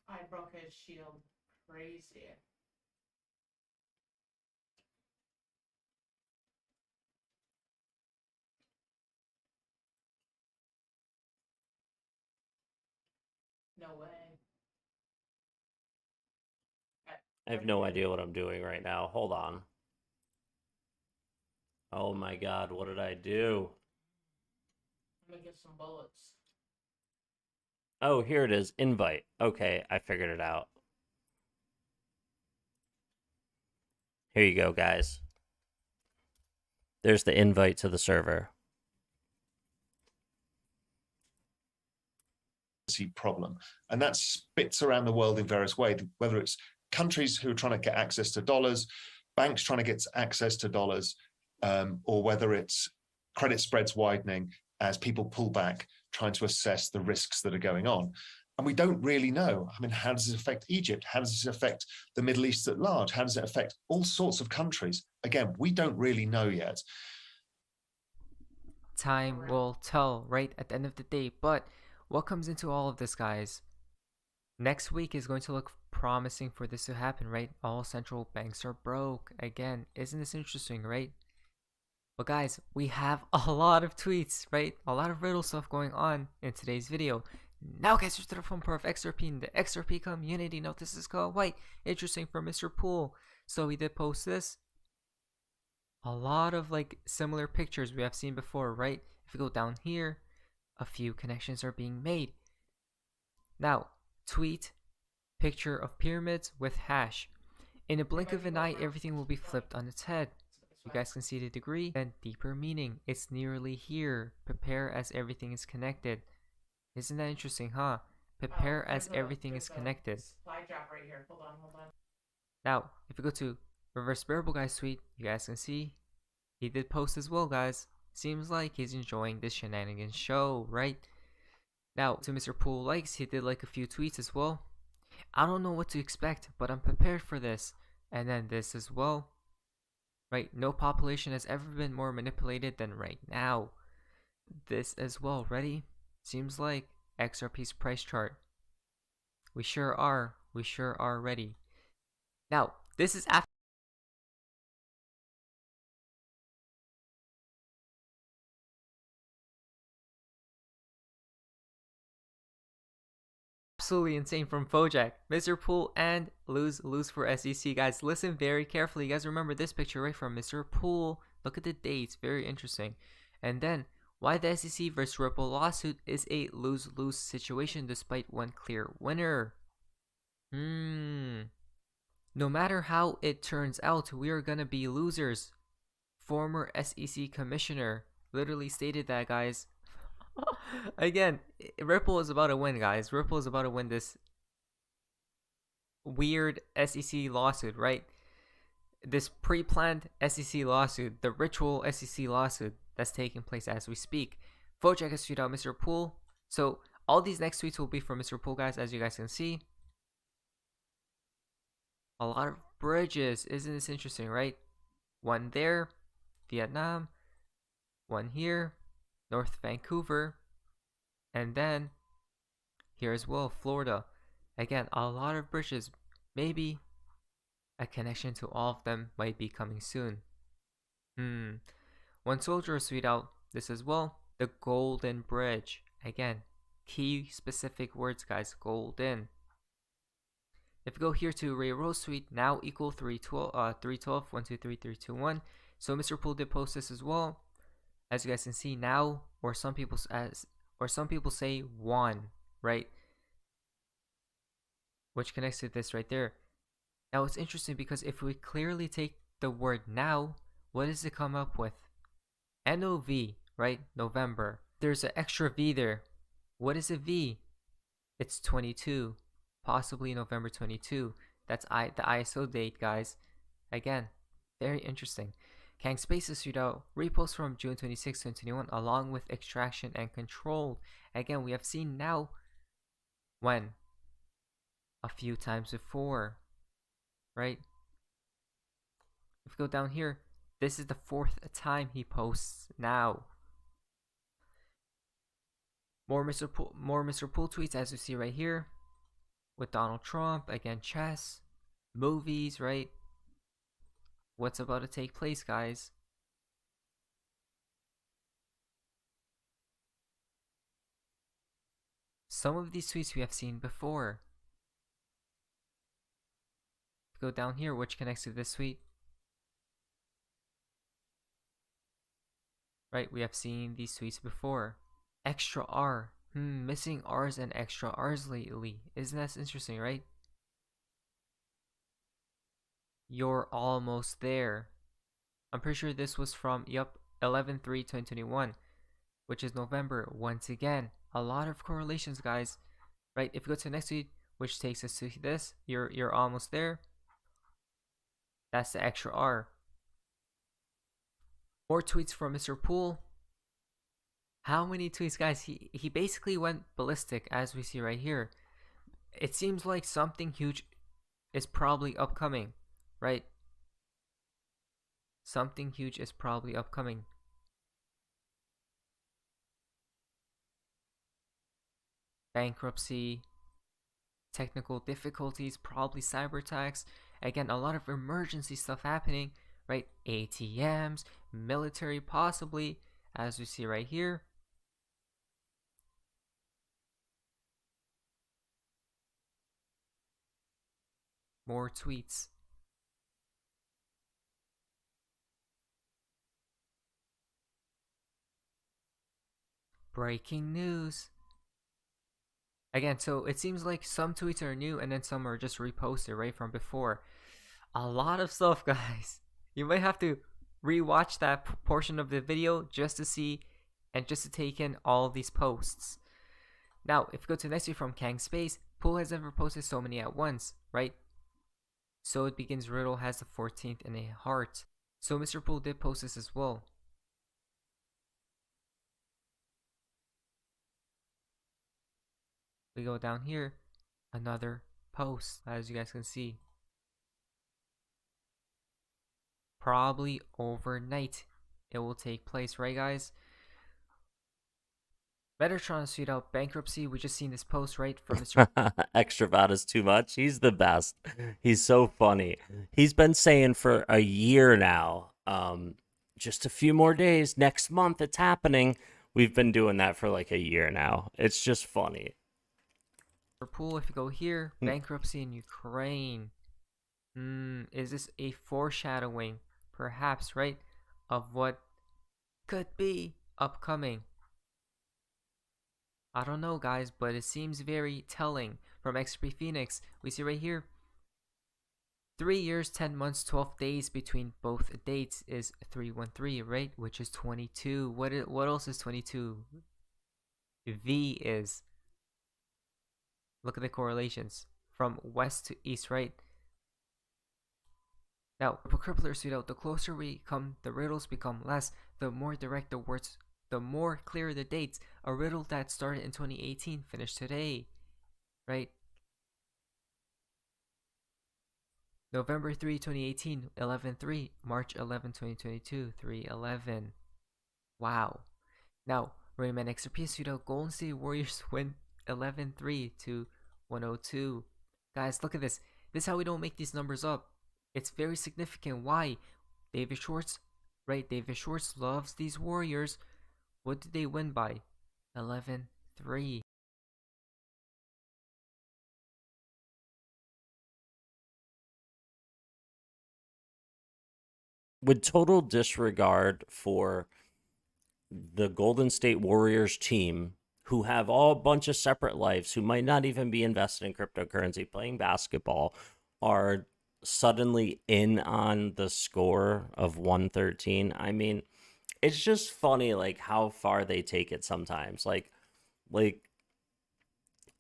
I broke his shield. Crazy. No way. I have no idea what I'm doing right now. Hold on. Oh my god, what did I do? I'm gonna get some bullets. Oh, here it is. Invite. Okay, I figured it out. Here you go, guys. There's the invite to the server. Problem, and that spits around the world in various ways, whether it's countries who are trying to get access to dollars, banks trying to get access to dollars, or whether it's credit spreads widening as people pull back, trying to assess the risks that are going on. And we don't really know. I mean, how does it affect Egypt? How does this affect the Middle East at large? How does it affect all sorts of countries? Again, we don't really know yet. Time will tell, right, at the end of the day. But what comes into all of this, guys? Next week is going to look promising for this to happen, right? All central banks are broke. Again, isn't this interesting, right? But guys, we have a lot of tweets, right? A lot of riddle stuff going on in today's video. Now guys, here's to the fun part of XRP and the XRP community. Note this is called White. Interesting for Mr. Pool. So he did post this. A lot of like similar pictures we have seen before, right? If we go down here, a few connections are being made. Now, tweet picture of pyramids with hash. In a blink of an eye, everything will be flipped on its head. You guys can see the degree and deeper meaning. It's nearly here. Prepare as everything is connected. Isn't that interesting, huh? Prepare as everything is connected. Supply drop right here. Hold on. Now, if we go to Reverse Bearable Guy's tweet, you guys can see he did post as well, guys. Seems like he's enjoying this shenanigans show, right? Now, to Mr. Pool Likes, he did like a few tweets as well. I don't know what to expect, but I'm prepared for this. And then this as well. Right? No population has ever been more manipulated than right now. This as well. Ready? Seems like XRP's price chart. We sure are. We sure are ready. Now, this is after absolutely insane from Bojack, Mr. Pool, and lose for SEC. Guys, listen very carefully. You guys remember this picture right from Mr. Pool. Look at the dates, very interesting. And then why the SEC versus Ripple lawsuit is a lose-lose situation despite one clear winner. No matter how it turns out, we are gonna be losers. Former SEC commissioner literally stated that, guys. Again, Ripple is about to win, guys. Ripple is about to win this weird SEC lawsuit, right? This pre-planned SEC lawsuit, the ritual SEC lawsuit that's taking place as we speak. Bojack has tweeted out Mr. Pool. So all these next tweets will be from Mr. Pool, guys, as you guys can see. A lot of bridges. Isn't this interesting, right? One there, Vietnam. One here, North Vancouver. And then here as well, Florida. Again, a lot of bridges. Maybe a connection to all of them might be coming soon. One soldier tweeted out this as well. The Golden Bridge. Again, key specific words, guys. Golden. If we go here to Ray Rose tweet, now equal 312, 1, 2, 3, 3, 2, 1. So Mr. Poole did post this as well. As you guys can see now, or some people say 1, right? Which connects to this right there. Now it's interesting because if we clearly take the word now, what does it come up with? NOV, right? November. There's an extra V there. What is a V? It's 22, possibly November 22. That's the ISO date, guys. Again, very interesting. Kang Spaces shootout repost from June 26, 2021, along with extraction and control. Again, we have seen now when a few times before, right? If we go down here, this is the 4th time he posts now. More Mr. Poole tweets, as you see right here, with Donald Trump, again, chess, movies, right? What's about to take place, guys? Some of these tweets we have seen before. Go down here, which connects to this tweet. Right, we have seen these tweets before. Extra R. Missing R's and extra R's lately. Isn't that interesting, right? You're almost there. I'm pretty sure this was from, 11/3/2021, which is November. Once again, a lot of correlations, guys. Right, if we go to the next tweet, which takes us to this, you're almost there. That's the extra R. More tweets from Mr. Poole. How many tweets, guys? He basically went ballistic, as we see right here. It seems like something huge is probably upcoming, right? Something huge is probably upcoming. Bankruptcy, technical difficulties, probably cyber attacks. Again, a lot of emergency stuff happening, right? ATMs, military possibly, as we see right here. More tweets. Breaking news. Again, so it seems like some tweets are new and then some are just reposted right from before. A lot of stuff, guys. You might have to rewatch that portion of the video just to see and just to take in all of these posts. Now, if we go to the next tweet from Kang Space, Poole has never posted so many at once, right? So it begins riddle has the 14th in a heart. So Mr. Poole did post this as well. We go down here, another post, as you guys can see. Probably overnight it will take place, right, guys? Metatron tweet out bankruptcy. We just seen this post, right, from Mr. Extravot is too much. He's the best. He's so funny. He's been saying for a year now, just a few more days, next month it's happening. We've been doing that for like a year now. It's just funny. Poole, if you go here, bankruptcy in Ukraine. Is this a foreshadowing, perhaps, right, of what could be upcoming? I don't know, guys, but it seems very telling. From XRP Phoenix, we see right here, 3 years, 10 months, 12 days between both dates is 313, right? Which is 22. What else is 22? V is. Look at the correlations from west to east, right? Now, for crippler suit out, the closer we come, the riddles become less. The more direct the words, the more clear the dates. A riddle that started in 2018 finished today, right? November 3, 2018, 11/3. March 11, 2022, 3/11. Wow. Now, Rayman XRP suit out, Golden State Warriors win 11/3 to 102. Guys, look at this. This is how we don't make these numbers up. It's very significant. Why? David Schwartz, right? David Schwartz loves these Warriors. What did they win by? 11/3. with total disregard for the Golden State Warriors team, who have all a bunch of separate lives, who might not even be invested in cryptocurrency, playing basketball, are suddenly in on the score of 113. I mean, it's just funny, like, how far they take it sometimes. Like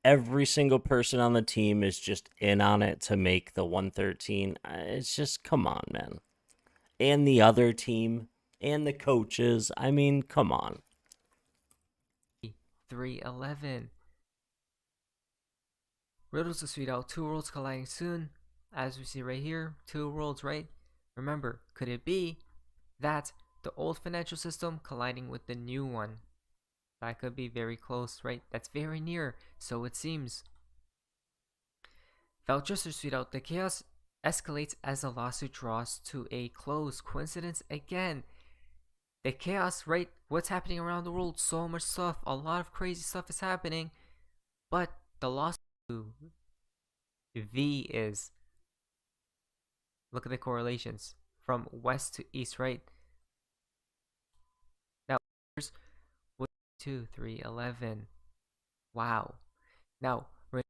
every single person on the team is just in on it to make the 113. It's just, come on, man. And the other team and the coaches. I mean, come on. 311. Riddles to sweet out. Two worlds colliding soon. As we see right here, two worlds, right? Remember, could it be that the old financial system colliding with the new one? That could be very close, right? That's very near, so it seems. Vouchers to sweet out. The chaos escalates as the lawsuit draws to a close. Coincidence again. The chaos, right? What's happening around the world? So much stuff. A lot of crazy stuff is happening. But the lawsuit V is, look at the correlations from west to east, right? Now, here's 2, 3, 11. Wow. Now, we're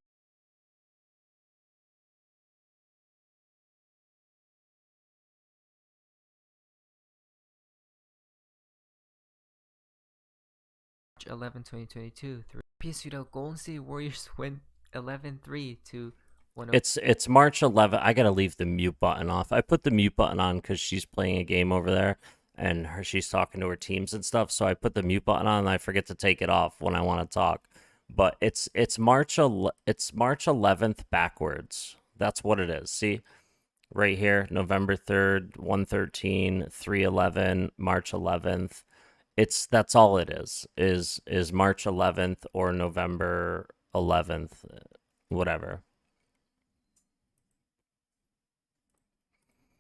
11, 2022. 3 piece without Golden State Warriors win 11-3 to 1. It's March 11th. I gotta leave the mute button off. I put the mute button on because she's playing a game over there, and she's talking to her teams and stuff. So I put the mute button on, and I forget to take it off when I want to talk. But it's March 11th backwards. That's what it is. See, right here, November 3rd, 113, 311, March 11th. That's all it is March 11th or November 11th, whatever.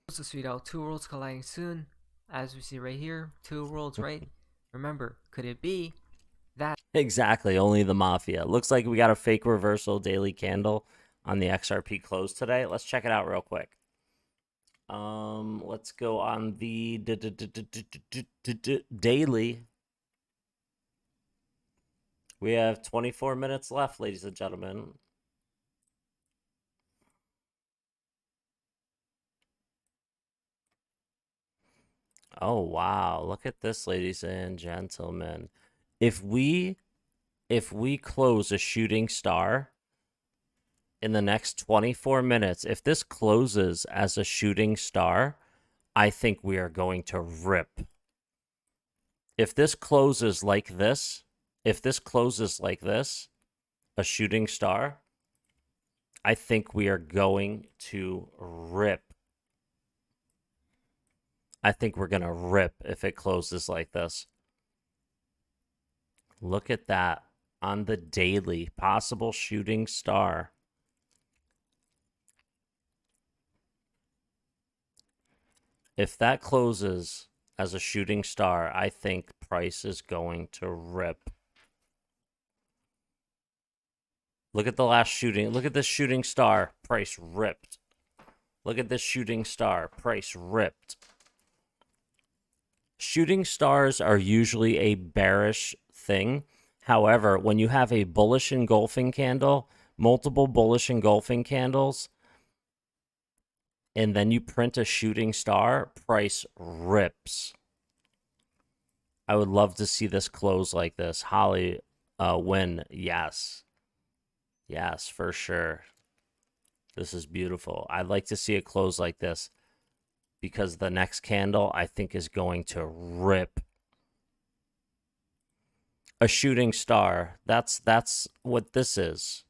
To sweet out. Two worlds colliding soon. As we see right here, two worlds, right? Remember, could it be that? Exactly, only the mafia. Looks like we got a fake reversal daily candle on the XRP close today. Let's check it out real quick. Let's go on the daily. We have 24 minutes left, ladies and gentlemen. Oh, wow. Look at this, ladies and gentlemen. If we close a shooting star in the next 24 minutes, if this closes as a shooting star, I think we are going to rip. If this closes like this, a shooting star, I think we are going to rip. I think we're going to rip if it closes like this. Look at that on the daily. Possible shooting star. If that closes as a shooting star, I think price is going to rip. Look at the last shooting. Look at this shooting star. Price ripped. Look at this shooting star. Price ripped. Shooting stars are usually a bearish thing. However, when you have a bullish engulfing candle, multiple bullish engulfing candles, and then you print a shooting star, price rips. I would love to see this close like this. Holly, win. Yes. Yes, for sure. This is beautiful. I'd like to see it close like this because the next candle, I think, is going to rip. A shooting star. That's what this is.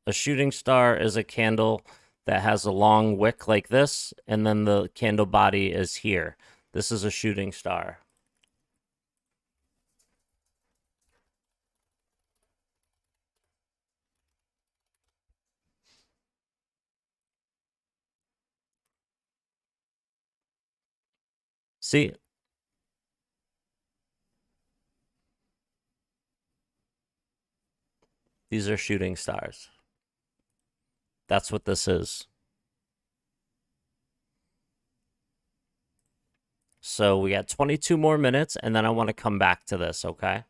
A shooting star is a candle that has a long wick like this, and then the candle body is here. This is a shooting star. See? These are shooting stars. That's what this is. So we got 22 more minutes, and then I want to come back to this, okay?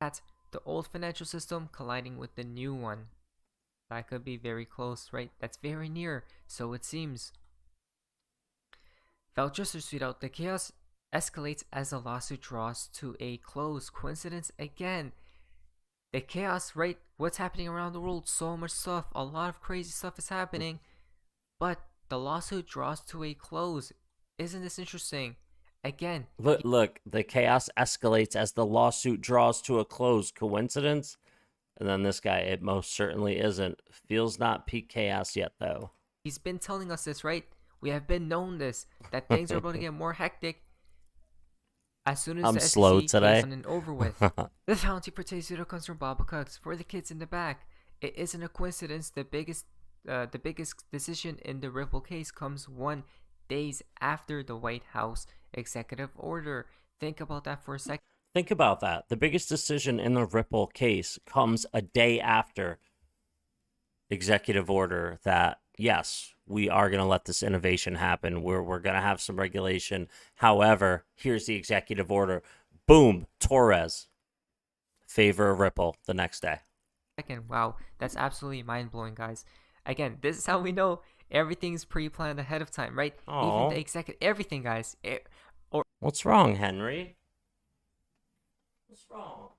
That's the old financial system colliding with the new one. That could be very close, right? That's very near, so it seems. Valjuster tweet out, the chaos escalates as the lawsuit draws to a close. Coincidence again. The chaos, right? What's happening around the world? So much stuff. A lot of crazy stuff is happening. But the lawsuit draws to a close. Isn't this interesting? Again. Look, the chaos escalates as the lawsuit draws to a close. Coincidence? And then this guy, it most certainly isn't. Feels not peak chaos yet, though. He's been telling us this, right? We have been known this, that things are about to get more hectic as soon as I'm the slow SEC today. is done and over with. The founty for Zero comes from Baba Cooks. For the kids in the back, it isn't a coincidence. The biggest decision in the Ripple case comes 1 day after the White House executive order. Think about that for a second. Think about that. The biggest decision in the Ripple case comes a day after executive order that, yes, we are going to let this innovation happen. We're going to have some regulation. However, here's the executive order. Boom, Torres. Favor of Ripple the next day. Wow, that's absolutely mind-blowing, guys. Again, this is how we know everything's pre-planned ahead of time, right? Aww. Even the executive, everything, guys. What's wrong, Henry? What's wrong?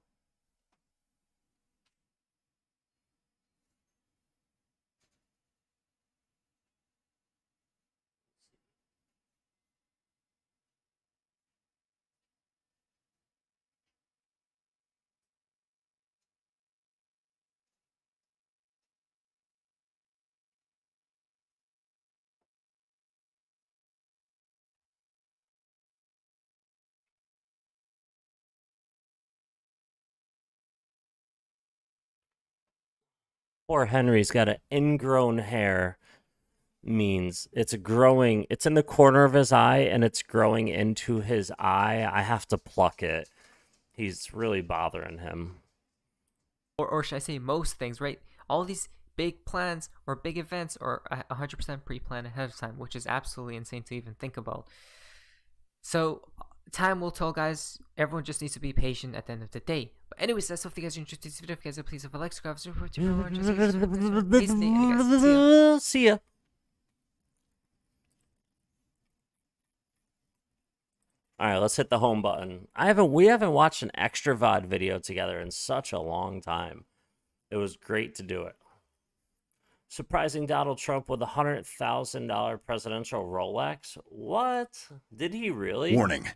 Poor Henry's got an ingrown hair. Means it's growing, it's in the corner of his eye and it's growing into his eye. I have to pluck it. He's really bothering him. Or should I say most things, right? All these big plans or big events are 100% pre-planned ahead of time, which is absolutely insane to even think about. So time will tell, guys. Everyone just needs to be patient at the end of the day. But anyways, that's all. If you guys are interested in this video, if you guys please have a like, subscribe. See ya. All right, let's hit the home button. We haven't watched an extra VOD video together in such a long time. It was great to do it. Surprising Donald Trump with a $100,000 presidential Rolex. What? Did he really? Warning.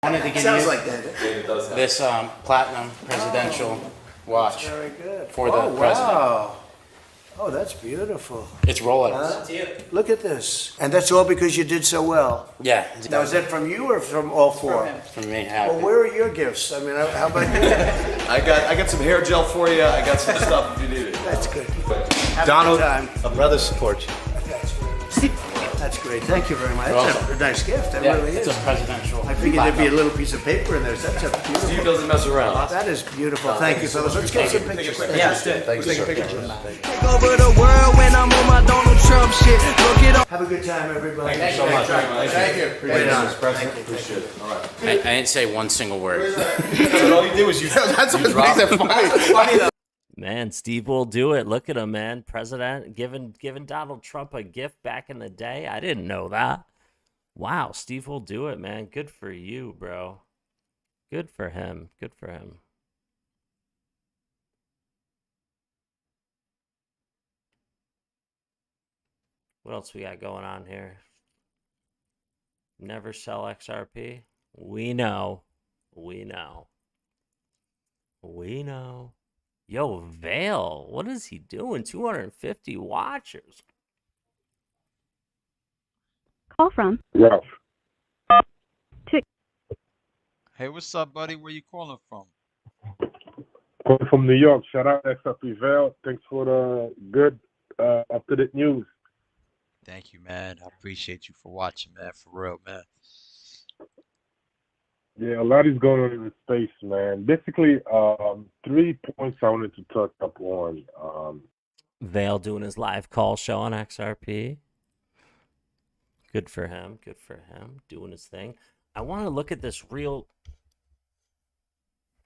Wanted to give Sounds you like David. this platinum presidential watch Very good. for the president. Wow. Oh, that's beautiful. It's Rolex. Look at this. And that's all because you did so well. Yeah. Now, is that from you or from all four? From me. Well, where are your gifts? I mean, how about you? I got some hair gel for you. I got some stuff if you need it. That's good. Have Donald, a good time. a brother support you. That's great. Thank you very much. You're That's welcome. a nice gift. That Yeah, really it's is. a presidential I figured there'd be a platinum. little piece of paper in there. That's a beautiful. Steve doesn't mess around. That is beautiful. Thank you, fellas. Let's get some pictures. Yeah, let's do it. Let's Thank you, take a sir. picture. Take over the world when I'm on my Donald Trump shit. Look it up. Have a good time, everybody. Thank you so much. Thank you. Appreciate it, Right on. Mr. President. Appreciate it. All right. I didn't say one single word. All you did was you. That's what dropped makes it funny though. Man, Steve will do it. Look at him, man. President giving Donald Trump a gift back in the day. I didn't know that. Wow, Steve will do it, man. Good for you, bro. Good for him. Good for him. What else we got going on here? Never sell XRP. We know. We know. We know. Yo, Vale, what is he doing? 250 watchers. Call from Ralph. Hey, what's up, buddy? Where you calling from? Calling from New York. Shout out XRP Val. Thanks for the good, up-to-date news. Thank you, man. I appreciate you for watching, man. For real, man. Yeah, a lot is going on in the space, man. Basically, 3 points I wanted to touch up on. Vale doing his live call show on XRP. Good for him. Good for him. Doing his thing. I want to look at this real...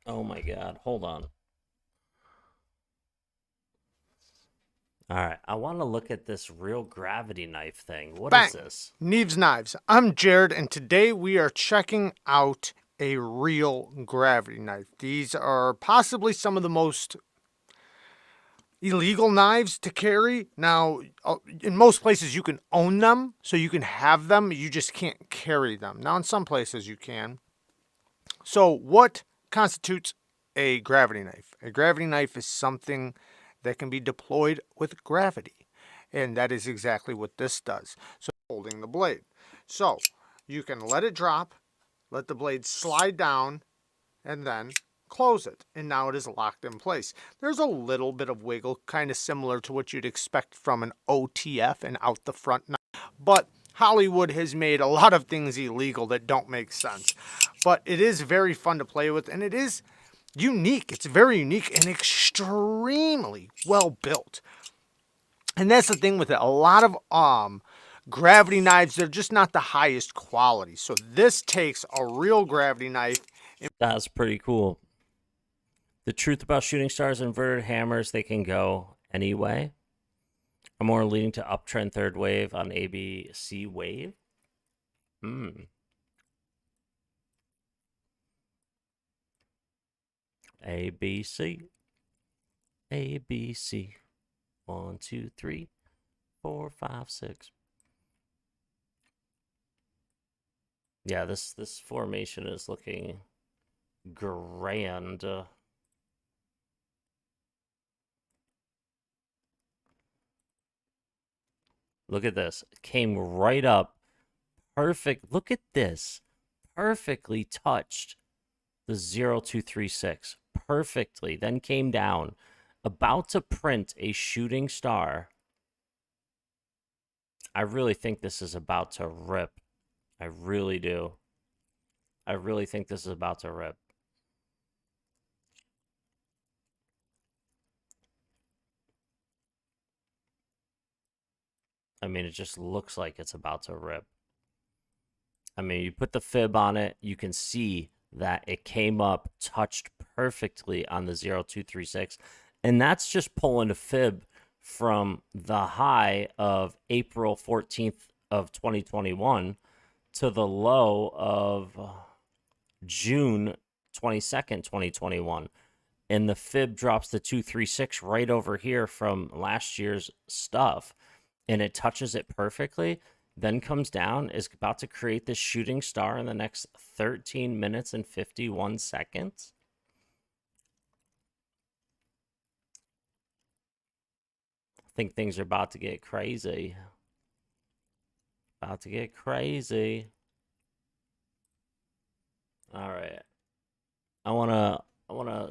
Oh my God. Hold on. All right. I want to look at this real gravity knife thing. What is this? Neves Knives. I'm Jared, and today we are checking out a real gravity knife. These are possibly some of the most illegal knives to carry. Now, in most places you can own them, so you can have them, you just can't carry them. Now, in some places you can. So what constitutes a gravity knife? A gravity knife is something that can be deployed with gravity, and that is exactly what this does. So holding the blade. So you can let it drop, let the blade slide down, and then close it, and now it is locked in place. There's a little bit of wiggle, kind of similar to what you'd expect from an OTF and out the front knife, but Hollywood has made a lot of things illegal that don't make sense. But it is very fun to play with, and it is unique. It's very unique and extremely well built. And that's the thing with it. A lot of gravity knives, they're just not the highest quality. So this takes a real gravity knife. That's pretty cool. The truth about shooting stars and inverted hammers, they can go anyway. Are more leading to uptrend third wave on ABC wave. ABC. ABC. 1, 2, 3, 4, 5, 6. Yeah, this formation is looking grand. Look at this. It came right up. Perfect. Look at this. Perfectly touched the 0236. Perfectly. Then came down. About to print a shooting star. I really think this is about to rip. I really do. I really think this is about to rip. I mean, it just looks like it's about to rip. I mean, you put the fib on it, you can see that it came up, touched perfectly on the 0236. And that's just pulling a fib from the high of April 14th of 2021 to the low of June 22nd, 2021. And the fib drops the 236 right over here from last year's stuff. And it touches it perfectly, then comes down, is about to create this shooting star in the next 13 minutes and 51 seconds. I think things are about to get crazy. About to get crazy. All right. I wanna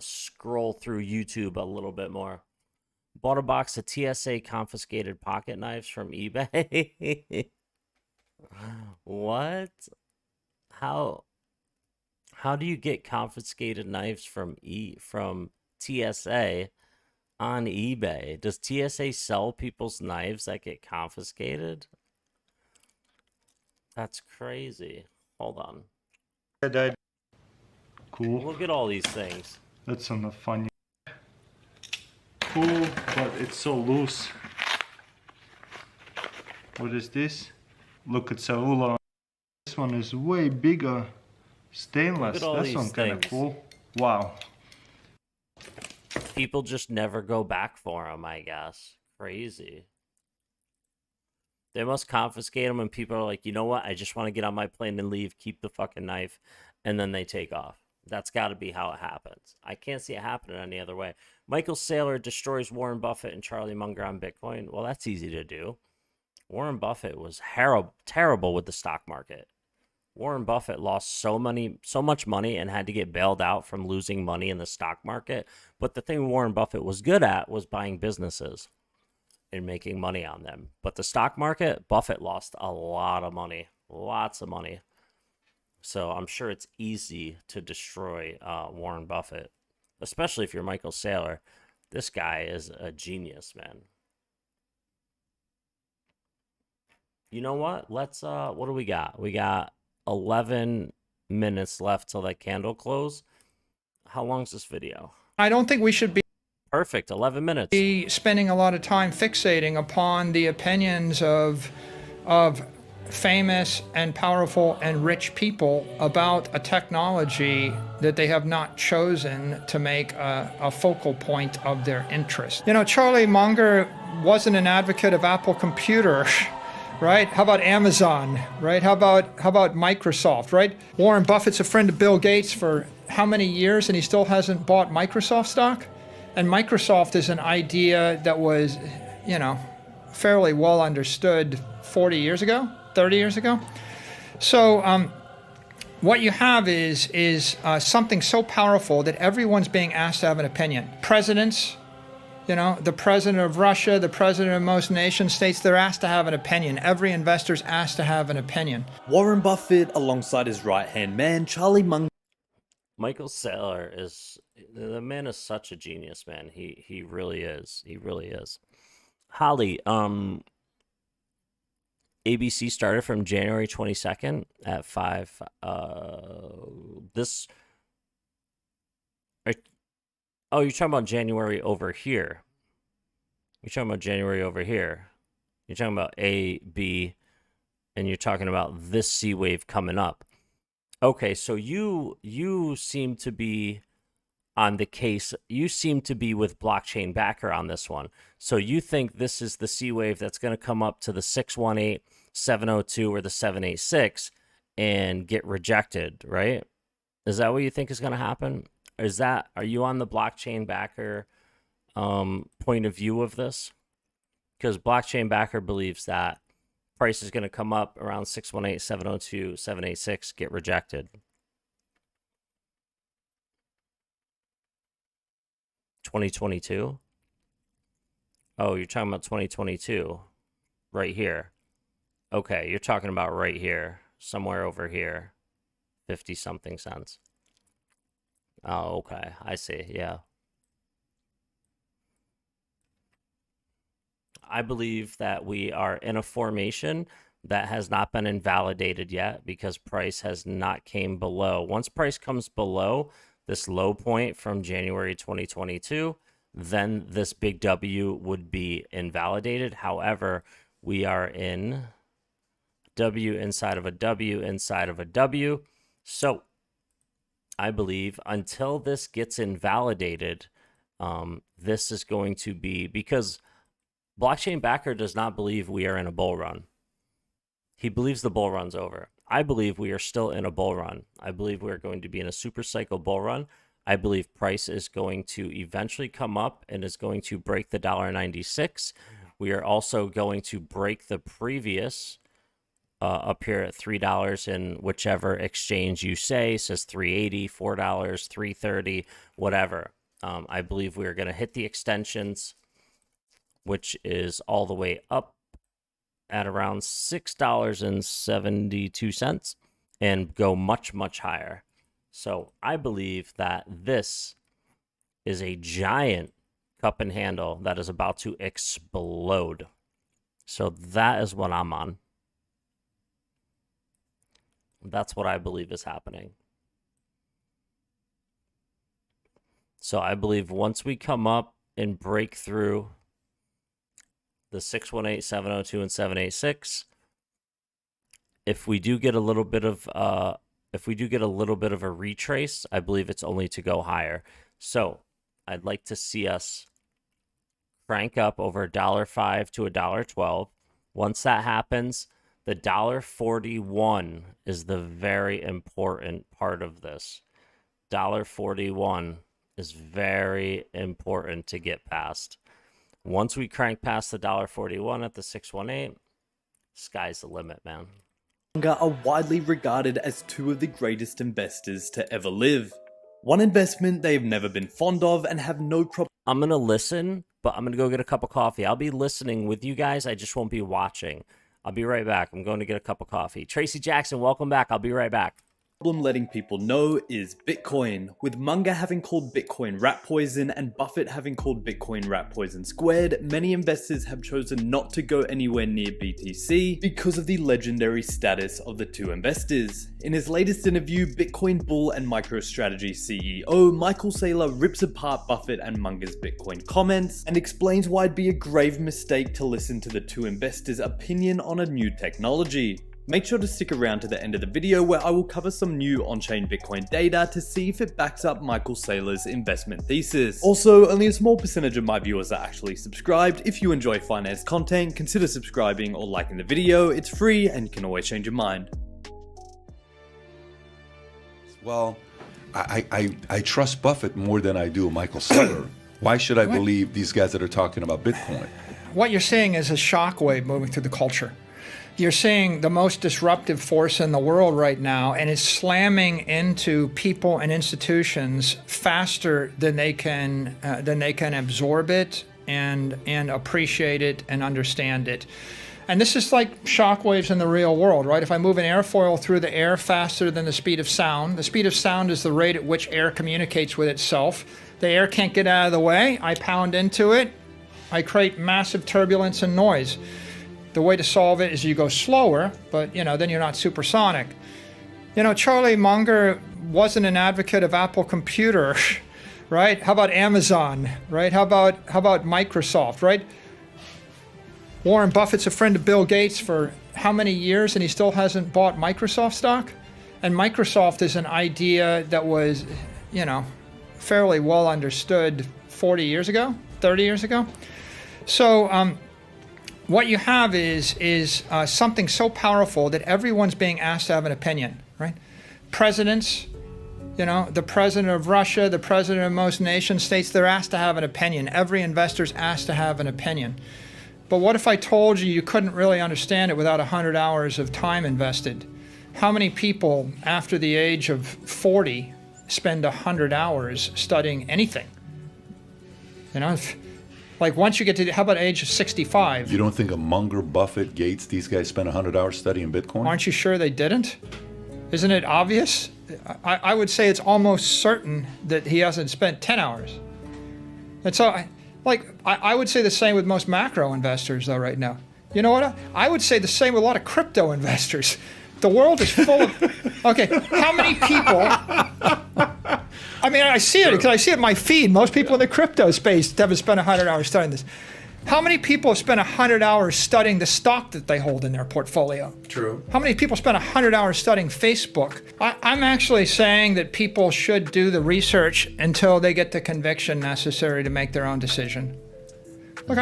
scroll through YouTube a little bit more. Bought a box of TSA confiscated pocket knives from eBay. What? How do you get confiscated knives from TSA on eBay? Does TSA sell people's knives that get confiscated? That's crazy. Hold on. Cool. Look at all these things. That's on the funny. Cool, but it's so loose. What is this? Look at cellular. This one is way bigger. Stainless. That's one kind of cool. Wow. People just never go back for them, I guess. Crazy. They must confiscate them and people are like, you know what? I just want to get on my plane and leave. Keep the fucking knife. And then they take off. That's got to be how it happens. I can't see it happening any other way. Michael Saylor destroys Warren Buffett and Charlie Munger on Bitcoin. Well, that's easy to do. Warren Buffett was terrible with the stock market. Warren Buffett lost so much money and had to get bailed out from losing money in the stock market. But the thing Warren Buffett was good at was buying businesses and making money on them. But the stock market, Buffett lost a lot of money, lots of money. So I'm sure it's easy to destroy Warren Buffett, especially if you're Michael Saylor. This guy is a genius, man. You know what? Let's, what do we got? We got 11 minutes left till that candle close. How long is this video? I don't think we should be perfect. 11 minutes. Be spending a lot of time fixating upon the opinions of famous and powerful and rich people about a technology that they have not chosen to make a focal point of their interest. You know, Charlie Munger wasn't an advocate of Apple Computer. Right? How about Amazon? Right? How about Microsoft? Right? Warren Buffett's a friend of Bill Gates for how many years, and he still hasn't bought Microsoft stock? And Microsoft is an idea that was, you know, fairly well understood 40 years ago, 30 years ago. So what you have is something so powerful that everyone's being asked to have an opinion. Presidents, you know, the president of Russia, the president of most nation states, they're asked to have an opinion. Every investor's asked to have an opinion. Warren Buffett, alongside his right-hand man, Charlie Munger. Michael Saylor is, the man is such a genius, man. He really is. He really is. Holly, ABC started from January 22nd at 5. Oh, you're talking about January over here. You're talking about January over here. You're talking about A, B, and you're talking about this C wave coming up. Okay, so you seem to be on the case. You seem to be with blockchain backer on this one. So you think this is the C wave that's going to come up to the 618, 702, or the 786 and get rejected, right? Is that what you think is going to happen? Are you on the blockchain backer point of view of this? Because blockchain backer believes that price is going to come up around 618, 702, 786, get rejected. 2022? Oh, you're talking about 2022 right here. Okay, you're talking about right here, somewhere over here, 50 something cents. Oh, okay. I see. Yeah. I believe that we are in a formation that has not been invalidated yet because price has not came below. Once price comes below this low point from January 2022, then this big W would be invalidated. However, we are in W inside of a W inside of a W. So I believe until this gets invalidated, this is going to be, because blockchain backer does not believe we are in a bull run. He believes the bull run's over. I believe we are still in a bull run. I believe we're going to be in a super cycle bull run. I believe price is going to eventually come up and is going to break the $1.96. We are also going to break the previous up here at $3 in whichever exchange you say, says $3.80, $4, $3.30, whatever. I believe we are going to hit the extensions, which is all the way up at around $6.72 and go much, much higher. So I believe that this is a giant cup and handle that is about to explode. So that is what I'm on. That's what I believe is happening. So I believe once we come up and break through the 618, 702, and 786, if we do get a little bit of a retrace, I believe it's only to go higher. So I'd like to see us crank up over $1.05 to $1.12. Once that happens, the $1.41 is the very important part of this. $1.41 is very important to get past. Once we crank past the $1.41 at the 618, sky's the limit, man. Munger are widely regarded as two of the greatest investors to ever live. One investment they have never been fond of and have no problem. I'm going to listen, but I'm going to go get a cup of coffee. I'll be listening with you guys. I just won't be watching. I'll be right back. I'm going to get a cup of coffee. Tracy Jackson, welcome back. I'll be right back. Problem letting people know is Bitcoin, with Munger having called Bitcoin rat poison and Buffett having called Bitcoin rat poison squared. Many investors have chosen not to go anywhere near BTC because of the legendary status of the two investors. In his latest interview, Bitcoin bull and MicroStrategy CEO Michael Saylor rips apart Buffett and Munger's Bitcoin comments and explains why it'd be a grave mistake to listen to the two investors' opinion on a new technology. Make sure to stick around to the end of the video where I will cover some new on-chain Bitcoin data to see if it backs up Michael Saylor's investment thesis. Also, only a small percentage of my viewers are actually subscribed. If you enjoy finance content, consider subscribing or liking the video. It's free and you can always change your mind. Well, I trust Buffett more than I do Michael Saylor. Why should I believe these guys that are talking about Bitcoin? What you're seeing is a shockwave moving through the culture. You're seeing the most disruptive force in the world right now, and it's slamming into people and institutions faster than they can absorb it and appreciate it and understand it. And this is like shockwaves in the real world, right? If I move an airfoil through the air faster than the speed of sound is the rate at which air communicates with itself. The air can't get out of the way. I pound into it. I create massive turbulence and noise. The way to solve it is you go slower, but then you're not supersonic. Charlie Munger wasn't an advocate of Apple Computer, right? How about Amazon, right? How about Microsoft, right? Warren Buffett's a friend of Bill Gates for how many years, and he still hasn't bought Microsoft stock? And Microsoft is an idea that was, fairly well understood 40 years ago, 30 years ago. So, what you have is something so powerful that everyone's being asked to have an opinion, right? Presidents, the president of Russia, the president of most nation states, they're asked to have an opinion. Every investor's asked to have an opinion. But what if I told you couldn't really understand it without 100 hours of time invested? How many people after the age of 40 spend 100 hours studying anything? Like once you get to, how about age of 65? You don't think a Munger, Buffett, Gates, these guys spent 100 hours studying Bitcoin? Aren't you sure they didn't? Isn't it obvious? I would say it's almost certain that he hasn't spent 10 hours. And so, I would say the same with most macro investors, though, right now. You know what? I would say the same with a lot of crypto investors. The world is full of... Okay, how many people... I mean, I see it because I see it in my feed. Most people in the crypto space haven't spent 100 hours studying this. How many people have spent 100 hours studying the stock that they hold in their portfolio? True. How many people spend 100 hours studying Facebook? I'm actually saying that people should do the research until they get the conviction necessary to make their own decision. Look,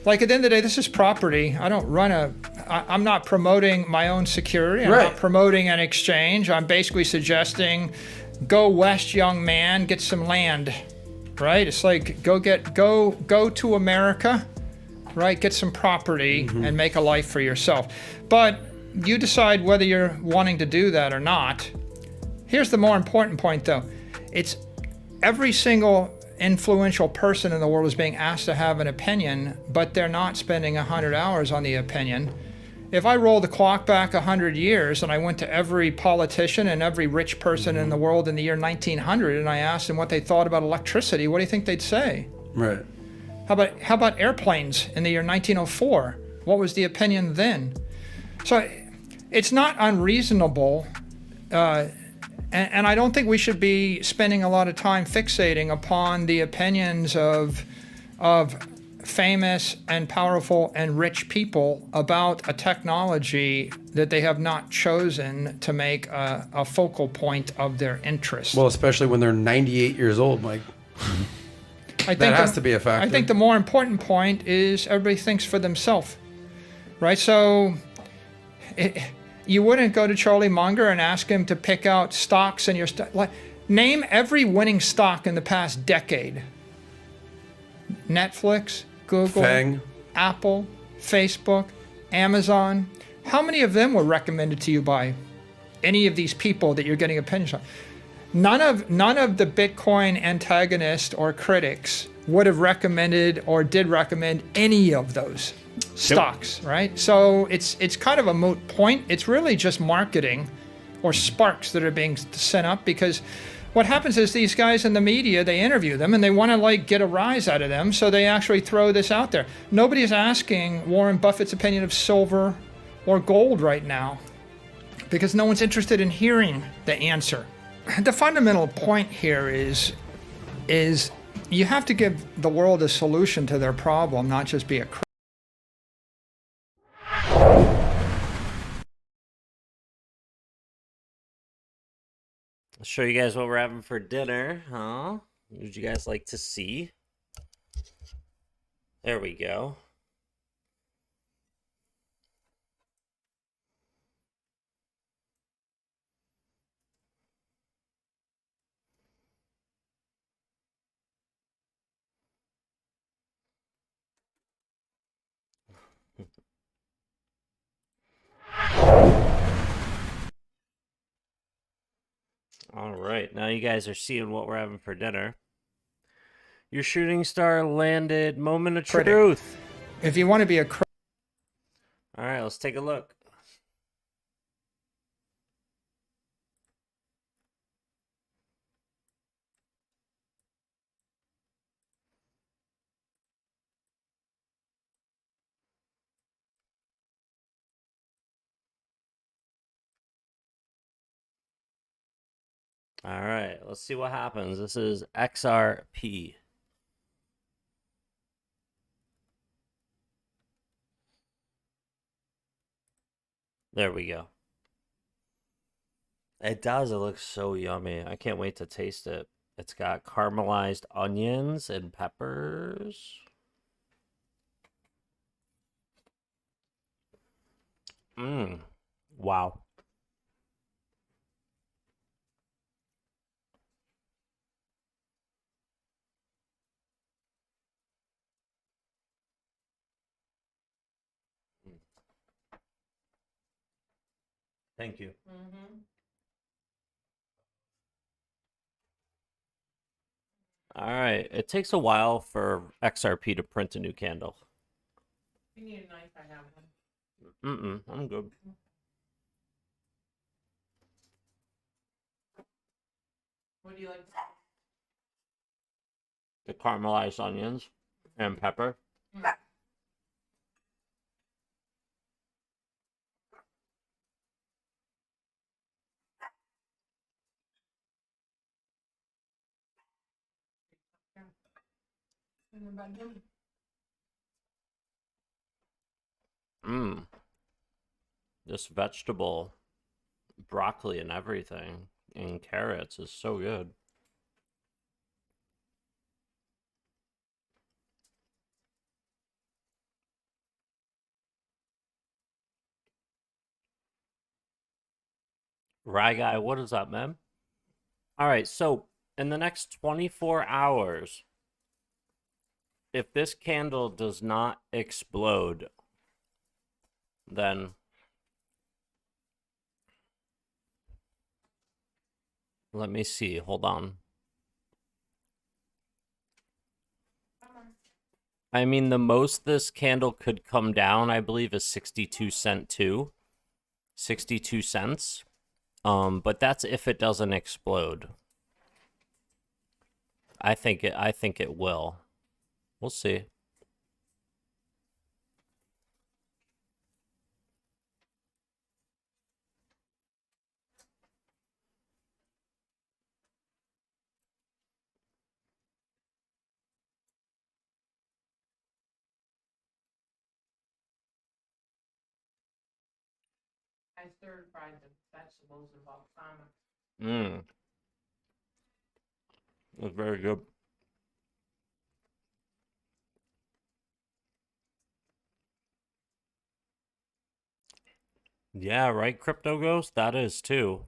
like at the end of the day, this is property. I don't run I'm not promoting my own security. I'm not promoting an exchange. I'm basically suggesting go west, young man, get some land, right? It's like go to America, right? Get some property and make a life for yourself. But you decide whether you're wanting to do that or not. Here's the more important point, though. It's every single influential person in the world is being asked to have an opinion, but they're not spending 100 hours on the opinion. If I roll the clock back 100 years and I went to every politician and every rich person in the world in the year 1900 and I asked them what they thought about electricity, what do you think they'd say? Right. How about airplanes in the year 1904? What was the opinion then? So it's not unreasonable, and I don't think we should be spending a lot of time fixating upon the opinions of famous and powerful and rich people about a technology that they have not chosen to make a focal point of their interest. Well, especially when they're 98 years old, Mike. That has to be a factor. I think the more important point is everybody thinks for themselves, right? So you wouldn't go to Charlie Munger and ask him to pick out stocks in your name every winning stock in the past decade. Netflix, Google, Fang. Apple, Facebook, Amazon, How many of them were recommended to you by any of these people that you're getting opinions on? None of the Bitcoin antagonists or critics would have recommended or did recommend any of those stocks, right? So it's kind of a moot point. It's really just marketing or sparks that are being sent up, because what happens is these guys in the media, they interview them and they want to like get a rise out of them, so they actually throw this out there. Nobody's asking Warren Buffett's opinion of silver or gold right now, because no one's interested in hearing the answer. The fundamental point here is you have to give the world a solution to their problem, not just be a I'll show you guys what we're having for dinner, huh? Would you guys like to see? There we go. All right, now you guys are seeing what we're having for dinner. Your shooting star landed. Moment of truth. If you want to be a all right, let's take a look. All right, let's see what happens. This is XRP. There we go. It does. It looks so yummy. I can't wait to taste it. It's got caramelized onions and peppers. Wow. Thank you. All right. It takes a while for XRP to print a new candle. You need a knife, I have one. I'm good. What do you like? The caramelized onions and pepper. This vegetable, broccoli and everything, and carrots is so good. Rye guy, what is up, man? All right, so in the next 24 hours, if this candle does not explode, then let me see. Hold on. I mean, the most this candle could come down, I believe, is 62 cent too. 62 cents. But that's if it doesn't explode. I think it will. We'll see. I stir fried the vegetables and balsamic. That's very good. Yeah, right, Crypto Ghost? That is too.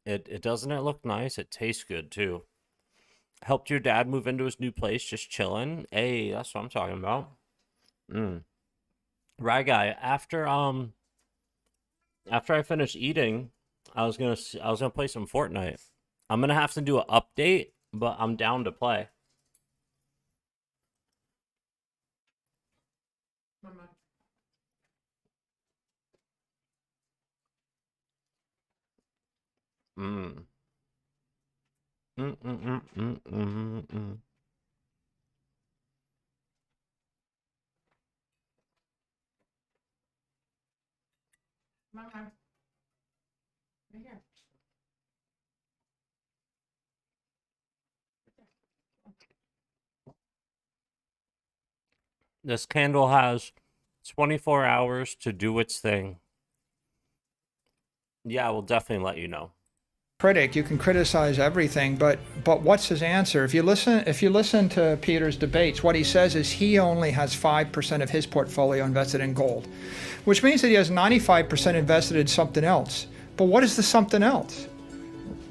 It doesn't it look nice? It tastes good too. Helped your dad move into his new place, just chilling. Hey, that's what I'm talking about. Right, guy. After After I finish eating, I was gonna play some Fortnite. I'm gonna have to do an update, but I'm down to play. Mm. Mm. Mama. Right here. This candle has 24 hours to do its thing. Yeah, we'll definitely let you know. Critic, you can criticize everything, but what's his answer? If you listen to Peter's debates, what he says is he only has 5% of his portfolio invested in gold, which means that he has 95% invested in something else. But what is the something else?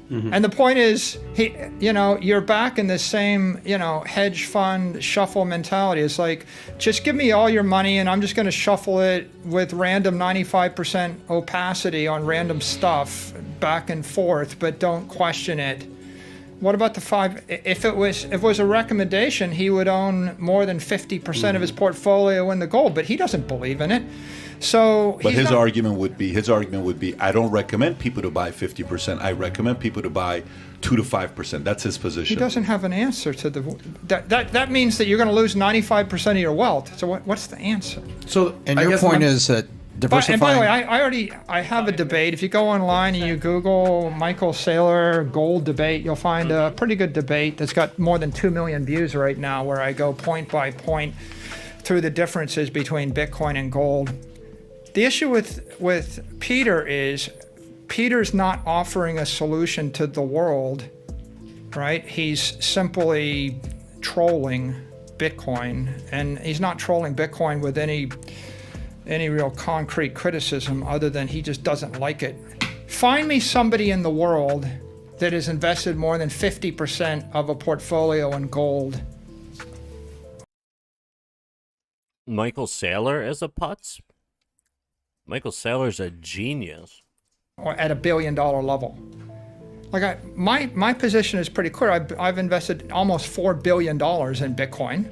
And the point is, you're back in the same, hedge fund shuffle mentality. It's like, just give me all your money and I'm just going to shuffle it with random 95% opacity on random stuff back and forth, but don't question it. What about the 5? If it was a recommendation, he would own more than 50% of his portfolio in the gold, but he doesn't believe in it. So, but his argument would be, I don't recommend people to buy 50%. I recommend people to buy 2 to 5%. That's his position. He doesn't have an answer to that means that you're going to lose 95% of your wealth. So what's the answer? So, and your point is that diversifying. And by the way, I have a debate. If you go online and you Google Michael Saylor gold debate, you'll find a pretty good debate that's got more than 2 million views right now, where I go point by point through the differences between Bitcoin and gold. The issue with Peter is Peter's not offering a solution to the world, right? He's simply trolling Bitcoin, and he's not trolling Bitcoin with any real concrete criticism other than he just doesn't like it. Find me somebody in the world that has invested more than 50% of a portfolio in gold. Michael Saylor is a putz? Michael Saylor's a genius. Or at $1 billion level. Like my position is pretty clear. I've invested almost $4 billion in Bitcoin.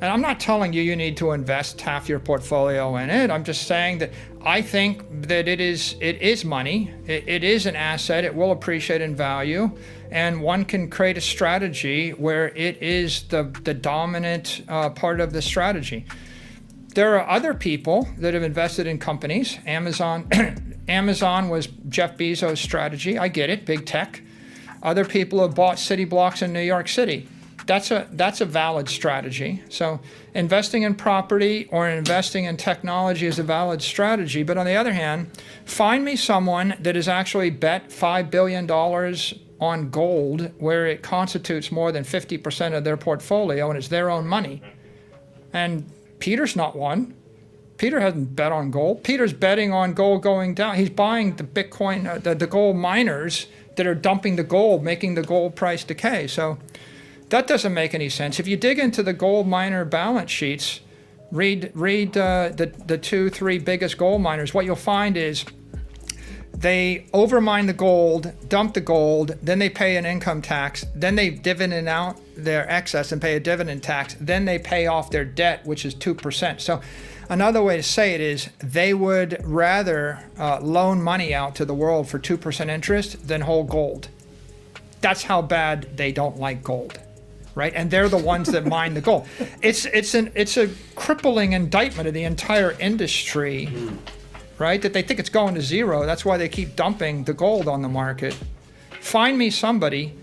And I'm not telling you need to invest half your portfolio in it. I'm just saying that I think that it is money. It is an asset. It will appreciate in value. And one can create a strategy where it is the dominant part of the strategy. There are other people that have invested in companies. Amazon was Jeff Bezos' strategy. I get it, big tech. Other people have bought city blocks in New York City. That's a valid strategy. So investing in property or investing in technology is a valid strategy. But on the other hand, find me someone that has actually bet $5 billion on gold, where it constitutes more than 50% of their portfolio and it's their own money. And Peter's not one. Peter hasn't bet on gold. Peter's betting on gold going down. He's buying the Bitcoin, the gold miners that are dumping the gold, making the gold price decay. So that doesn't make any sense. If you dig into the gold miner balance sheets, read the 2-3 biggest gold miners, what you'll find is they overmine the gold, dump the gold, then they pay an income tax, then they dividend out their excess and pay a dividend tax, then they pay off their debt, which is 2%. So another way to say it is they would rather loan money out to the world for 2% interest than hold gold. That's how bad they don't like gold, right? And they're the ones that mine the gold. It's a crippling indictment of the entire industry, right? That they think it's going to zero. That's why they keep dumping the gold on the market. Find me somebody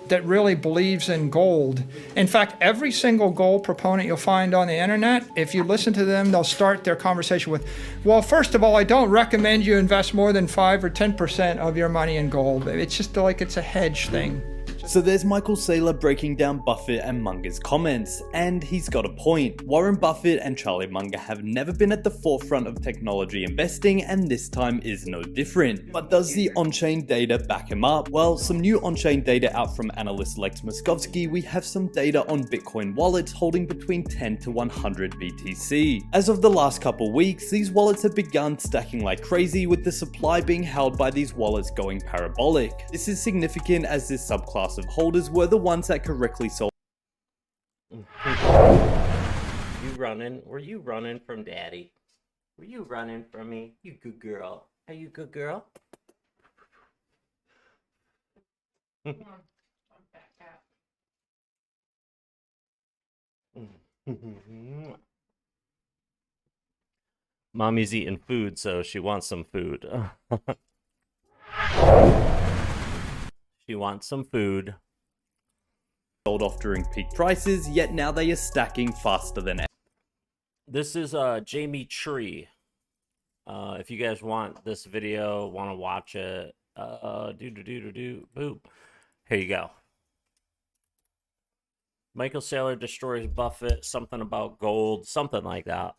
that really believes in gold. In fact, every single gold proponent you'll find on the internet, if you listen to them, they'll start their conversation with, well, first of all, I don't recommend you invest more than 5 or 10% of your money in gold. It's just like it's a hedge thing. So there's Michael Saylor breaking down Buffett and Munger's comments, and he's got a point. Warren Buffett and Charlie Munger have never been at the forefront of technology investing, and this time is no different. But does the on-chain data back him up? Well, some new on-chain data out from analyst Lex Moskovsky. We have some data on Bitcoin wallets holding between 10 to 100 BTC. As of the last couple weeks, these wallets have begun stacking like crazy, with the supply being held by these wallets going parabolic. This is significant as this subclass of holders were the ones that correctly sold. You running? Were you running from daddy? Were you running from me? You good girl. Are you a good girl? Mommy's eating food, so she wants some food. She wants some food. Sold off during peak prices, yet now they are stacking faster than ever. This is Jamie Tree. If you guys want this video, want to watch it, boop. Here you go. Michael Saylor destroys Buffett, something about gold, something like that.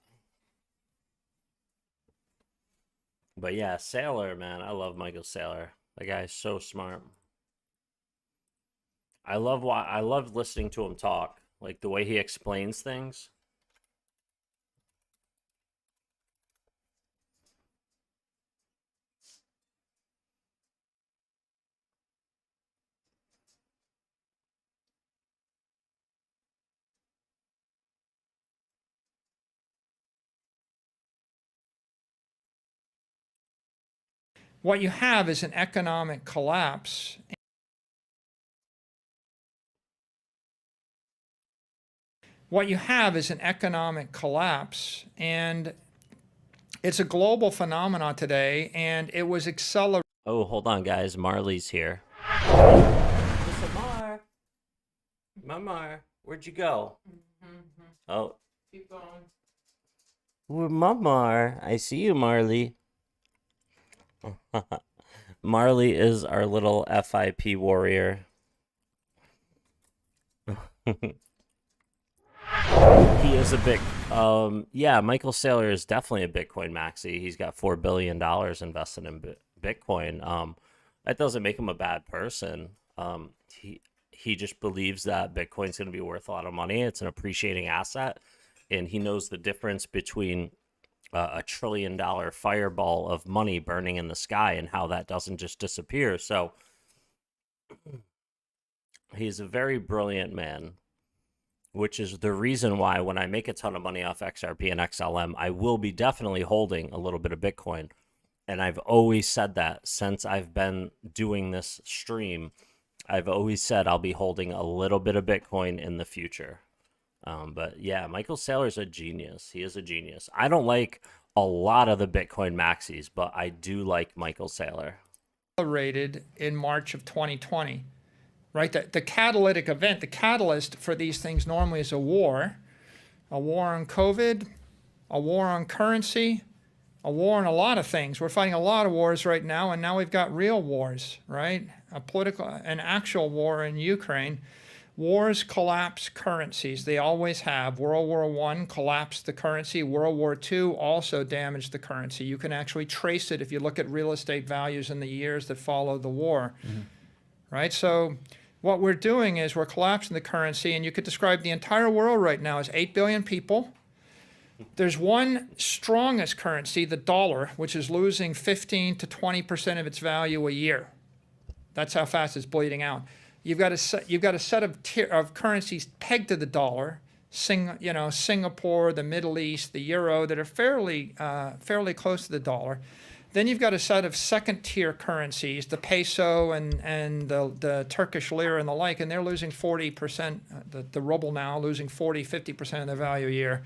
But yeah, Saylor, man, I love Michael Saylor. That guy's so smart. I love listening to him talk, like the way he explains things. What you have is an economic collapse. What you have is an economic collapse, and it's a global phenomenon today, and it was accelerated. Oh, hold on, guys. Marley's here. Listen, Mar, where'd you go? Oh. Keep going. Ooh, Mar, I see you, Marley. Marley is our little FIP warrior. He is a big, yeah, Michael Saylor is definitely a Bitcoin maxi. He's got $4 billion invested in Bitcoin. That doesn't make him a bad person. He just believes that Bitcoin's going to be worth a lot of money. It's an appreciating asset, and he knows the difference between a $1 trillion fireball of money burning in the sky and how that doesn't just disappear. So he's a very brilliant man, which is the reason why when I make a ton of money off XRP and XLM, I will be definitely holding a little bit of Bitcoin. And I've always said that since I've been doing this stream. I've always said I'll be holding a little bit of Bitcoin in the future. But yeah, Michael Saylor's a genius. He is a genius. I don't like a lot of the Bitcoin maxis, but I do like Michael Saylor. Accelerated in March of 2020, right? The catalytic event, the catalyst for these things normally is a war on COVID, a war on currency, a war on a lot of things. We're fighting a lot of wars right now, and now we've got real wars, right? An actual war in Ukraine. Wars collapse currencies. They always have. World War I collapsed the currency. World War II also damaged the currency. You can actually trace it if you look at real estate values in the years that followed the war, right? So what we're doing is we're collapsing the currency, and you could describe the entire world right now as 8 billion people. There's one strongest currency, the dollar, which is losing 15 to 20% of its value a year. That's how fast it's bleeding out. You've got a set of currencies pegged to the dollar, Singapore, the Middle East, the euro, that are fairly close to the dollar. Then you've got a set of second-tier currencies, the peso and the Turkish lira and the like, and they're losing 40%. The ruble now losing 40-50% of their value a year.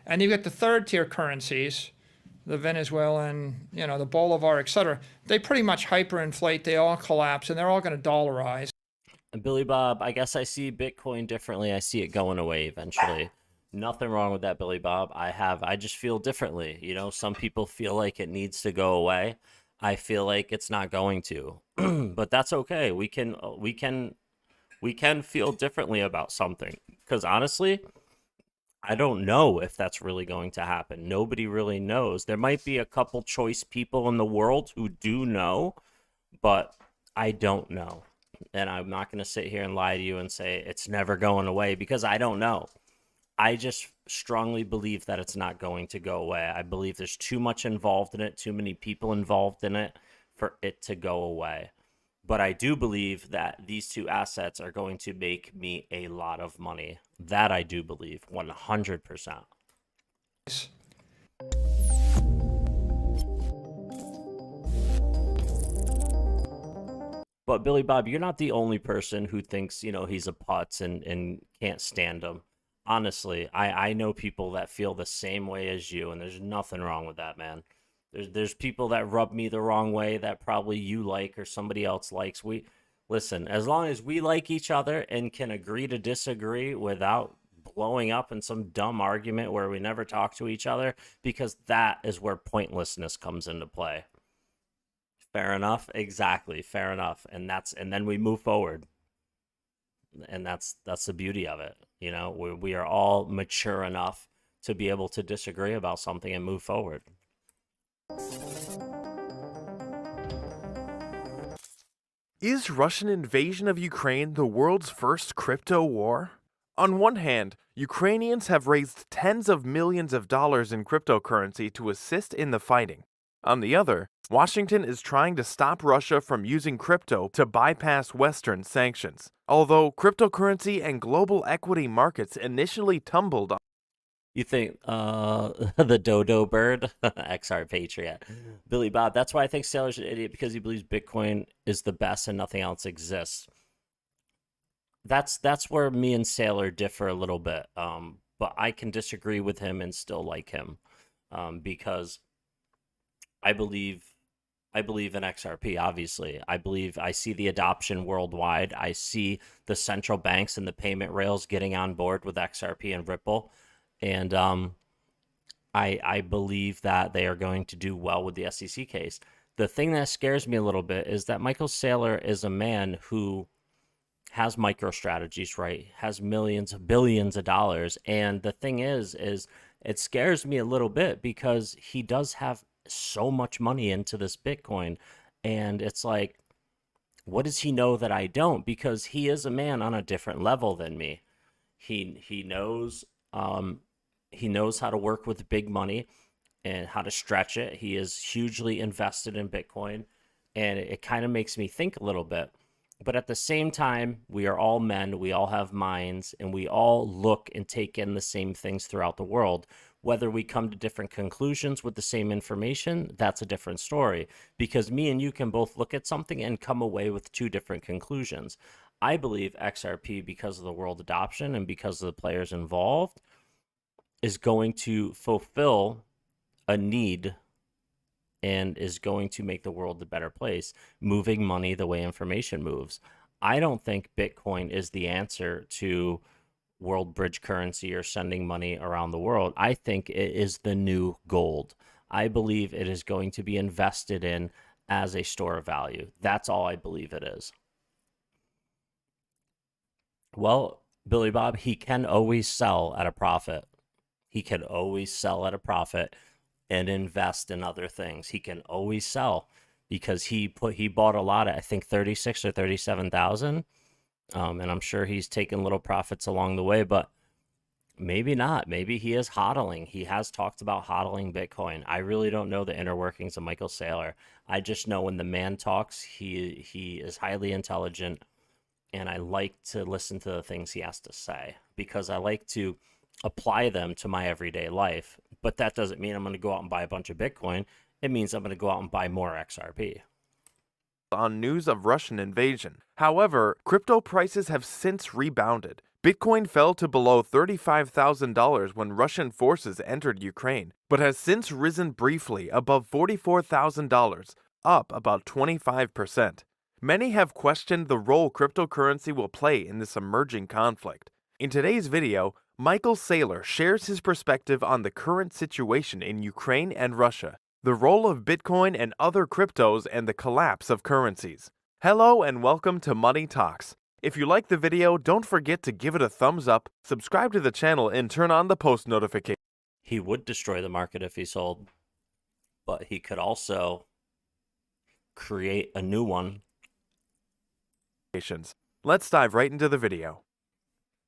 And you've got the third-tier currencies, the Venezuelan, the Bolivar, etc. They pretty much hyperinflate. They all collapse, and they're all going to dollarize. Billy Bob, I guess I see Bitcoin differently. I see it going away eventually. Nothing wrong with that, Billy Bob. I just feel differently. Some people feel like it needs to go away. I feel like it's not going to, but that's okay. We can We can feel differently about something. Because honestly, I don't know if that's really going to happen. Nobody really knows. There might be a couple choice people in the world who do know, but I don't know. And I'm not going to sit here and lie to you and say it's never going away because I don't know. I just strongly believe that it's not going to go away. I believe there's too much involved in it, too many people involved in it for it to go away. But I do believe that these two assets are going to make me a lot of money. That I do believe, 100%. But Billy Bob, you're not the only person who thinks, he's a putz and can't stand him. Honestly, I know people that feel the same way as you, and there's nothing wrong with that, man. There's people that rub me the wrong way that probably you like or somebody else likes. Listen, as long as we like each other and can agree to disagree without blowing up in some dumb argument where we never talk to each other, because that is where pointlessness comes into play. Fair enough? Exactly, fair enough. And then we move forward. And that's the beauty of it. We are all mature enough to be able to disagree about something and move forward. Is Russian invasion of Ukraine the world's first crypto war? On one hand, Ukrainians have raised tens of millions of dollars in cryptocurrency to assist in the fighting. On the other, Washington is trying to stop Russia from using crypto to bypass Western sanctions. Although cryptocurrency and global equity markets initially tumbled on. You think the dodo bird, XR Patriot, Billy Bob, that's why I think Sailor's an idiot, because he believes Bitcoin is the best and nothing else exists. That's where me and Sailor differ a little bit. But I can disagree with him and still like him, because I believe in XRP, obviously. I see the adoption worldwide. I see the central banks and the payment rails getting on board with XRP and Ripple. And I believe that they are going to do well with the SEC case. The thing that scares me a little bit is that Michael Saylor is a man who has micro strategies, right? Has millions, billions of dollars. And the thing is it scares me a little bit because he does have so much money into this Bitcoin. And it's like, what does he know that I don't? Because he is a man on a different level than me. He knows how to work with big money and how to stretch it. He is hugely invested in Bitcoin, and it kind of makes me think a little bit. But at the same time, we are all men, we all have minds, and we all look and take in the same things throughout the world. Whether we come to different conclusions with the same information, that's a different story. Because me and you can both look at something and come away with two different conclusions. I believe XRP, because of the world adoption and because of the players involved, is going to fulfill a need and is going to make the world a better place, moving money the way information moves. I don't think Bitcoin is the answer to world bridge currency or sending money around the world. I think it is the new gold. I believe it is going to be invested in as a store of value. That's all I believe it is. Well, Billy Bob, he can always sell at a profit. He can always sell at a profit and invest in other things. He can always sell because he bought a lot at, I think, 36 or 37,000. And I'm sure he's taken little profits along the way, but maybe not. Maybe he is hodling. He has talked about hodling Bitcoin. I really don't know the inner workings of Michael Saylor. I just know when the man talks, he is highly intelligent, and I like to listen to the things he has to say because I like to apply them to my everyday life. But that doesn't mean I'm going to go out and buy a bunch of Bitcoin. It means I'm going to go out and buy more XRP. On news of Russian invasion. However, crypto prices have since rebounded. Bitcoin fell to below $35,000 when Russian forces entered Ukraine, but has since risen briefly above $44,000, up about 25%. Many have questioned the role cryptocurrency will play in this emerging conflict. In today's video, Michael Saylor shares his perspective on the current situation in Ukraine and Russia, the role of Bitcoin and other cryptos, and the collapse of currencies. Hello and welcome to Money Talks. If you like the video, don't forget to give it a thumbs up, subscribe to the channel, and turn on the post notification. He would destroy the market if he sold, but he could also create a new one. Let's dive right into the video.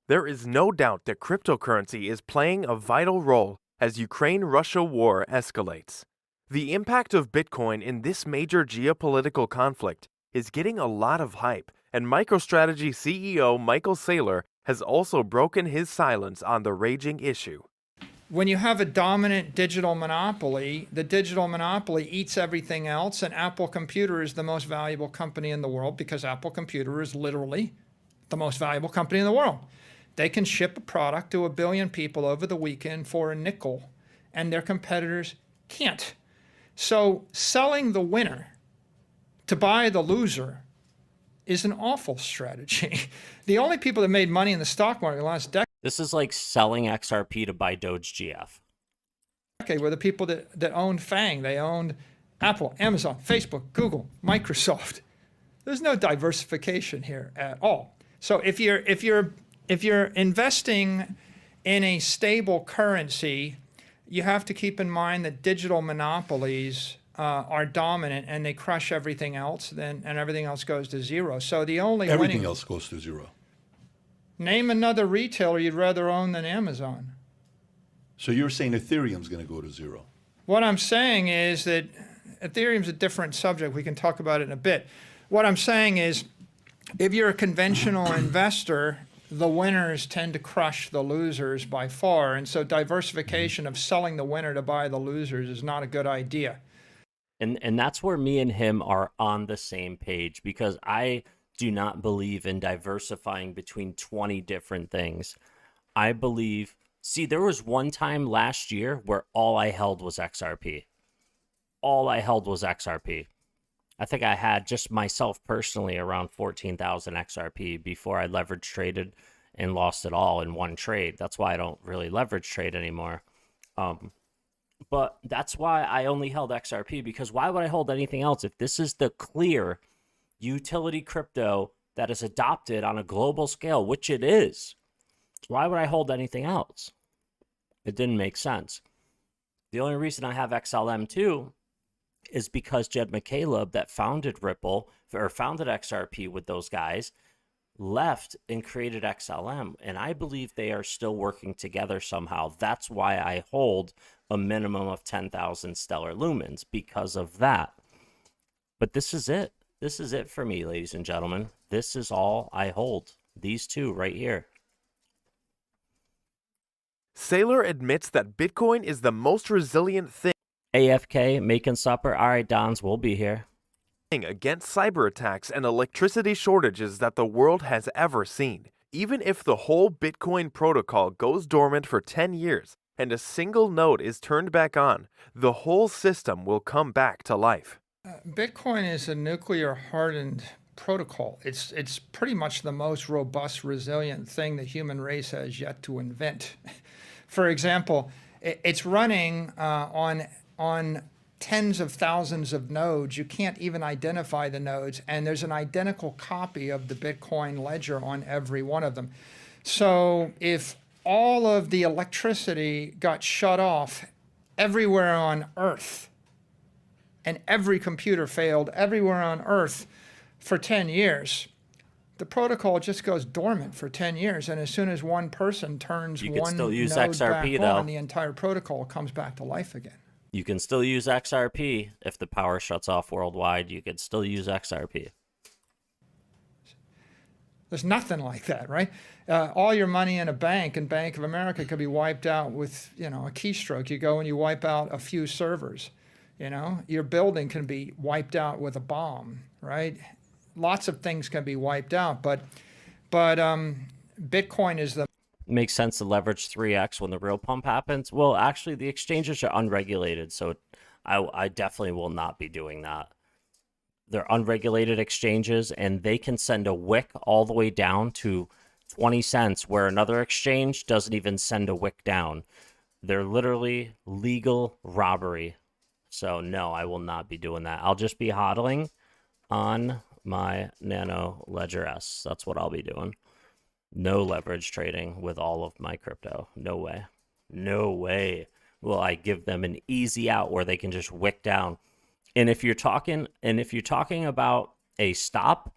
There is no doubt that cryptocurrency is playing a vital role as Ukraine-Russia war escalates. The impact of Bitcoin in this major geopolitical conflict is getting a lot of hype, and MicroStrategy CEO Michael Saylor has also broken his silence on the raging issue. When you have a dominant digital monopoly, the digital monopoly eats everything else, and Apple Computer is the most valuable company in the world because Apple Computer is literally the most valuable company in the world. They can ship a product to 1 billion people over the weekend for a nickel, and their competitors can't. So selling the winner to buy the loser is an awful strategy. The only people that made money in the stock market last decade. This is like selling XRP to buy Doge GF. Were the people that owned FANG. They owned Apple, Amazon, Facebook, Google, Microsoft. There's no diversification here at all. So if you're investing in a stable currency, you have to keep in mind that digital monopolies are dominant and they crush everything else, and everything else goes to zero. So the only everything else goes to zero. Name another retailer you'd rather own than Amazon. So you're saying Ethereum's going to go to zero? What I'm saying is that Ethereum's a different subject. We can talk about it in a bit. What I'm saying is, if you're a conventional investor, the winners tend to crush the losers by far. And so diversification of selling the winner to buy the losers is not a good idea. And that's where me and him are on the same page, because I do not believe in diversifying between 20 different things. I believe, see, there was one time last year where all I held was XRP. All I held was XRP. I think I had just myself personally around 14,000 XRP before I leverage traded and lost it all in one trade. That's why I don't really leverage trade anymore. But that's why I only held XRP, because why would I hold anything else if this is the clear utility crypto that is adopted on a global scale, which it is? Why would I hold anything else? It didn't make sense. The only reason I have XLM too is because Jed McCaleb, that founded Ripple or founded XRP with those guys, left and created XLM, and I believe they are still working together somehow. That's why I hold a minimum of 10,000 stellar lumens, because of that. But this is it. This is it for me, ladies and gentlemen. This is all I hold. These two right here. Saylor admits that Bitcoin is the most resilient thing. AFK, making supper. All right, Dons, we'll be here. Against cyber attacks and electricity shortages that the world has ever seen. Even if the whole Bitcoin protocol goes dormant for 10 years and a single node is turned back on, the whole system will come back to life. Bitcoin is a nuclear hardened protocol. It's pretty much the most robust, resilient thing the human race has yet to invent. For example, it's running on tens of thousands of nodes. You can't even identify the nodes, and there's an identical copy of the Bitcoin ledger on every one of them. So if all of the electricity got shut off everywhere on Earth, and every computer failed everywhere on Earth for 10 years, the protocol just goes dormant for 10 years, and as soon as one person turns one still use node XRP, back though. on, the entire protocol comes back to life again. You can still use XRP if the power shuts off worldwide. You could still use XRP. There's nothing like that, right? All your money in a bank and Bank of America could be wiped out with, a keystroke. You go and you wipe out a few servers. Your building can be wiped out with a bomb, right? Lots of things can be wiped out, but Bitcoin is the Makes sense to leverage 3x when the real pump happens. Well, actually, the exchanges are unregulated, so I definitely will not be doing that. They're unregulated exchanges, and they can send a wick all the way down to 20 cents, where another exchange doesn't even send a wick down. They're literally legal robbery. So no, I will not be doing that. I'll just be hodling on my Nano Ledger S. That's what I'll be doing. No leverage trading with all of my crypto. No way. No way will I give them an easy out where they can just wick down. And if you're talking about a stop,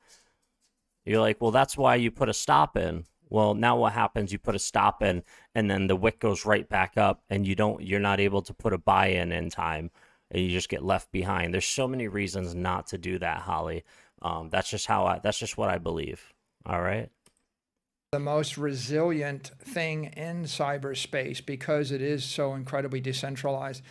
you're like, well, that's why you put a stop in. Well, now what happens? You put a stop in, and then the wick goes right back up, and you're not able to put a buy in time, and you just get left behind. There's so many reasons not to do that, Holly. That's just what I believe. All right. The most resilient thing in cyberspace because it is so incredibly decentralized.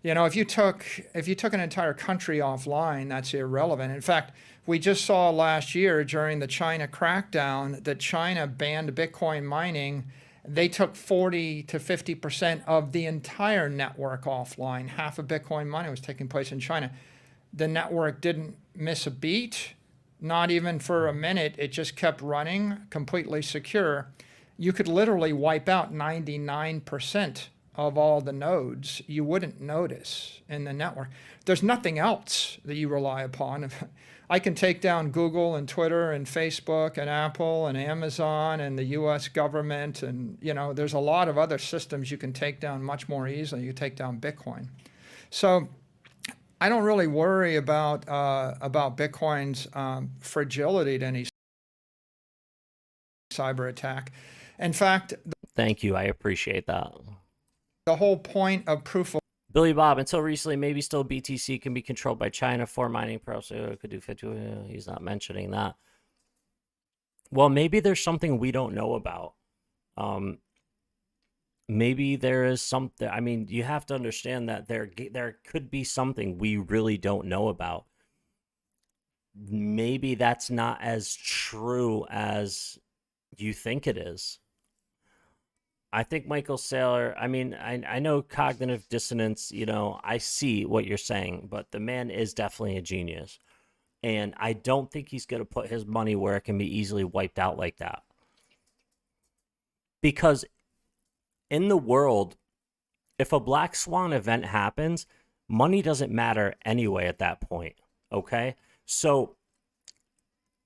You know, if you took an entire country offline, that's irrelevant. In fact, we just saw last year during the China crackdown that China banned Bitcoin mining. They took 40 to 50% of the entire network offline. Half of Bitcoin mining was taking place in China. The network didn't miss a beat, not even for a minute. It just kept running, completely secure. You could literally wipe out 99% of all the nodes. You wouldn't notice in the network. There's nothing else that you rely upon. I can take down Google and Twitter and Facebook and Apple and Amazon and the US government, and there's a lot of other systems you can take down much more easily. You take down Bitcoin. So I don't really worry about Bitcoin's fragility to any cyber attack. In fact, thank you. I appreciate that. The whole point of proof of Billy Bob, until recently, maybe still BTC can be controlled by China for mining pros. So it could do 50. He's not mentioning that. Well, maybe there's something we don't know about. Maybe there is something. I mean, you have to understand that there could be something we really don't know about. Maybe that's not as true as you think it is. I think Michael Saylor, I mean, I know cognitive dissonance, I see what you're saying, but the man is definitely a genius. And I don't think he's going to put his money where it can be easily wiped out like that. Because in the world, if a black swan event happens, money doesn't matter anyway at that point, okay? So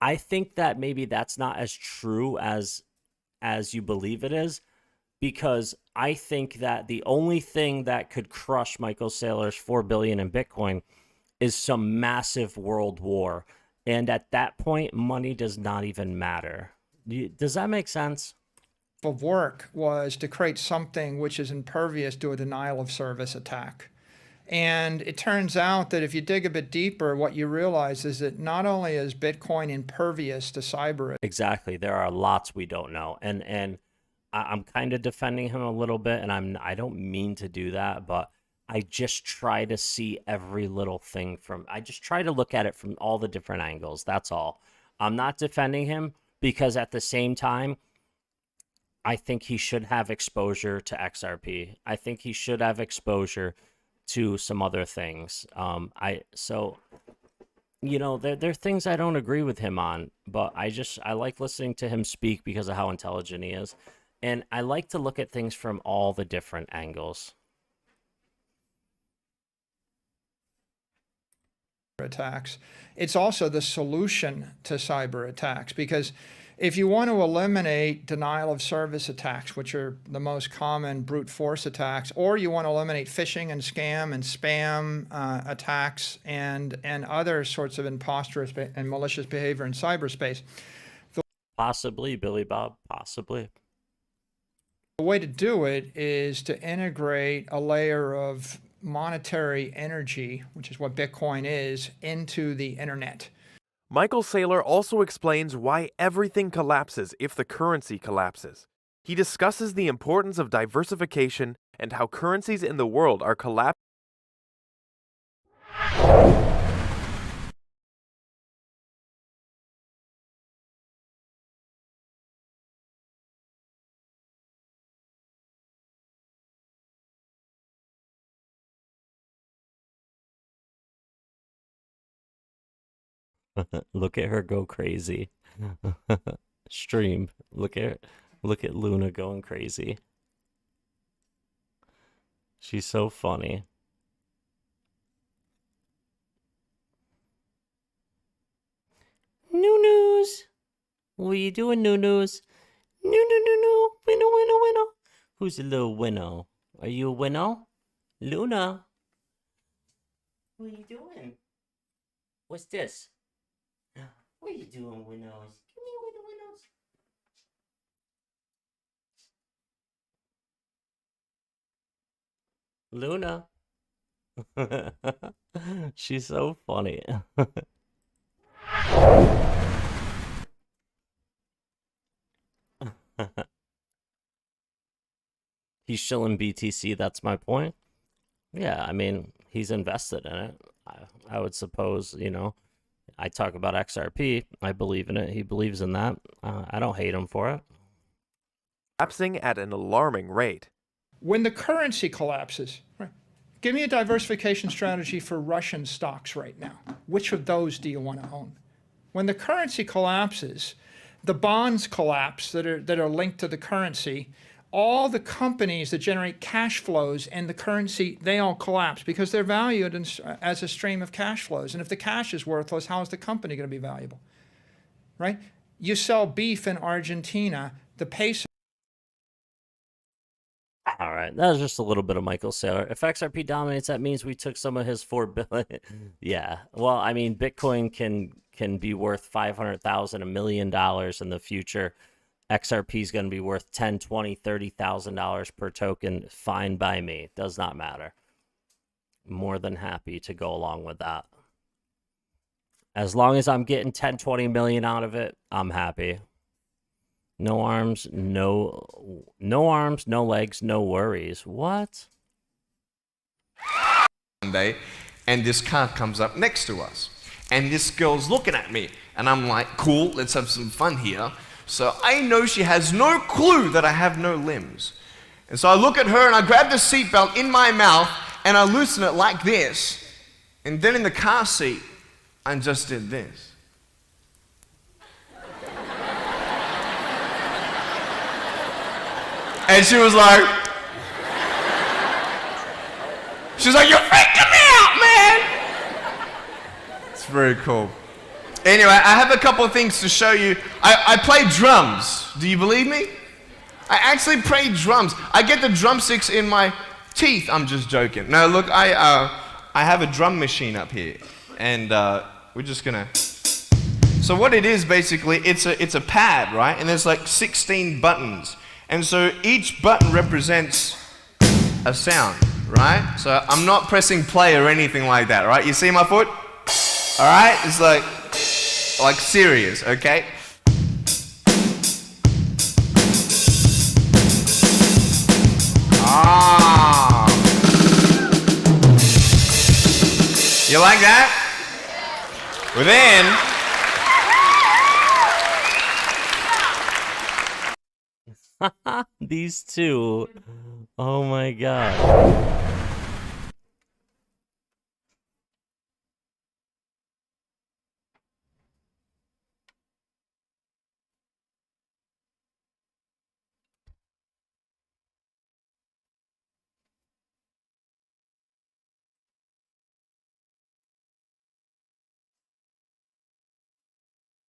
I think that maybe that's not as true as you believe it is. Because I think that the only thing that could crush Michael Saylor's $4 billion in Bitcoin is some massive world war. And at that point, money does not even matter. Does that make sense? Of work was to create something which is impervious to a denial of service attack. And it turns out that if you dig a bit deeper, what you realize is that not only is Bitcoin impervious to cyber. Exactly. There are lots we don't know. And I'm kind of defending him a little bit, and I don't mean to do that, but I just try to see every little thing I just try to look at it from all the different angles. That's all. I'm not defending him because at the same time, I think he should have exposure to XRP. I think he should have exposure to some other things. There are things I don't agree with him on, but I like listening to him speak because of how intelligent he is. And I like to look at things from all the different angles. Attacks. It's also the solution to cyber attacks, because if you want to eliminate denial of service attacks, which are the most common brute force attacks, or you want to eliminate phishing and scam and spam attacks and other sorts of imposterous and malicious behavior in cyberspace. Possibly, Billy Bob, possibly. The way to do it is to integrate a layer of monetary energy, which is what Bitcoin is, into the internet. Michael Saylor also explains why everything collapses if the currency collapses. He discusses the importance of diversification and how currencies in the world are collapsing. Look at her go crazy. Stream. Look at Luna going crazy. She's so funny. New news. What are you doing, new news? No. Winnow. Who's a little winnow? Are you a winnow? Luna. What are you doing? What's this? What are you doing, winnows? Come here, winnows. Luna. She's so funny. He's shilling BTC, that's my point. Yeah, I mean, he's invested in it. I would suppose, you know, I talk about XRP. I believe in it. He believes in that. I don't hate him for it. Collapsing at an alarming rate. When the currency collapses, right, give me a diversification strategy for Russian stocks right now. Which of those do you want to own? When the currency collapses, the bonds collapse that are linked to the currency. All the companies that generate cash flows and the currency, they all collapse because they're valued as a stream of cash flows. And if the cash is worthless, how is the company going to be valuable? Right? You sell beef in Argentina, the peso. All right, that was just a little bit of Michael Saylor. If XRP dominates, that means we took some of his $4 billion. Yeah, well, I mean, Bitcoin can be worth $500,000, $1 million in the future. XRP is going to be worth $10,000, $20,000, $30,000 per token. Fine by me. Does not matter. More than happy to go along with that. As long as I'm getting 10, 20 million out of it, I'm happy. No arms, no arms, no legs, no worries. What? Monday, and this car comes up next to us. And this girl's looking at me. And I'm like, cool, let's have some fun here. So I know she has no clue that I have no limbs. And so I look at her and I grab the seatbelt in my mouth and I loosen it like this. And then in the car seat, I just did this. And she was like, you're freaking me out, man. It's very cool. Anyway, I have a couple of things to show you. I play drums. Do you believe me? I actually play drums. I get the drumsticks in my teeth. I'm just joking. No, look, I have a drum machine up here, and we're just gonna. So what it is basically, it's a pad, right? And there's like 16 buttons, and so each button represents a sound, right? So I'm not pressing play or anything like that, right? You see my foot? All right, it's like serious, okay? Ah. You like that? Well then. These two. Oh my god.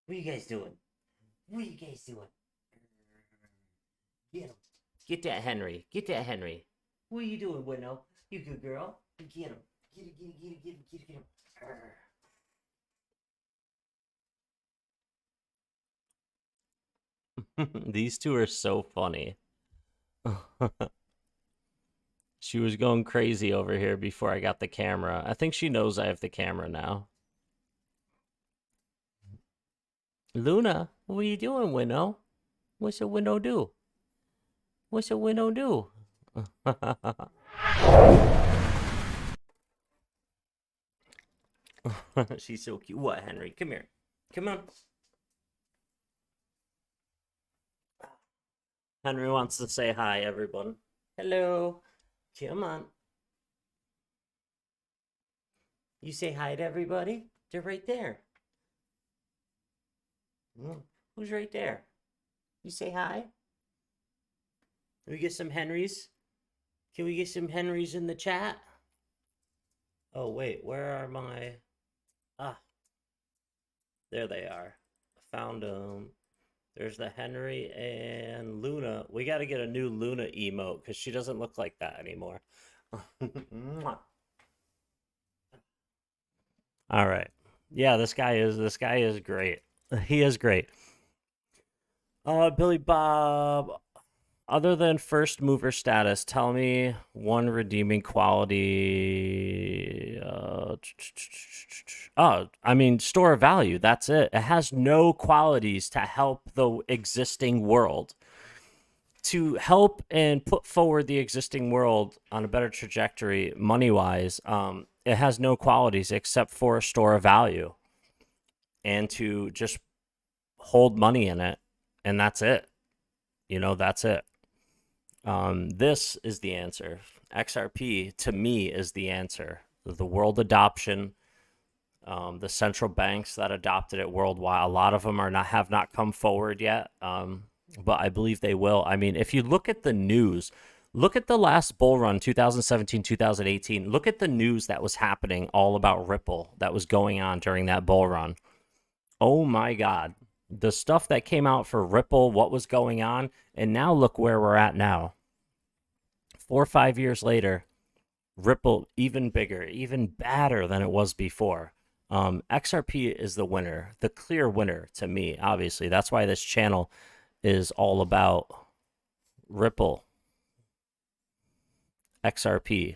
What are you guys doing? What are you guys doing? Get him. Get that Henry. Get that Henry. What are you doing, Winnow? You good girl. Get him. Get him. These two are so funny. She was going crazy over here before I got the camera. I think she knows I have the camera now. Luna, what are you doing, Winnow? What's a Winnow do? What's a Winnow do? She's so cute. What, Henry? Come here. Come on. Henry wants to say hi, everyone. Hello. Come on. You say hi to everybody? They're right there. Who's right there? You say hi? Can we get some Henrys? Can we get some Henrys in the chat? Oh, wait. Where are my... Ah. There they are. Found him. There's the Henry and Luna. We got to get a new Luna emote because she doesn't look like that anymore. All right. Yeah, this guy is great. He is great. Billy Bob, other than first mover status, tell me one redeeming quality. I mean, store value. That's it. It has no qualities to help the existing world. To help and put forward the existing world on a better trajectory, money-wise, it has no qualities except for a store of value. And to just hold money in it. And that's it. You know, that's it. This is the answer. XRP, to me, is the answer. The world adoption, the central banks that adopted it worldwide, a lot of them have not come forward yet, but I believe they will. I mean, if you look at the news, look at the last bull run, 2017, 2018. Look at the news that was happening all about Ripple that was going on during that bull run. Oh, my God. The stuff that came out for Ripple, what was going on, and now look where we're at now. 4 or 5 years later, Ripple even bigger, even badder than it was before. XRP is the winner, the clear winner to me, obviously. That's why this channel is all about Ripple. XRP.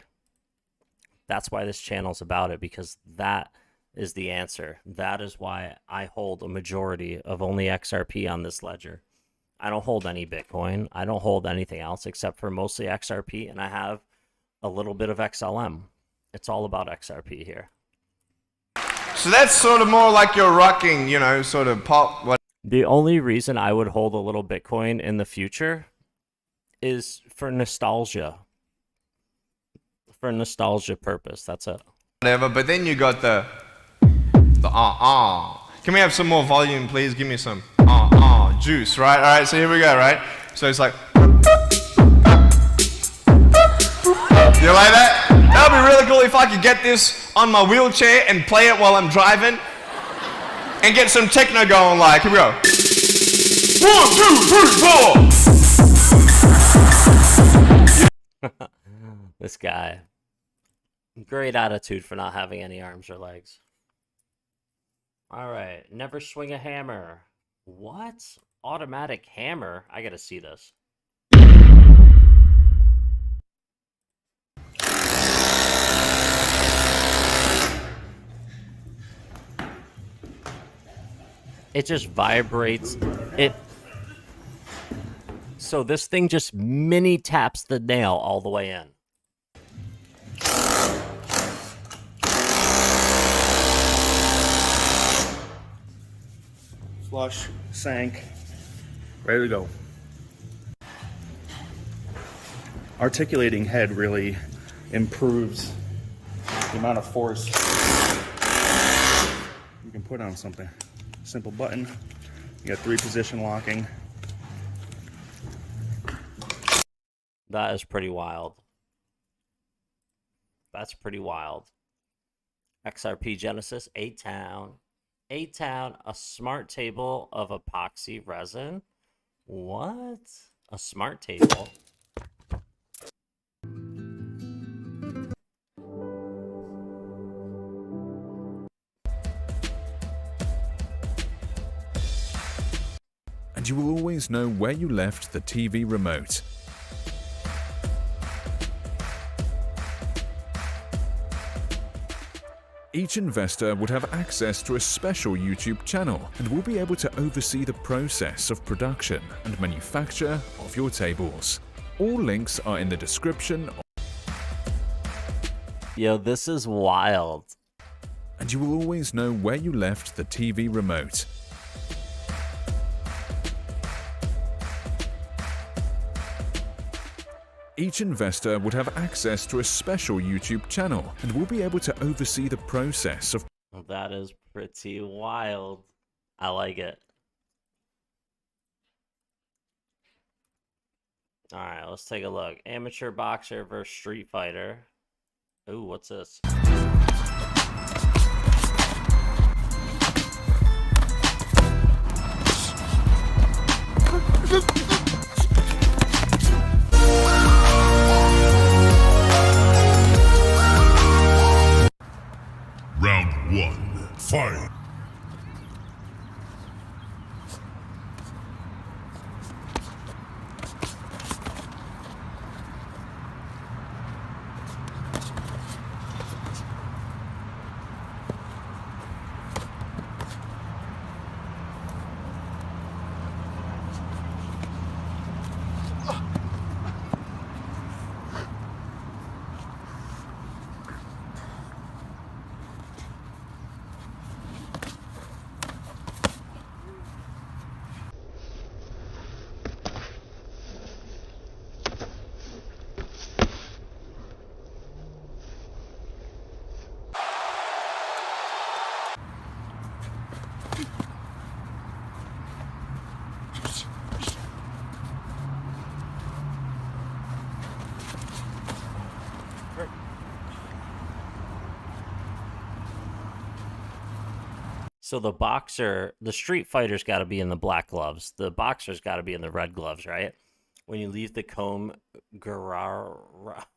That's why this channel's about it, because that is the answer. That is why I hold a majority of only XRP on this ledger. I don't hold any Bitcoin. I don't hold anything else except for mostly XRP, and I have a little bit of XLM. It's all about XRP here. So that's sort of more like you're rocking, you know, sort of pop. What? The only reason I would hold a little Bitcoin in the future is for nostalgia. For nostalgia purpose. That's it. Whatever, but then you got the Can we have some more volume, please? Give me some juice, right? All right, so here we go, right? So it's like, you like that? That would be really cool if I could get this on my wheelchair and play it while I'm driving and get some techno going. Like, here we go. 1, 2, 3, 4. This guy. Great attitude for not having any arms or legs. All right. Never swing a hammer. What? Automatic hammer? I gotta see this. It just vibrates. So this thing just mini taps the nail all the way in. Flush, sank, ready to go. Articulating head really improves the amount of force you can put on something. Simple button. You got 3 position locking. That is pretty wild. That's pretty wild. XRP Genesis, A-Town. A-Town, a smart table of epoxy resin. What? A smart table? And you will always know where you left the TV remote. Each investor would have access to a special YouTube channel and will be able to oversee the process of production and manufacture of your tables. All links are in the description. Yo, this is wild. And you will always know where you left the TV remote. Each investor would have access to a special YouTube channel and will be able to oversee the process of... That is pretty wild. I like it. Alright, let's take a look. Amateur boxer versus street fighter. Ooh, what's this? Round 1, fight! So the boxer, the street fighter's got to be in the black gloves. The boxer's got to be in the red gloves, right? When you leave the comb, what?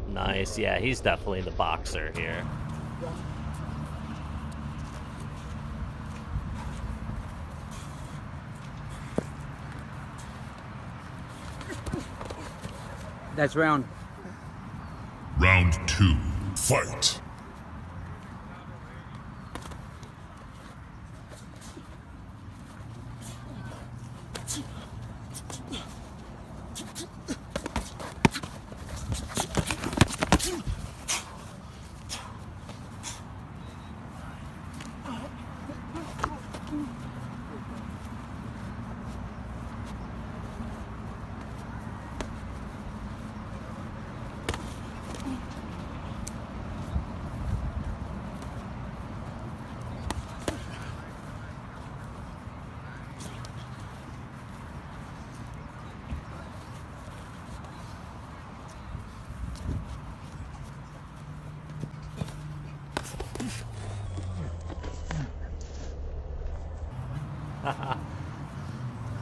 Nice, yeah, he's definitely the boxer here. That's round. Round 2, fight!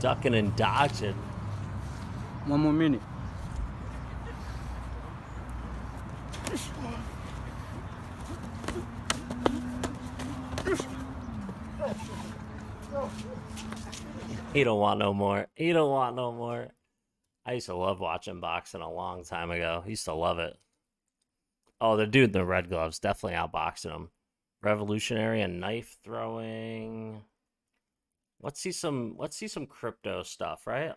Ducking and dodging. 1 more minute. He don't want no more. He don't want no more. I used to love watching boxing a long time ago. Used to love it. Oh, the dude in the red gloves definitely outboxing him. Revolutionary and knife throwing. Let's see some crypto stuff, right?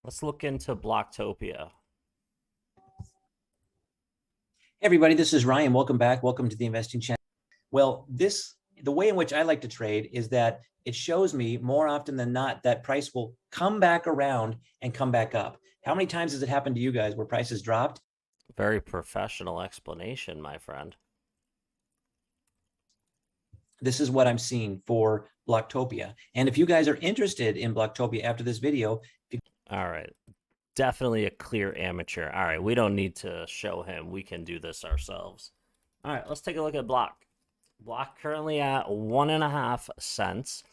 Let's look into Blocktopia. Hey everybody, this is Ryan. Welcome back. Welcome to the Investing Channel. Well, the way in which I like to trade is that it shows me more often than not that price will come back around and come back up. How many times has it happened to you guys where prices dropped? Very professional explanation, my friend. This is what I'm seeing for Blocktopia. And if you guys are interested in Blocktopia after this video, all right. Definitely a clear amateur. All right, we don't need to show him. We can do this ourselves. All right, let's take a look at Block. Block currently at 1.5 cents.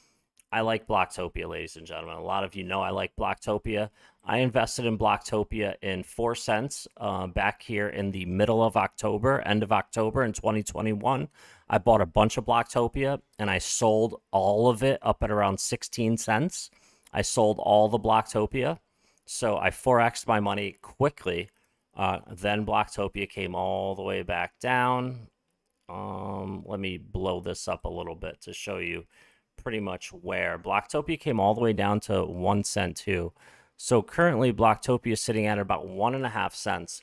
I like Blocktopia, ladies and gentlemen. A lot of you know I like Blocktopia. I invested in Blocktopia in 4 cents back here in the middle of October, end of October in 2021. I bought a bunch of Blocktopia and I sold all of it up at around 16 cents. I sold all the Blocktopia. So I 4x'd my money quickly. Then Blocktopia came all the way back down. Let me blow this up a little bit to show you pretty much where. Blocktopia came all the way down to 1 cent too. So currently Blocktopia is sitting at about 1.5 cents.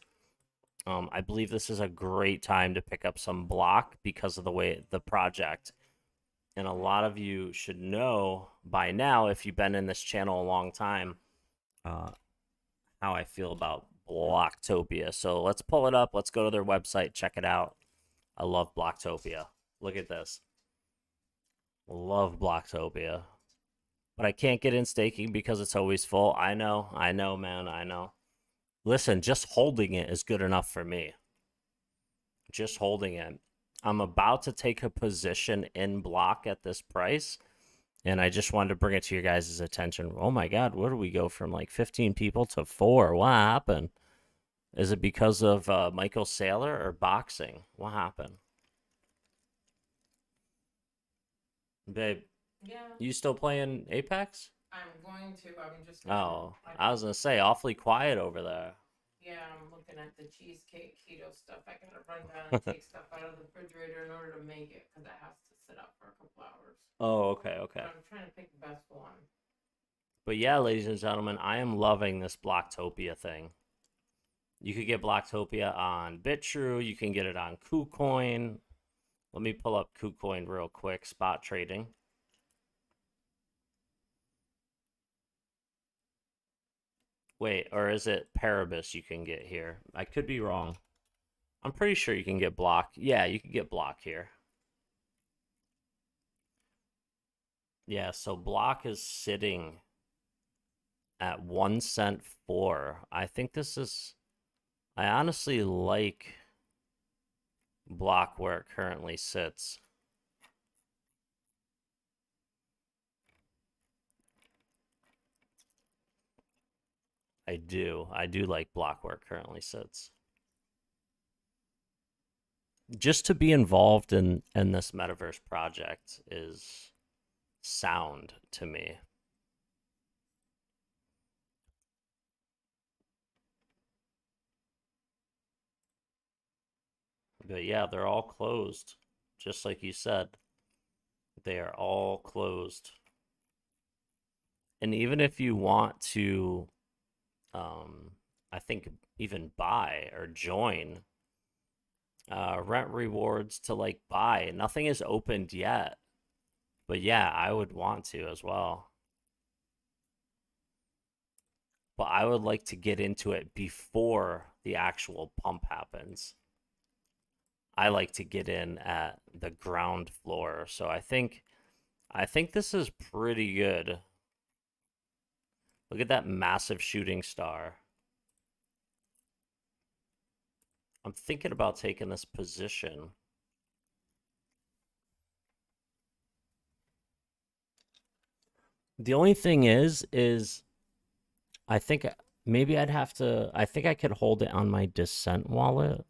I believe this is a great time to pick up some block because of the way the project. And a lot of you should know by now, if you've been in this channel a long time, how I feel about Blocktopia. So let's pull it up. Let's go to their website, check it out. I love Blocktopia. Look at this. Love Blocktopia. But I can't get in staking because it's always full. I know, man, I know. Listen, just holding it is good enough for me. Just holding it. I'm about to take a position in block at this price, and I just wanted to bring it to your guys' attention. Oh my God, where do we go from like 15 people to 4? What happened? Is it because of Michael Saylor or boxing? What happened? Babe, Yeah. You still playing Apex? I'm going to. I'm just. Oh, I was gonna say awfully quiet over there. Yeah, I'm looking at the cheesecake keto stuff. I gotta run down and take stuff out of the refrigerator in order to make it because it has to sit up for a couple hours. Oh, okay. But I'm trying to pick the best one. But yeah, ladies and gentlemen, I am loving this Blocktopia thing. You could get Blocktopia on BitTrue. You can get it on KuCoin. Let me pull up KuCoin real quick. Spot trading. Wait, or is it Paribus you can get here? I could be wrong. I'm pretty sure you can get block. Yeah, you can get block here. Yeah, so block is sitting at 1 cent 4. I think this is... I honestly like block where it currently sits. I do like block where it currently sits. Just to be involved in this metaverse project is sound to me. But yeah, they're all closed. Just like you said. They are all closed. And even if you want to, I think even buy or join, rent rewards to like buy. Nothing is opened yet. But yeah, I would want to as well. But I would like to get into it before the actual pump happens. I like to get in at the ground floor. So I think this is pretty good. Look at that massive shooting star. I'm thinking about taking this position. The only thing is I think maybe I'd have to, I think I could hold it on my Descent wallet.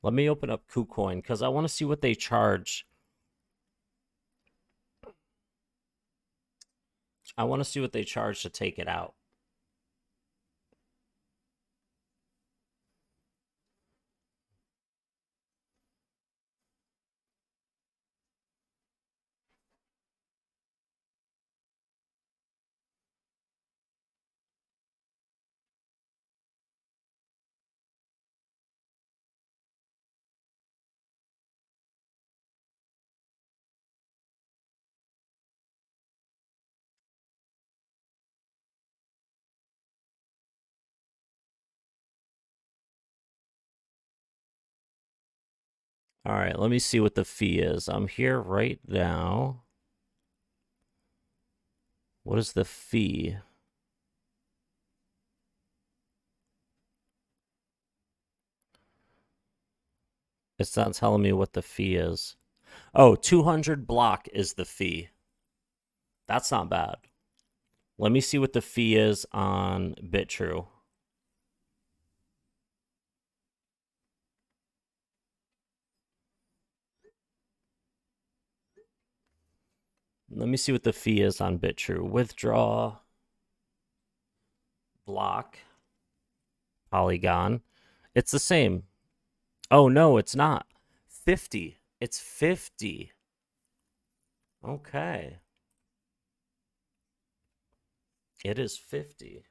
Let me open up KuCoin because I want to see what they charge. I want to see what they charge to take it out. All right, let me see what the fee is. I'm here right now. What is the fee? It's not telling me what the fee is. Oh, 200 block is the fee. That's not bad. Let me see what the fee is on BitTrue. Let me see what the fee is on BitTrue. Withdraw, block, Polygon. It's the same. Oh, no, it's not. 50. It's 50. Okay. It is 50.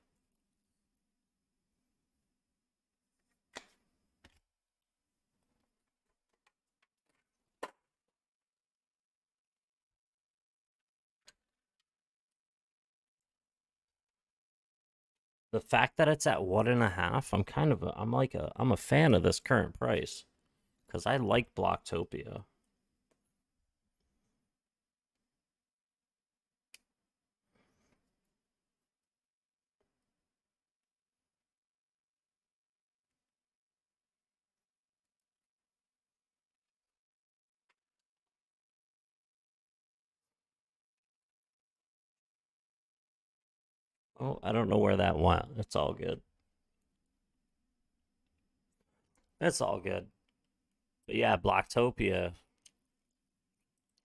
The fact that it's at 1.5, I'm a fan of this current price because I like Blocktopia. Oh, I don't know where that went. It's all good. It's all good. But yeah, Blocktopia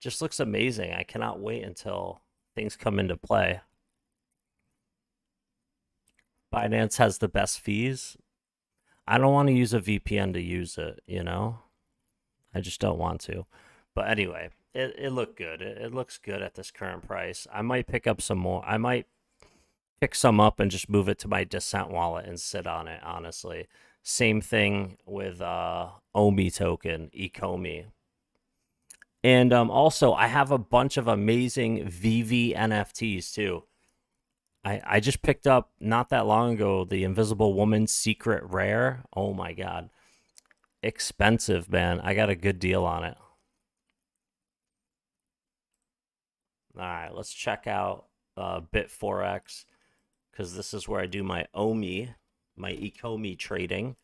just looks amazing. I cannot wait until things come into play. Binance has the best fees. I don't want to use a VPN to use it, you know? I just don't want to. But anyway, it looked good. It looks good at this current price. I might pick up some more. I might pick some up and just move it to my Descent wallet and sit on it, honestly. Same thing with OMI token, Ecomi. And also, I have a bunch of amazing VV NFTs too. I just picked up not that long ago the Invisible Woman Secret Rare. Oh my god. Expensive, man. I got a good deal on it. All right, let's check out Bit4X because this is where I do my OMI, my Ecomi trading.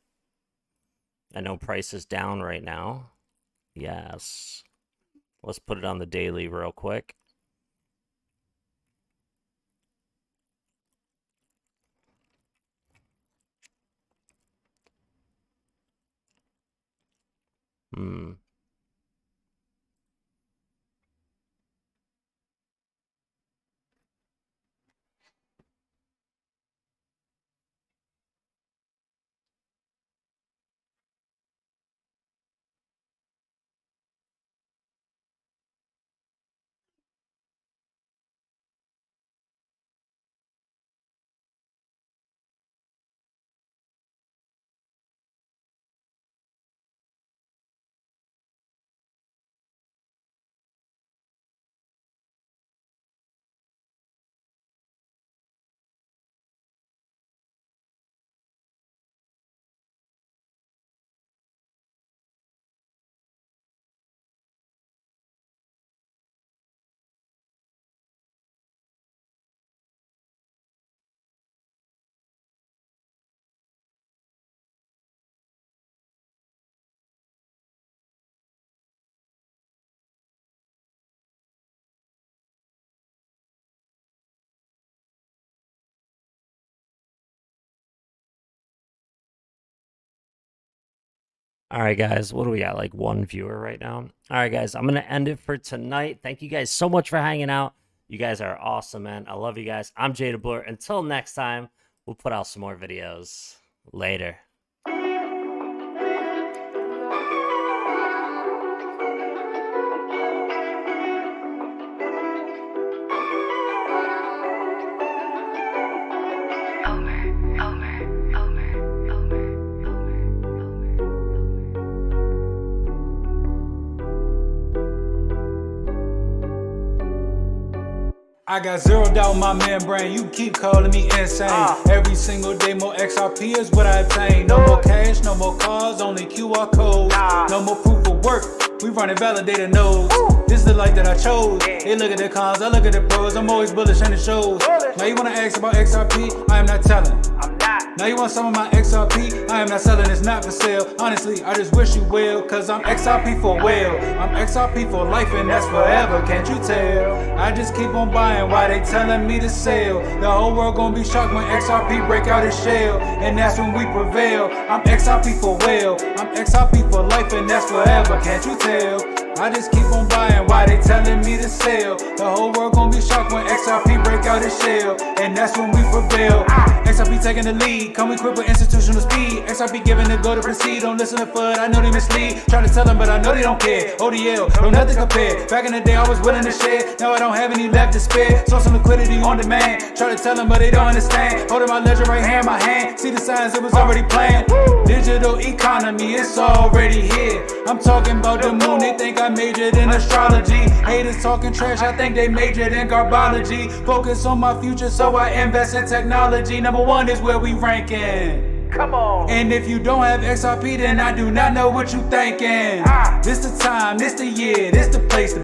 I know price is down right now. Yes. Let's put it on the daily real quick. All right, guys, what do we got? Like one viewer right now. All right, guys, I'm going to end it for tonight. Thank you guys so much for hanging out. You guys are awesome, man. I love you guys. I'm Jada Blur. Until next time, we'll put out some more videos. Later. I got zeroed out my membrane, you keep calling me insane. Every single day more XRP is what I obtain. No more cash, no more cars, only QR codes. No more proof of work, we running validated nodes. This is the life that I chose. They look at the cons, I look at the pros. I'm always bullish in the shows. Now you wanna ask about XRP? I am not telling. Now you want some of my XRP? I am not selling, it's not for sale. Honestly, I just wish you well, cause I'm XRP for well. I'm XRP for life and that's forever, can't you tell? I just keep on buying while they telling me to sell. The whole world gonna be shocked when XRP break out its shell, and that's when we prevail. I'm XRP for well. I'm XRP for life and that's forever, can't you tell? I just keep on buying while they telling me to sell. The whole world gonna be shocked when XRP break out its shell, and that's when we prevail. XRP taking the lead, come equipped with institutional speed. XRP giving the go to proceed. Don't listen to FUD, I know they mislead. Try to tell them, but I know they don't care. ODL, no nothing compared. Back in the day, I was willing to share. Now I don't have any left to spare. Source some liquidity on demand. Try to tell them, but they don't understand. Holding my ledger right hand, my hand. See the signs, it was already planned. Digital economy, it's already here. I'm talking about the moon, they think I majored in astrology. Haters talking trash, I think they majored in garbology. Focus on my future, so I invest in technology. Number one is where we ranking. Come on. And if you don't have XRP, then I do not know what you thinking. This the time, this the year, this the place to